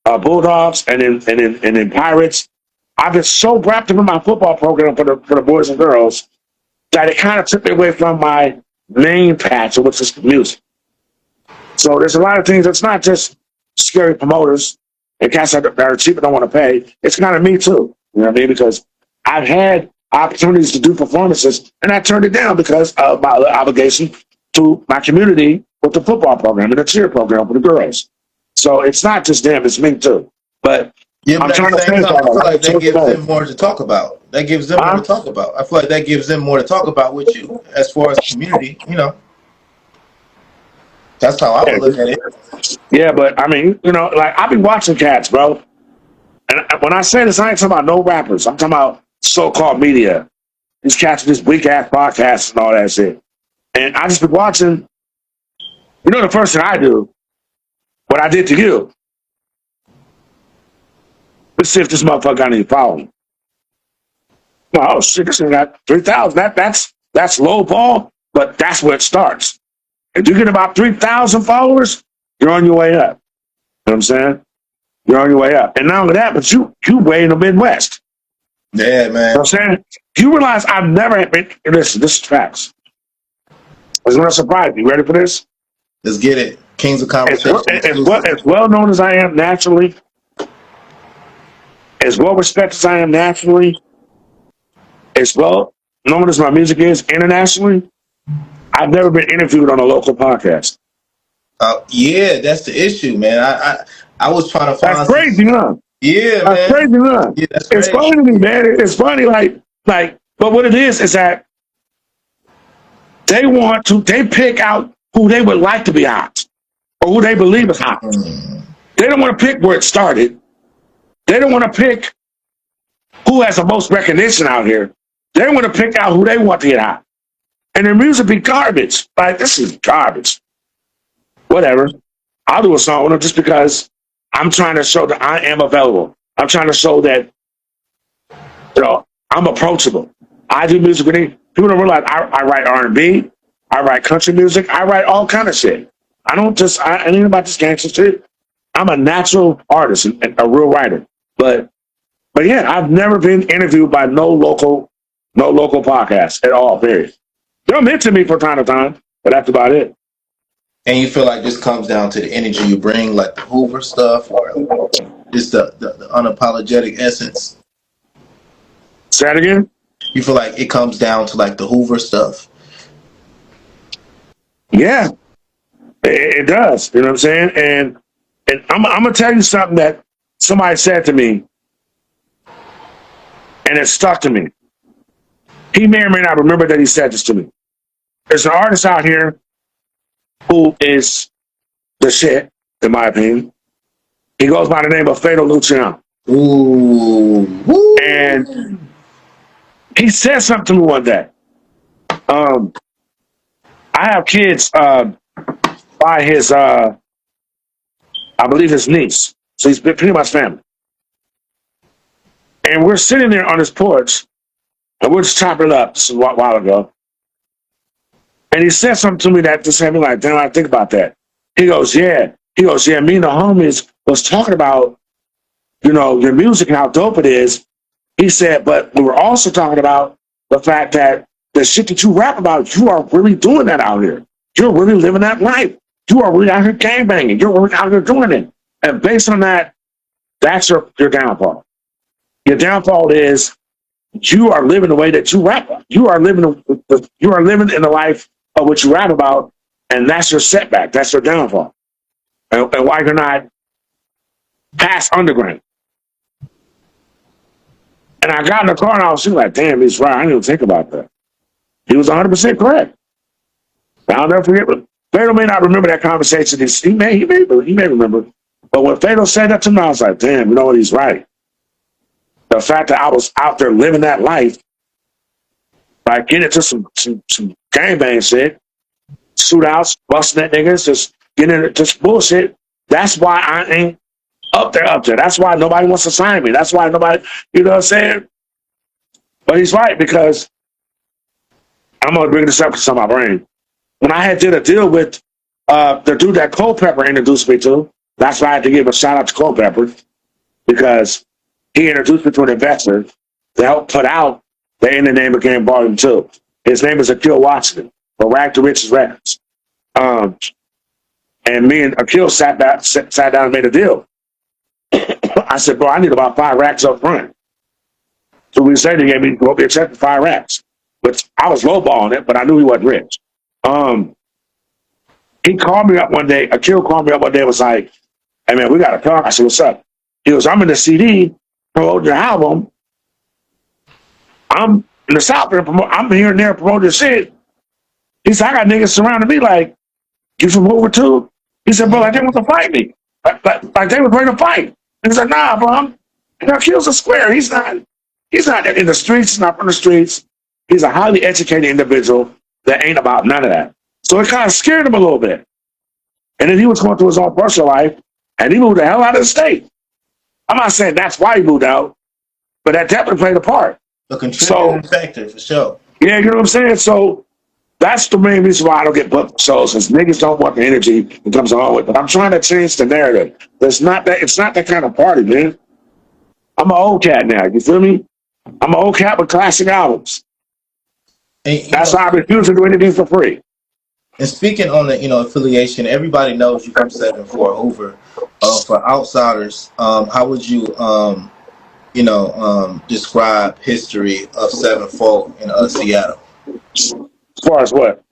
Bulldogs, and then Pirates. I've been so wrapped up in my football program for the boys and girls that it kind of took me away from my main passion, which is music. So there's a lot of things. It's not just scary promoters and cats that are cheap and don't want to pay. It's kind of me too. You know what I mean? Because I've had opportunities to do performances and I turned it down because of my obligation to my community with the football program and the cheer program for the girls. So it's not just them, it's me too. But
Yeah,
I'm
but at
trying
the
to
same
say
time, I feel like that gives them
that.
more to talk about. That gives them more to talk about. I feel like that gives them more to talk about with you as far as community. You know, that's how I would look at it.
Yeah, but I mean, like I be watching cats, bro. And when I say this, I ain't talking about no rappers. I'm talking about so-called media. These cats with this weak ass podcasts and all that shit. And I just been watching. The first thing I do, what I did to you. Let's see if this motherfucker got any following. Oh shit, this thing got 3,000. That's low ball, but that's where it starts. If you get about 3,000 followers, you're on your way up. You know what I'm saying? You're on your way up. And not only that, but you way in the Midwest.
Yeah, man.
You know what I'm saying? You realize I've never been. Listen, this is facts. It's going to surprise you. Ready for this?
Let's get it. Kings of Conversation.
As well known as I am naturally, as well respected as I am naturally, as well known as my music is internationally, I've never been interviewed on a local podcast.
Yeah, that's the issue, man. I was trying to find.
That's crazy, huh?
Yeah,
that's
man.
Crazy, huh?
Yeah, that's
it's
crazy.
funny to me, man. It's funny, like. But what it is that they pick out who they would like to be hot or who they believe is hot. They don't want to pick where it started. They don't want to pick who has the most recognition out here. They want to pick out who they want to get hot. And their music be garbage. Like, this is garbage. Whatever. I'll do a song with them just because I'm trying to show that I am available. I'm trying to show that, I'm approachable. I do music with them. People don't realize I write R&B. I write country music. I write all kind of shit. I ain't about this gangster shit. I'm a natural artist and a real writer. But yeah, I've never been interviewed by no local podcast at all, period. They'll mention me from time to time, but that's about it.
And you feel like this comes down to the energy you bring, like the Hoover stuff, or just the unapologetic essence?
Say that again?
You feel like it comes down to like the Hoover stuff?
Yeah, it does. You know what I'm saying? And I'm going to tell you something that somebody said to me, and it stuck to me. He may or may not remember that he said this to me. There's an artist out here who is the shit, in my opinion. He goes by the name of Fatal Luciano.
Ooh. Woo.
And he said something to me one day. I have kids by his, I believe his niece. So he's pretty much family. And we're sitting there on his porch, and we're just chopping it up. This is a while ago. And he said something to me that just had me like, damn, I think about that. He goes, yeah. Me and the homies was talking about, your music and how dope it is. He said, but we were also talking about the fact that the shit that you rap about, you are really doing that out here. You're really living that life. You are really out here gangbanging. You're really out here doing it. And based on that, that's your downfall. Your downfall is you are living the way that you rap. You are living in the life of what you rap about, and that's your setback. That's your downfall. And why you're not past underground. And I got in the car and I was like, damn, he's right. I didn't even think about that. He was 100% correct. I'll never forget. Fatal may not remember that conversation. He may remember. But when Fatal said that to me, I was like, damn, you know what? He's right. The fact that I was out there living that life, like getting into some gangbang shit, shootouts, busting at niggas, just getting into just bullshit. That's why I ain't up there. That's why nobody wants to sign me. That's why nobody, you know what I'm saying? But he's right, because I'm going to bring this up to some of my brain. When I did a deal with the dude that Culpepper introduced me to, that's why I had to give a shout out to Culpepper, because he introduced me to an investor to help put out the In the Name of Game Volume 2. His name is Akil Watson for Rag to Riches Records. And me and Akil sat down and made a deal. I said, bro, I need about 5 racks up front. 2 weeks later, he gave me a check for 5 racks. But I was lowballing it, but I knew he wasn't rich. He called me up one day. Akil called me up one day and was like, hey, man, we got to talk. I said, what's up? He goes, I'm in the CD promoting your album. I'm in the South. I'm here and there promoting your shit. He said, I got niggas surrounding me like, you from over too? He said, bro, like they want to fight me. Like they were ready to fight. And he said, nah, bro. Akil's a square. He's not in the streets. He's not from the streets. He's a highly educated individual that ain't about none of that. So it kind of scared him a little bit. And then he was going through his own personal life, and he moved the hell out of the state. I'm not saying that's why he moved out, but that definitely played a part.
A contributing factor, for sure.
Yeah, you know what I'm saying? So that's the main reason why I don't get booked shows, because niggas don't want the energy that comes along with it. But I'm trying to change the narrative. It's not that kind of party, man. I'm an old cat now, you feel me? I'm an old cat with classic albums. That's why I refuse to do anything for free.
And speaking on the affiliation, everybody knows you from 7-4 over. For outsiders, how would you describe history of 7-4 in Seattle?
As far as what?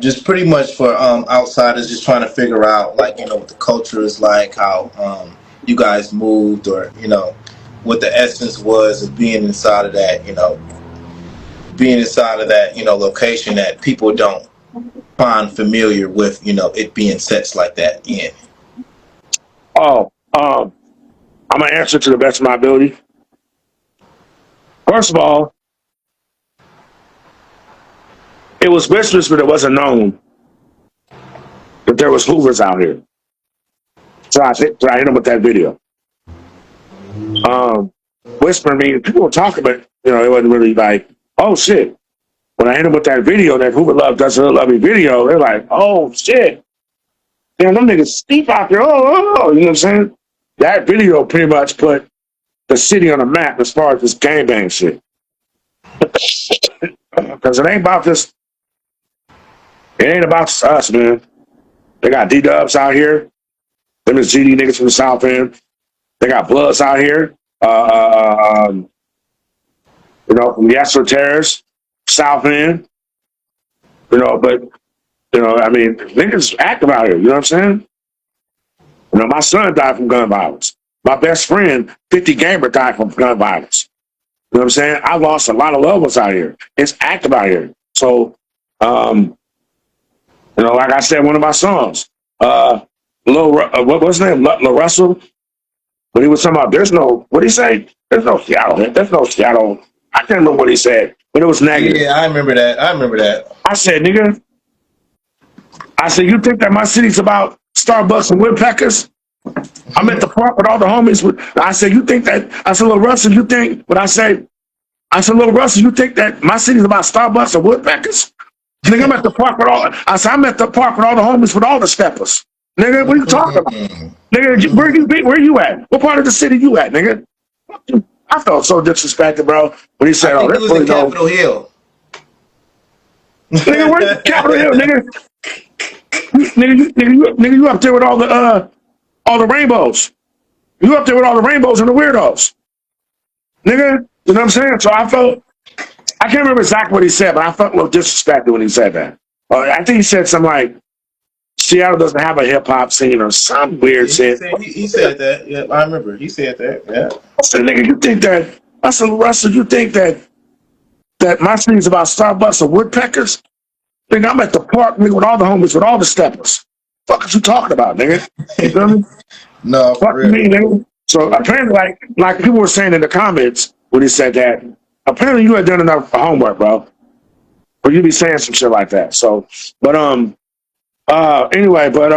Just pretty much for outsiders, just trying to figure out what the culture is like, how you guys moved, or what the essence was of being inside of that, location that people don't find familiar with, it being sets like that in.
I'm gonna answer to the best of my ability. First of all, it was business, but it wasn't known that there was Hoovers out here. So I hit him with that video. Whispering me, people were talking, but it wasn't really like, oh shit. When I hit him with that video, that Hoover Love Doesn't Love Me video, they're like, oh shit. Damn, them niggas steep out there. Oh, you know what I'm saying? That video pretty much put the city on the map as far as this gangbang shit. Because it ain't about this. It ain't about us, man. They got D-Dubs out here. Them is GD niggas from the South End. They got Bloods out here. From the Astro Terrors, South End. I mean, niggas active out here. You know what I'm saying? My son died from gun violence. My best friend, 50 Gamer, died from gun violence. You know what I'm saying? I lost a lot of loved ones out here. It's active out here. So, like I said, one of my songs, what was his name? Russell? When he was talking about, what did he say? There's no Seattle. There's no Seattle. I can't remember what he said, but it was negative.
Yeah, I remember that.
I said, nigga, you think that my city's about Starbucks and woodpeckers? I'm at the park with all the homies. I said, you think that? I said, little Russell, you think? But I said, little Russell, you think that my city's about Starbucks and woodpeckers? Nigga, I'm at the park with all. I said, I'm at the park with all the homies with all the steppers. Nigga, what are you talking about? Nigga, where you at? What part of the city you at, nigga? I felt so disrespected, bro, when he said,
I think it was in Capitol Hill.
Nigga, where's Capitol Hill, nigga? Nigga, you up there with all the rainbows. You up there with all the rainbows and the weirdos. Nigga, you know what I'm saying? So I can't remember exactly what he said, but I felt a little disrespected when he said that. I think he said something like, Seattle doesn't have a hip-hop scene or some weird shit.
He said that. Yeah, I remember. He said that. Yeah.
I said, nigga, you think that, Russell, you think that that my city's about Starbucks or woodpeckers. Nigga, I'm at the park, nigga, with all the homies, with all the steppers. Fuck is you talking about, nigga? You feel me?
No, for
Fuck
real.
me, nigga. So apparently, like people were saying in the comments when he said that, apparently you had done enough homework, bro, for you to be saying some shit like that. So, but anyway, but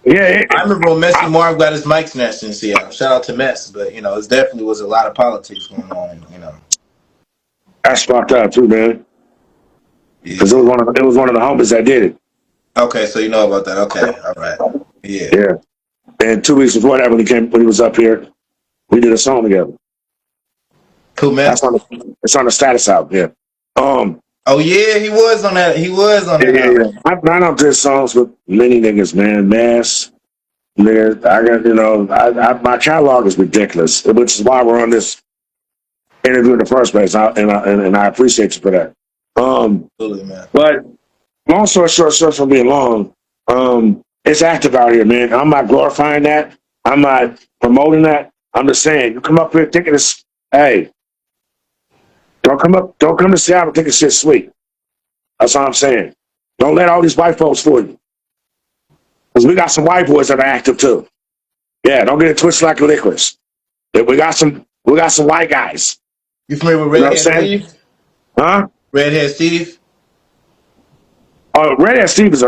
yeah,
I remember when Messi Marv got his mic snatched in Seattle. Shout out to Mess, but you know, it definitely was a lot of politics going on. You know,
that's fucked up too, man. Because
yeah.
it was one of the homies that did it.
Okay, so you know about that. Okay, all right. Yeah.
Yeah. And 2 weeks before that, when he was up here, we did a song together.
Cool,
That's
Mess.
it's on the status out. Yeah.
Oh yeah, he was on that. He was on
Yeah,
that
yeah,
album.
yeah. I don't did songs with many niggas, man. Mass, nigga. I got, my catalog is ridiculous, which is why we're on this interview in the first place. And I appreciate you for that.
Absolutely, man.
But long story short, from being long, it's active out here, man. I'm not glorifying that. I'm not promoting that. I'm just saying, you come up here thinking it's, hey, don't come to Seattle thinking shit's sweet. That's all I'm saying. Don't let all these white folks fool you. Because we got some white boys that are active too. Yeah, don't get it twisted like a licorice. We got some white guys.
You familiar with
You know what I'm
Redhead
saying?
Steve?
Huh?
Redhead Steve?
Oh, Redhead Steve is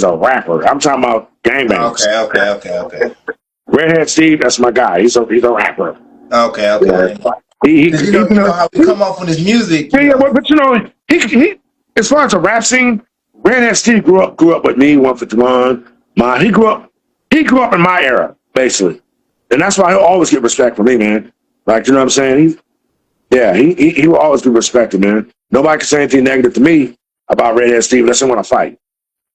a rapper. I'm talking about gangbangers.
Okay.
Redhead Steve, that's my guy. He's a rapper.
Okay.
Yeah. He,
Because you know how we come off on his music.
yeah, but he as far as the rap scene, Redhead Steve grew up with me, 151. He grew up in my era, basically. And that's why he'll always get respect from me, man. Like, you know what I'm saying? He will always be respected, man. Nobody can say anything negative to me about Redhead Steve unless they want to fight.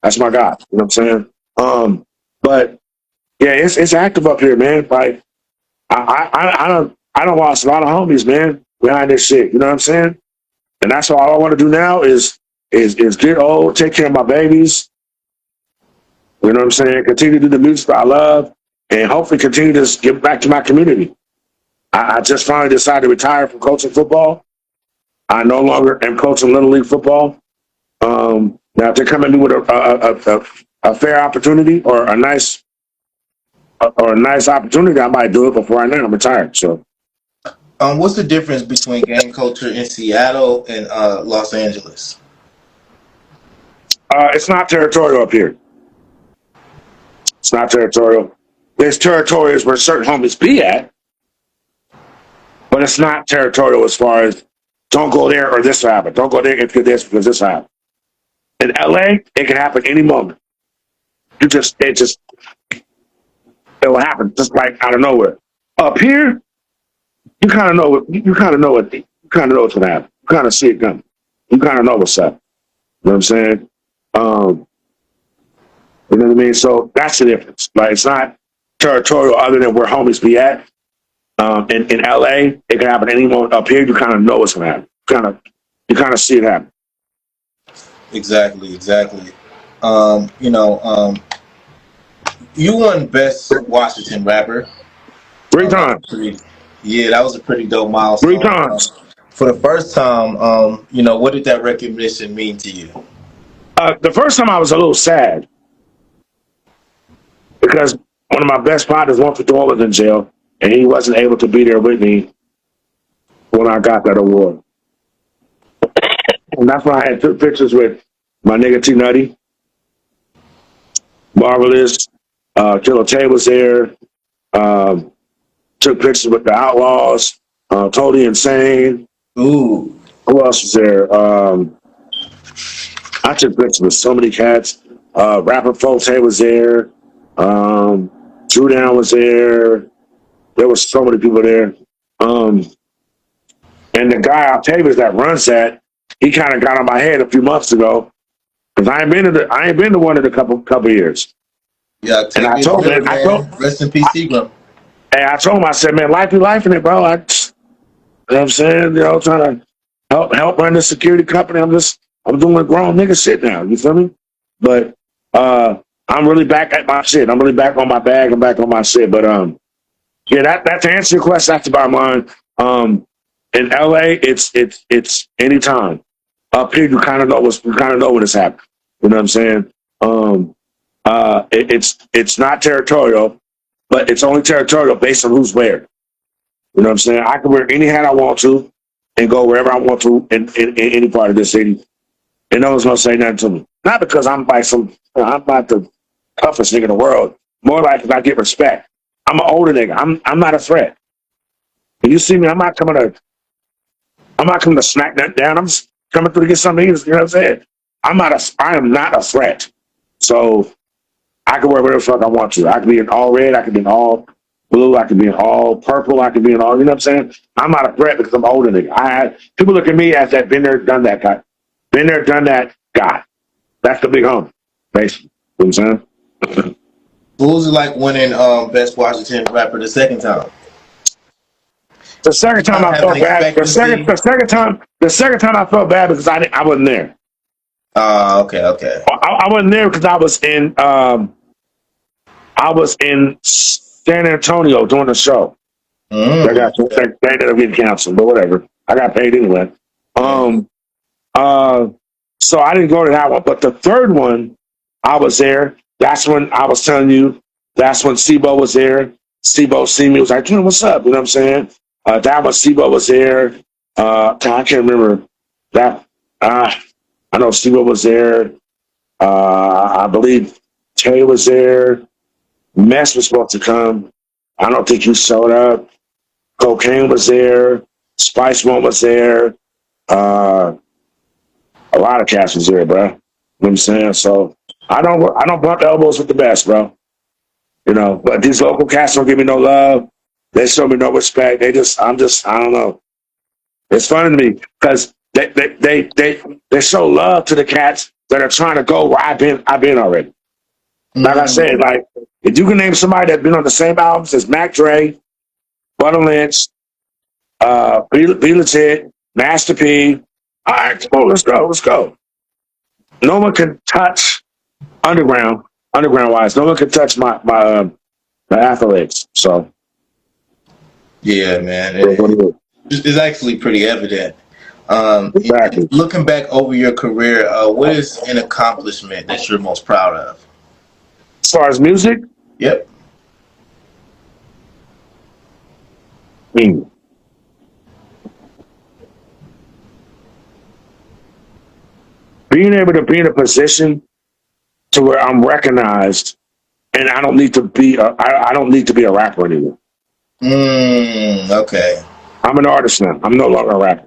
That's my guy. You know what I'm saying? But yeah, it's active up here, man. Like I don't lost a lot of homies, man, behind this shit. You know what I'm saying? And that's all I want to do now is get old, take care of my babies. You know what I'm saying? Continue to do the music that I love, and hopefully continue to give back to my community. I just finally decided to retire from coaching football. I no longer am coaching Little League football. Now, if they come at me with a fair opportunity or a nice opportunity, I might do it. But for right now, I'm retired. So,
What's the difference between gang culture in Seattle and Los Angeles?
it's not territorial up here. It's not territorial. There's territories where certain homies be at, but it's not territorial as far as don't go there or this will happen. Don't go there if you're this because this will happen. In LA, it can happen any moment. It will happen just like out of nowhere. Up here, you kind of know what's gonna happen. You kind of see it coming. You kind of know what's up. You know what I'm saying? You know what I mean? So that's the difference. Like it's not territorial other than where homies be at. In LA, it can happen any moment. Up here, you kind of know what's gonna happen. You kind of see it happen.
Exactly. You won Best Washington Rapper.
3 times.
Yeah, that was a pretty dope milestone.
3 times.
For the first time, what did that recognition mean to you?
The first time I was a little sad because one of my best partners, 151, was in jail, and he wasn't able to be there with me when I got that award. And that's why I had took pictures with my nigga T Nutty, Marvelous, Killer Tay was there. Took pictures with the Outlaws, Totally Insane.
Ooh.
Who else was there? I took pictures with so many cats. Rapper Tay was there. Drew Down was there. There was so many people there. And the guy Octavius that runs that, he kind of got on my head a few months ago because I ain't been to one in a couple years.
Yeah,
and I told him,
rest in peace, Seagram.
And I told him, I said, man, life be life in it, bro. You know what I'm saying? Trying to help run the security company. I'm doing grown nigga shit now. You feel me? But I'm really back at my shit. I'm really back on my bag. I'm back on my shit. But yeah, that to answer your question, that's about mine. In LA, it's anytime. Up here, you kind of know when it's happening. You know what I'm saying? It's not territorial, but it's only territorial based on who's where. You know what I'm saying? I can wear any hat I want to and go wherever I want to in any part of the city, and no one's gonna say nothing to me. Not because I'm like I'm not the toughest nigga in the world. More like because I get respect. I'm an older nigga. I'm not a threat. When you see me, I'm not coming to smack that down. I'm just coming through to get something to eat. You know what I'm saying? I am not a threat. So I can wear whatever the fuck I want to. I can be in all red. I can be in all blue. I can be in all purple. I can be in all. You know what I'm saying? I'm not a threat because I'm older nigga. People look at me as that been there, done that guy. Been there, done that guy. That's the big homie, basically. You know what I'm saying?
What was it like winning Best Washington rapper the second time?
The second time I felt bad. The second time I felt bad because I wasn't there.
Okay.
I wasn't there because I was in San Antonio doing the show. They ended up getting canceled, but whatever. I got paid anyway. So I didn't go to that one, but the third one, I was there. That's when I was telling you. That's when Sibo was there. Sibo seen me, was like, "What's up?" You know what I'm saying? That one, Sibo was there. I can't remember that. I know Sibo was there. I believe Tay was there. Mess was supposed to come. I don't think he showed up. Cocaine was there. Spice One was there. A lot of cats was there, bro. You know what I'm saying? So I don't bump elbows with the best, bro. You know, but these local cats don't give me no love. They show me no respect. I don't know. It's funny to me because they show love to the cats that are trying to go where I've been already. Like I said, like if you can name somebody that's been on the same albums as Mac Dre, Butter Lynch, Be Legit, Master P. All right, come on, let's go. No one can touch underground wise. No one can touch my accolades. So
yeah, man,
what
it's actually pretty evident.
exactly.
Looking back over your career, what is an accomplishment that you're most proud of?
As far as music,
Yep.
being able to be in a position to where I'm recognized, and I don't need to be a rapper anymore.
Okay.
I'm an artist now. I'm no longer a rapper.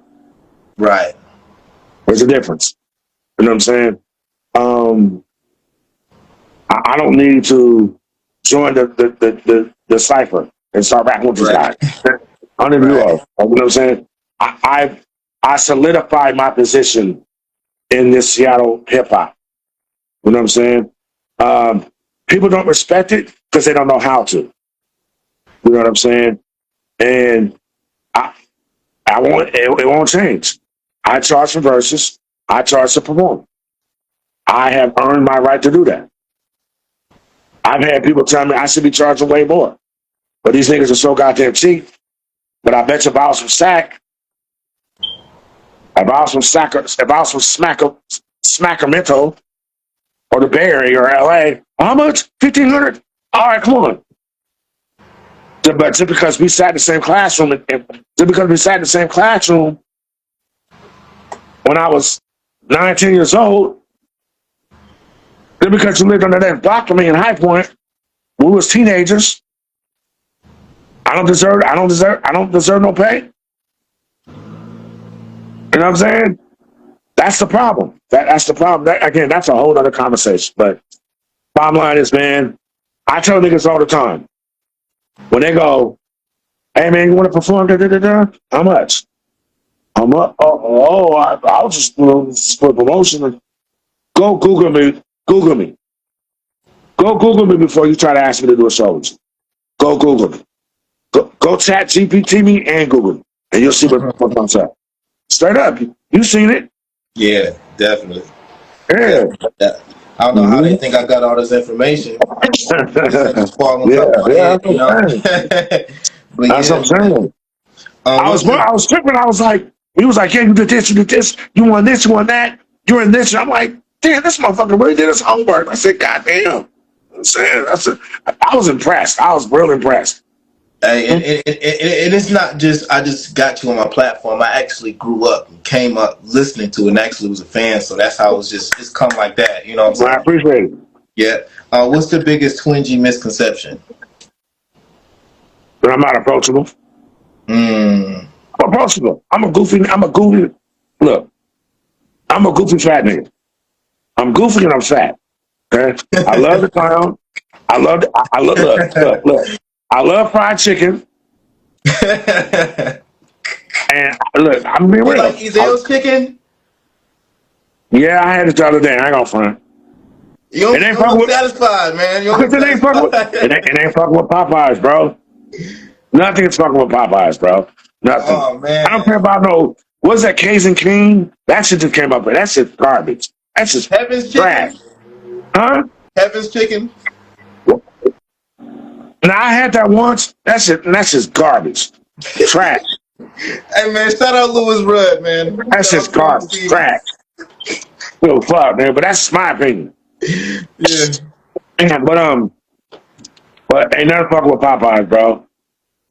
Right.
There's a difference. You know what I'm saying? I don't need to join the cipher and start rapping with this guy. Under the law. You know what I'm saying? I solidified my position in this Seattle hip hop. You know what I'm saying? People don't respect it because they don't know how to. You know what I'm saying? And it won't change. I charge for verses. I charge to perform. I have earned my right to do that. I've had people tell me I should be charging way more, but these niggas are so goddamn cheap. But I bet you if I was from Sacramento or the Bay Area or LA, how much? 1,500. All right, come on. But just because we sat in the same classroom, when I was 19 years old, just because you lived under that block from me in High Point, we was teenagers. I don't deserve no pay. You know what I'm saying? That's the problem. That's the problem. Again, that's a whole other conversation. But bottom line is, man, I tell niggas all the time, when they go, "Hey man, you want to perform? How much?" I'm up. I was just for promotion. Go Google me. Google me. Go Google me before you try to ask me to do a show with you. Go Google me. Go chat GPT me and Google me, and you'll see what comes up. Straight up, you seen it?
Yeah, definitely.
Yeah.
I don't know how they think I got all this information. Just fall on top of my head, you know. But
That's what I'm saying.
What's the
I was tripping. I was like, he was like, yeah, you did this, you want this, you want that, you're in this. I'm like, damn, this motherfucker really did his homework. I said, God damn. I'm saying, I was impressed. I was real impressed.
Hey, and it's not just I just got you on my platform. I actually grew up and came up listening to it and actually was a fan. So that's how it's come like that. You know what I'm
I
saying?
appreciate it.
Yeah. What's the biggest Twin G misconception?
But I'm not approachable.
Mm.
I'm approachable. I'm a goofy, look, I'm a goofy fat nigga. I'm goofy and I'm fat. Okay? I love the clown. I love, look. I love fried chicken. And look, I'm being
You
real.
like Ezel's chicken?
Yeah, I had it the other day. I ain't gonna front.
You
It ain't
don't
fucking
look
with,
satisfied, man. You don't
because
look satisfied.
it ain't fucking with Popeyes, bro. Nothing is fucking with Popeyes, bro. Nothing.
Oh
I don't care
man.
about no, what's that Cajun King? That shit just came up with. That shit garbage. That's just
Heaven's
trash.
chicken?
Huh?
Heaven's chicken?
Now I had that once. That's just garbage. Trash.
Hey man, shout out Louis Rudd, man.
That's
Shout out
just
Strong
garbage.
Stevie.
Trash. Well, fuck, man. But that's my opinion.
Yeah.
Yeah, but ain't nothing fucking with Popeyes, bro.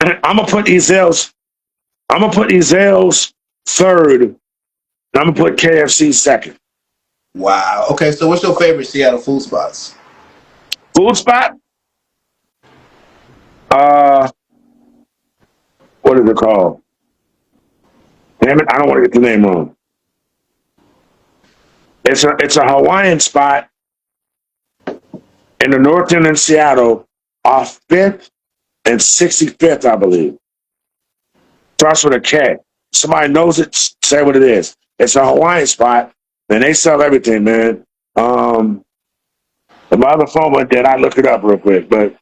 I'm gonna put Ezel's third. And I'm gonna put KFC second.
Wow. Okay, so what's your favorite Seattle food spots?
Food spot? Uh, what is it called? Damn it, I don't want to get the name wrong. It's a Hawaiian spot in the north end in Seattle, off 5th and 65th, I believe. Starts with a K. Somebody knows it, say what it is. It's a Hawaiian spot, and they sell everything, man. My other phone went dead. I look it up real quick, but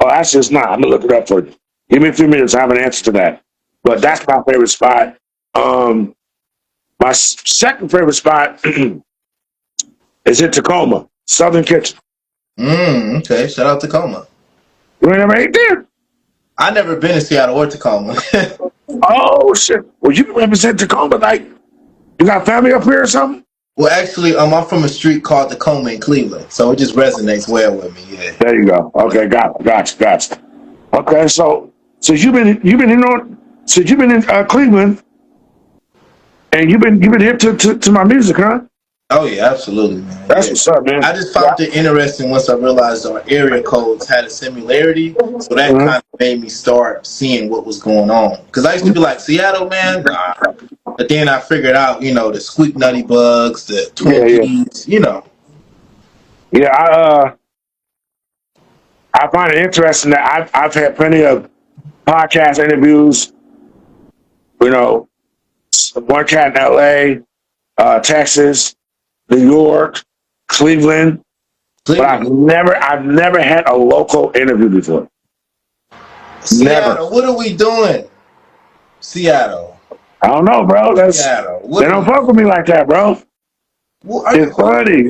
actually it's not. I'm gonna look it up for you. Give me a few minutes. I have an answer to that. But that's my favorite spot. My second favorite spot is in Tacoma, Southern Kitchen.
Okay. Shout out Tacoma.
You ain't never ate there?
I never been to Seattle or Tacoma.
Oh shit! Well, you can represent Tacoma. Like, you got family up here or something?
Well, actually, I'm from a street called Tacoma in Cleveland, so it just resonates well with me. Yeah.
There you go. Okay, got you. Okay, so you've been in Cleveland, and you've been hip to my music, huh?
Oh yeah, absolutely, man.
That's
Yeah.
what's up, man.
I just found it interesting once I realized our area codes had a similarity, so that
Mhm.
kind of made me start seeing what was going on. Because I used to be like Seattle, man, nah. But then I figured out, the Squeak Nutty Bugs, the Twin
Yeah, yeah,
Peaks,
yeah. I find it interesting that I've had plenty of podcast interviews. You know, one cat in L.A., Texas, New York, Cleveland, but
Cleveland,
I've never had a local interview before. Never.
Seattle. What are we doing? Seattle,
I don't know, bro.
Seattle.
They
What are
don't
we
fuck with me like that, bro.
Are you
It's funny.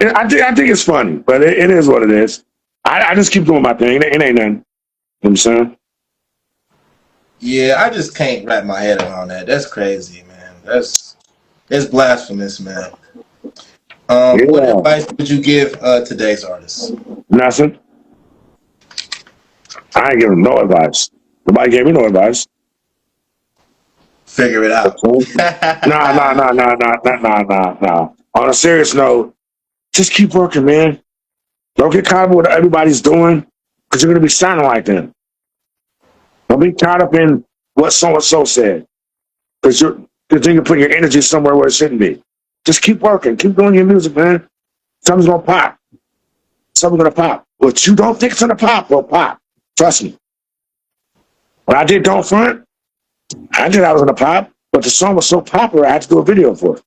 I think it's funny, but it is what it is. I just keep doing my thing. It ain't nothing. You know what I'm saying?
Yeah, I just can't wrap my head around that. That's crazy, man. That's blasphemous, man. What
Yeah.
advice would you give today's artists?
Nothing. I ain't giving no advice. Nobody gave me no advice.
Figure it out.
Nah. On a serious note, just keep working, man. Don't get caught up with what everybody's doing, because you're gonna be sounding like them. Don't be caught up in what so and so said, because then you put your energy somewhere where it shouldn't be. Just keep working, keep doing your music, man. Something's gonna pop. Something's gonna pop. What you don't think it's gonna pop will pop. Trust me. When I did Don't Front, I did I was gonna pop, but the song was so popular I had to do a video for it.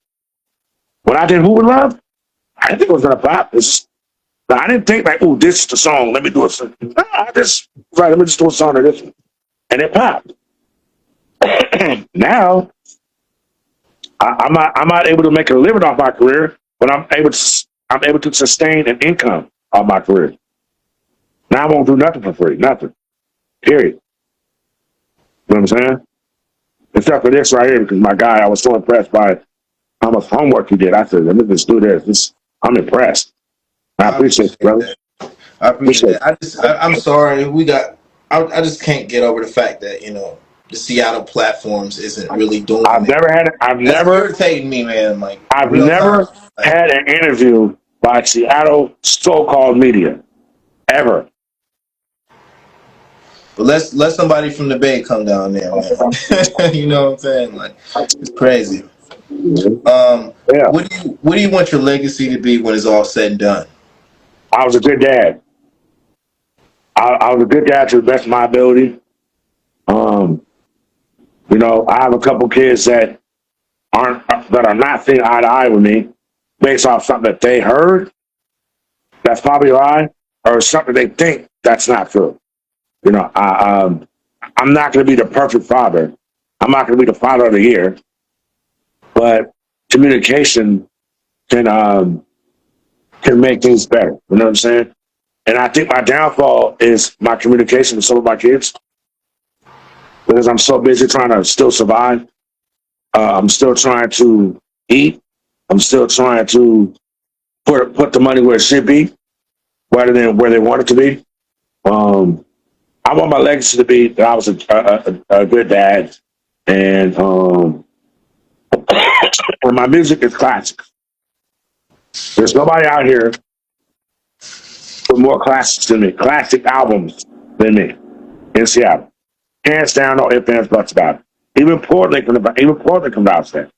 When I did Who Would Love, I didn't think it was gonna pop. I didn't think like, oh, this is the song. Let me do it. No, let me just do a song of this one, and it popped. Now I'm not able to make a living off my career, but I'm able to sustain an income off my career. Now I won't do nothing for free, nothing. Period. You know what I'm saying? except for this right here, because my guy, I was so impressed by how much homework he did. I said, let me just do this. I'm impressed. I
I
appreciate it,
appreciate
brother.
that. I appreciate
Appreciate
that. I'm sorry. I just can't get over the fact that the Seattle platforms isn't
it.
really doing it. That's irritating me, man. Like
I've
real
never
talk. Like,
had an interview by Seattle so-called media ever.
but let somebody from the Bay come down there, man. You know what I'm saying? Like, it's crazy.
Yeah,
What do you want your legacy to be when it's all said and done?
I was a good dad. I was a good dad to the best of my ability. Um, I have a couple kids that are not seeing eye to eye with me based off something that they heard that's probably a lie, or something they think that's not true. I'm not going to be the perfect father. I'm not going to be the father of the year, but communication can make things better. You know what I'm saying? And I think my downfall is my communication with some of my kids because I'm so busy trying to still survive. I'm still trying to eat. I'm still trying to put the money where it should be rather than where they want it to be. Um, I want my legacy to be that I was a good dad, and and my music is classic. There's nobody out here with more classics than me, classic albums than me in Seattle. Hands down, no ifs, ands, buts about it. Even Portland comes out there.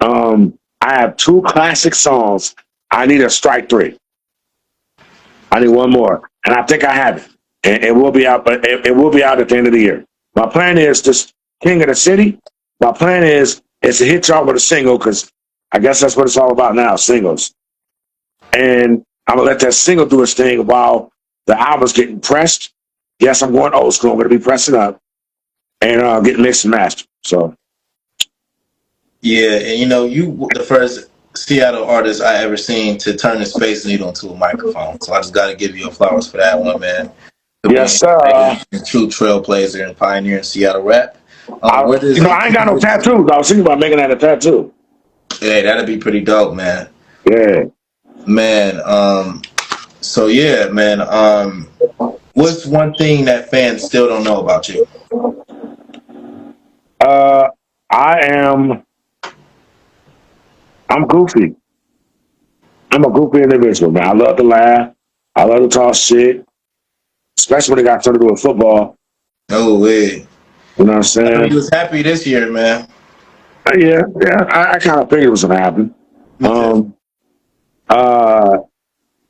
I have 2 classic songs. I need a strike 3. I need one more, and I think I have it. And it will be out, but it will be out at the end of the year. My plan is just King of the City. My plan is to hit y'all with a single because I guess that's what it's all about now, singles. And I'm gonna let that single do its thing while the album's getting pressed. Yes, I'm going old school. I'm gonna be pressing up and getting mixed and mastered. So
Yeah, and you the first Seattle artist I ever seen to turn his Space Needle into a microphone. So I just got to give you your flowers for that one, man. For being
yes, sir.
a true trailblazer and pioneer in Seattle rap. Where does
I ain't got no tattoos. I was thinking about making that a tattoo.
Yeah, that'd be pretty dope, man.
Yeah.
Man, so yeah, man. What's one thing that fans still don't know about you?
Uh, I'm goofy. I'm a goofy individual, man. I love to laugh. I love to talk shit, especially when it got something to do with football.
No way.
You know what I'm
I know you
saying?
was happy this year, man.
Yeah. I kind of figured it was gonna happen.
Me too.
Um, uh,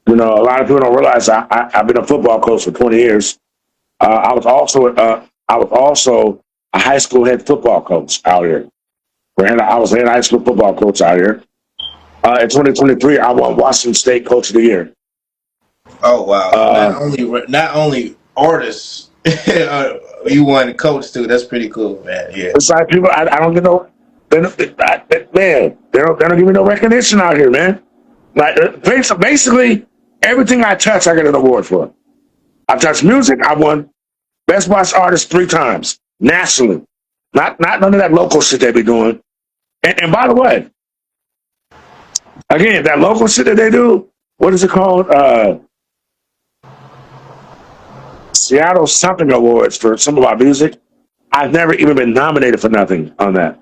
a lot of people don't realize I've been a football coach for 20 years. I was also a high school head football coach out here. I was a head high school football coach out here. In 2023, I won Washington State Coach of the Year.
Oh wow! So
Uh,
not only artists, you won the coach too. That's pretty cool, man. Yeah.
it's like people, I don't get no, they don't give me no recognition out here, man. Like basically, everything I touch, I get an award for. I touched music. I won Best Watch Artist 3 times nationally. Not none of that local shit they be doing. And by the way, again, that local shit that they do, what is it called? Seattle something awards for some of our music. I've never even been nominated for nothing on that.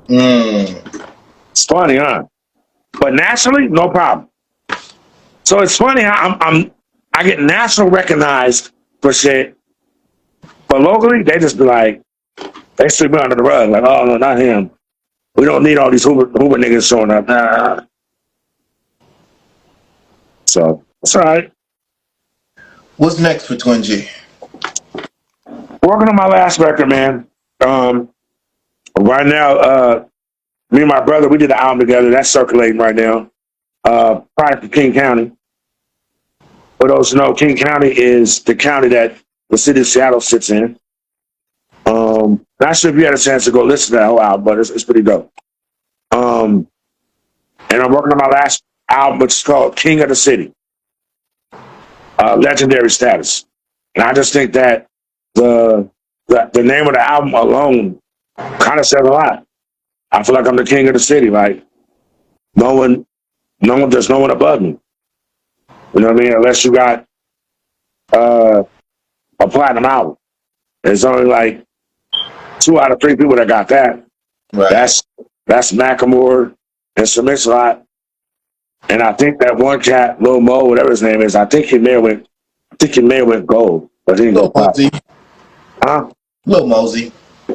Mm.
It's funny, huh? But nationally, no problem. So it's funny how I get national recognized for shit, but locally they just be like they sweep me under the rug, like, oh no, not him. We don't need all these Hoover niggas showing up. Nah. So it's all right.
What's next for Twin G?
Working on my last record, man. Right now, me and my brother, we did an album together. That's circulating right now. Product of King County. For those who know, King County is the county that the city of Seattle sits in. Not sure if you had a chance to go listen to that whole album, but it's pretty dope. And I'm working on my last album, which is called King of the City, Legendary Status. And I just think that the name of the album alone Kind of says a lot. I feel like I'm the king of the city. Like there's no one above me. You know what I mean? Unless you got a platinum album. There's only like 2 out of 3 people that got that.
Right.
That's Macklemore and Sir Mix-a-Lot. And I think that one cat, Lil Mo, whatever his name is, I think he may have went gold, but he didn't go
Lil
platinum.
Mosey.
Huh?
Lil Mosey.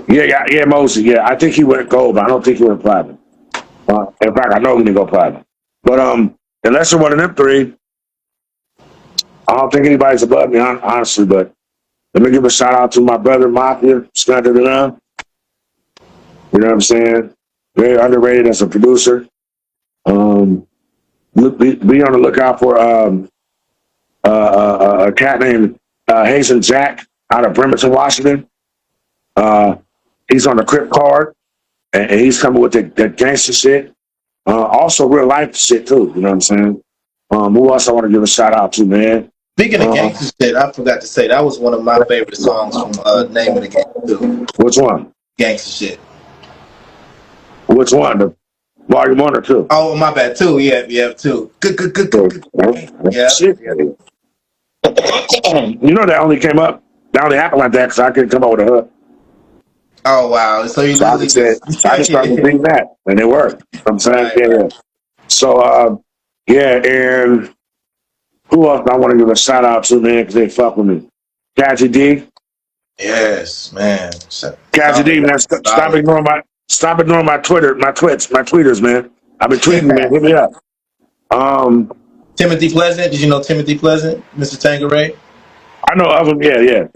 Yeah, Mosey. Yeah, I think he went gold, but I don't think he went platinum. In fact, I know he didn't go platinum. But unless you're one of them 3, I don't think anybody's above me, honestly. But let me give a shout out to my brother Mafia, Splendid Enough. You know what I'm saying? Very underrated as a producer. Be on the lookout for a cat named Hazen Jack out of Bremerton, Washington. He's on the Crip card, and he's coming with the gangster shit. Also real life shit too. You know what I'm saying? Who else I want to give a shout out to, man?
Speaking of gangster shit, I forgot to say that was one of my favorite songs from Name of the Game too.
Which one?
Gangster shit.
Which one? The Volume 1 or 2?
Oh, my bad. 2. Yeah, 2. Good. Yeah.
Shit. You know that only happened like that because I couldn't come up with a hook.
Oh wow. So you
So I
literally
just started thinking that, and it worked. I'm saying,
right.
yeah. So and who else I want to give a shout out to, man, because they fuck with me. Cassie D.
Yes, man.
Cassie D, man, stop ignoring my tweeters, man. I've been tweeting, man. Hit me up.
Timothy Pleasant. Did you know Timothy Pleasant, Mr. Tangeray?
I know of him. Yeah.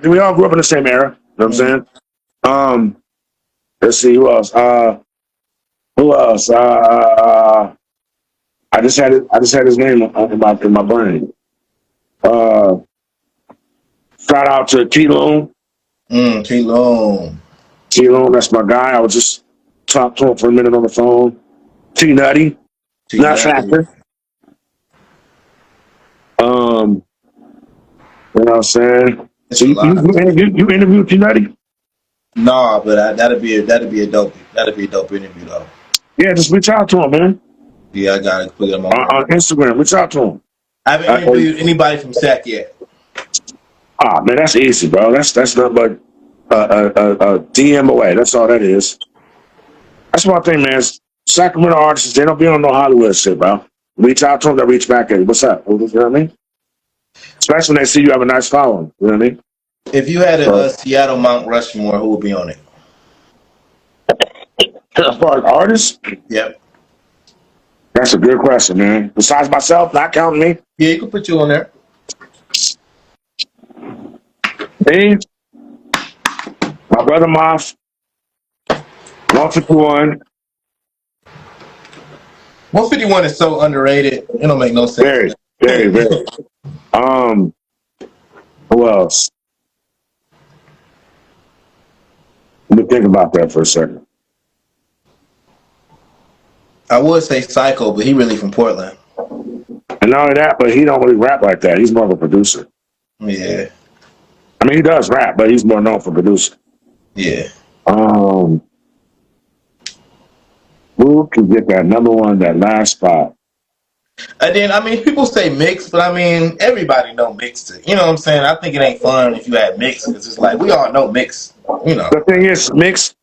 We all grew up in the same era. You know what I'm saying? Let's see who else. Who else? I just had his name in my brain. Shout out to T-Lone.
T-Lone.
T-Lone, that's my guy. I was just talking to him for a minute on the phone. T-Nutty. Not Factor. You know what I'm saying? So you interviewed T-Nutty?
Nah, but that'd be a dope interview though.
Yeah, just reach out to him, man.
Yeah, I gotta put him
on Instagram. Reach out to him.
I haven't interviewed anybody from SAC yet.
Man, that's easy, bro. That's nothing but a DM away. That's all that is. That's one thing, man. Sacramento artists, they don't be on no Hollywood shit, bro. Reach out to them, they reach back at you. What's up? You know what I mean? Especially when they see you have a nice following. You know what I mean?
If you had a Seattle Mount Rushmore, who would be on it?
As far as artists?
Yep.
That's a good question, man. Besides myself, not counting me?
Yeah, you can put you on there.
Me, my brother Moff, 151.
151 is so underrated. It don't make no sense.
Very. Who else? Let me think about that for a second.
I would say Psycho, but he really from Portland.
And not only that, but he don't really rap like that. He's more of a producer.
Yeah.
I mean, he does rap, but he's more known for producing.
Yeah.
Who can get that number one, that last spot?
And then, I mean, people say mix, but I mean, everybody know mix. You know what I'm saying? I think it ain't fun if you had mix, because it's like, we all know mix, you know.
The thing is, mix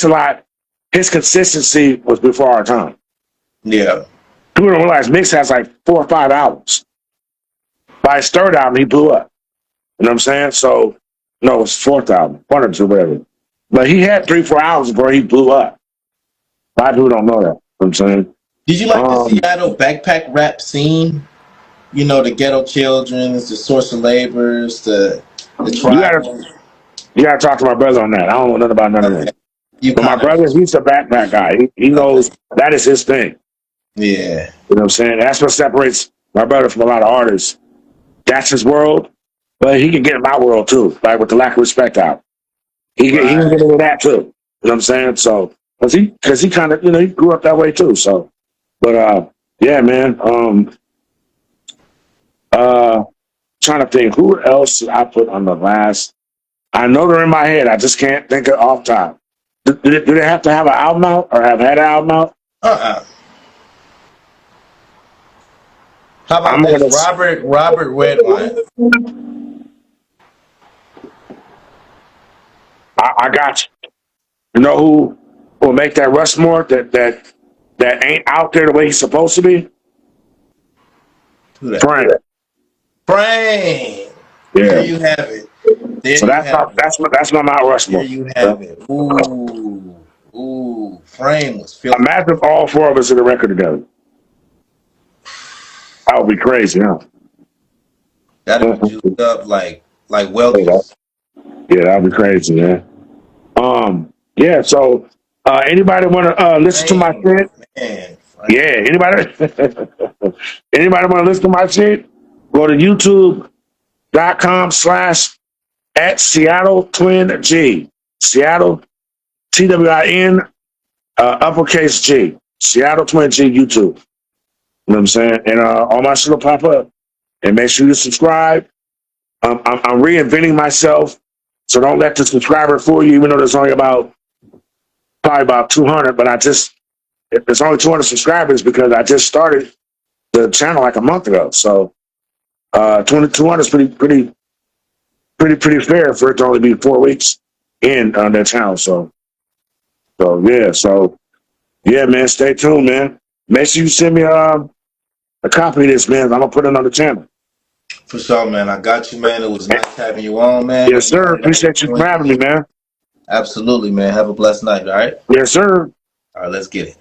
a lot. His consistency was before our time.
Yeah.
People don't realize Mix has like 4 or 5 albums. By his 3rd album, he blew up. You know what I'm saying? So, no, it's 4th album, 1 or 2, whatever. But he had 3, 4 albums before he blew up. A lot of people don't know that. You know what I'm saying?
Did you like the Seattle backpack rap scene? You know, the Ghetto Children's, the Source of Laborers, the Tribal.
You gotta talk to my brother on that. I don't know nothing about none of that. But my brother, he's a backpack guy. He knows that is his thing.
Yeah.
You know what I'm saying? That's what separates my brother from a lot of artists. That's his world, but he can get in my world too, like with the Lack of Respect out. He can get into that too. You know what I'm saying? So, because he kind of, he grew up that way too. So, but yeah, man. Trying to think who else did I put on the last I know they're in my head. I just can't think of off top. Do they have to have an album out or have had an album out?
How about
I'm
this?
gonna.
Robert Redwine.
I got you. You know who will make that Rushmore that ain't out there the way he's supposed to be?
Who that?
Frank.
Frank. There
Yeah.
you have it. There
So
you have it.
that's my Mount
There
Rushmore.
you have it. Ooh. Frame was filthy.
Imagine if all four of us did a record together. That would be crazy, huh?
That'd be juiced up like well juiced.
Yeah, that'd be crazy, man. Yeah. So, anybody want to listen to my
Frame,
shit?
man. Frame.
Yeah. Anybody? Anybody want to listen to my shit? Go to YouTube.com/ at Seattle Twin G. Seattle TWIN uppercase G. Seattle Twin G YouTube. You know what I'm saying? And all my shit will pop up. And make sure you subscribe. I'm reinventing myself, so don't let the subscriber fool you. Even though there's only probably about 200, but there's only 200 subscribers because I just started the channel like a month ago. So 200 is pretty fair for it to only be 4 weeks in on that channel. So yeah, man. Stay tuned, man. Make sure you send me a copy of this, man. I'm gonna put it on the channel.
For sure, man. I got you, man. It was nice having you on, man.
Yes, sir. Appreciate you for having me, man.
Absolutely, man. Have a blessed night, all right?
Yes, sir.
All right, let's get it.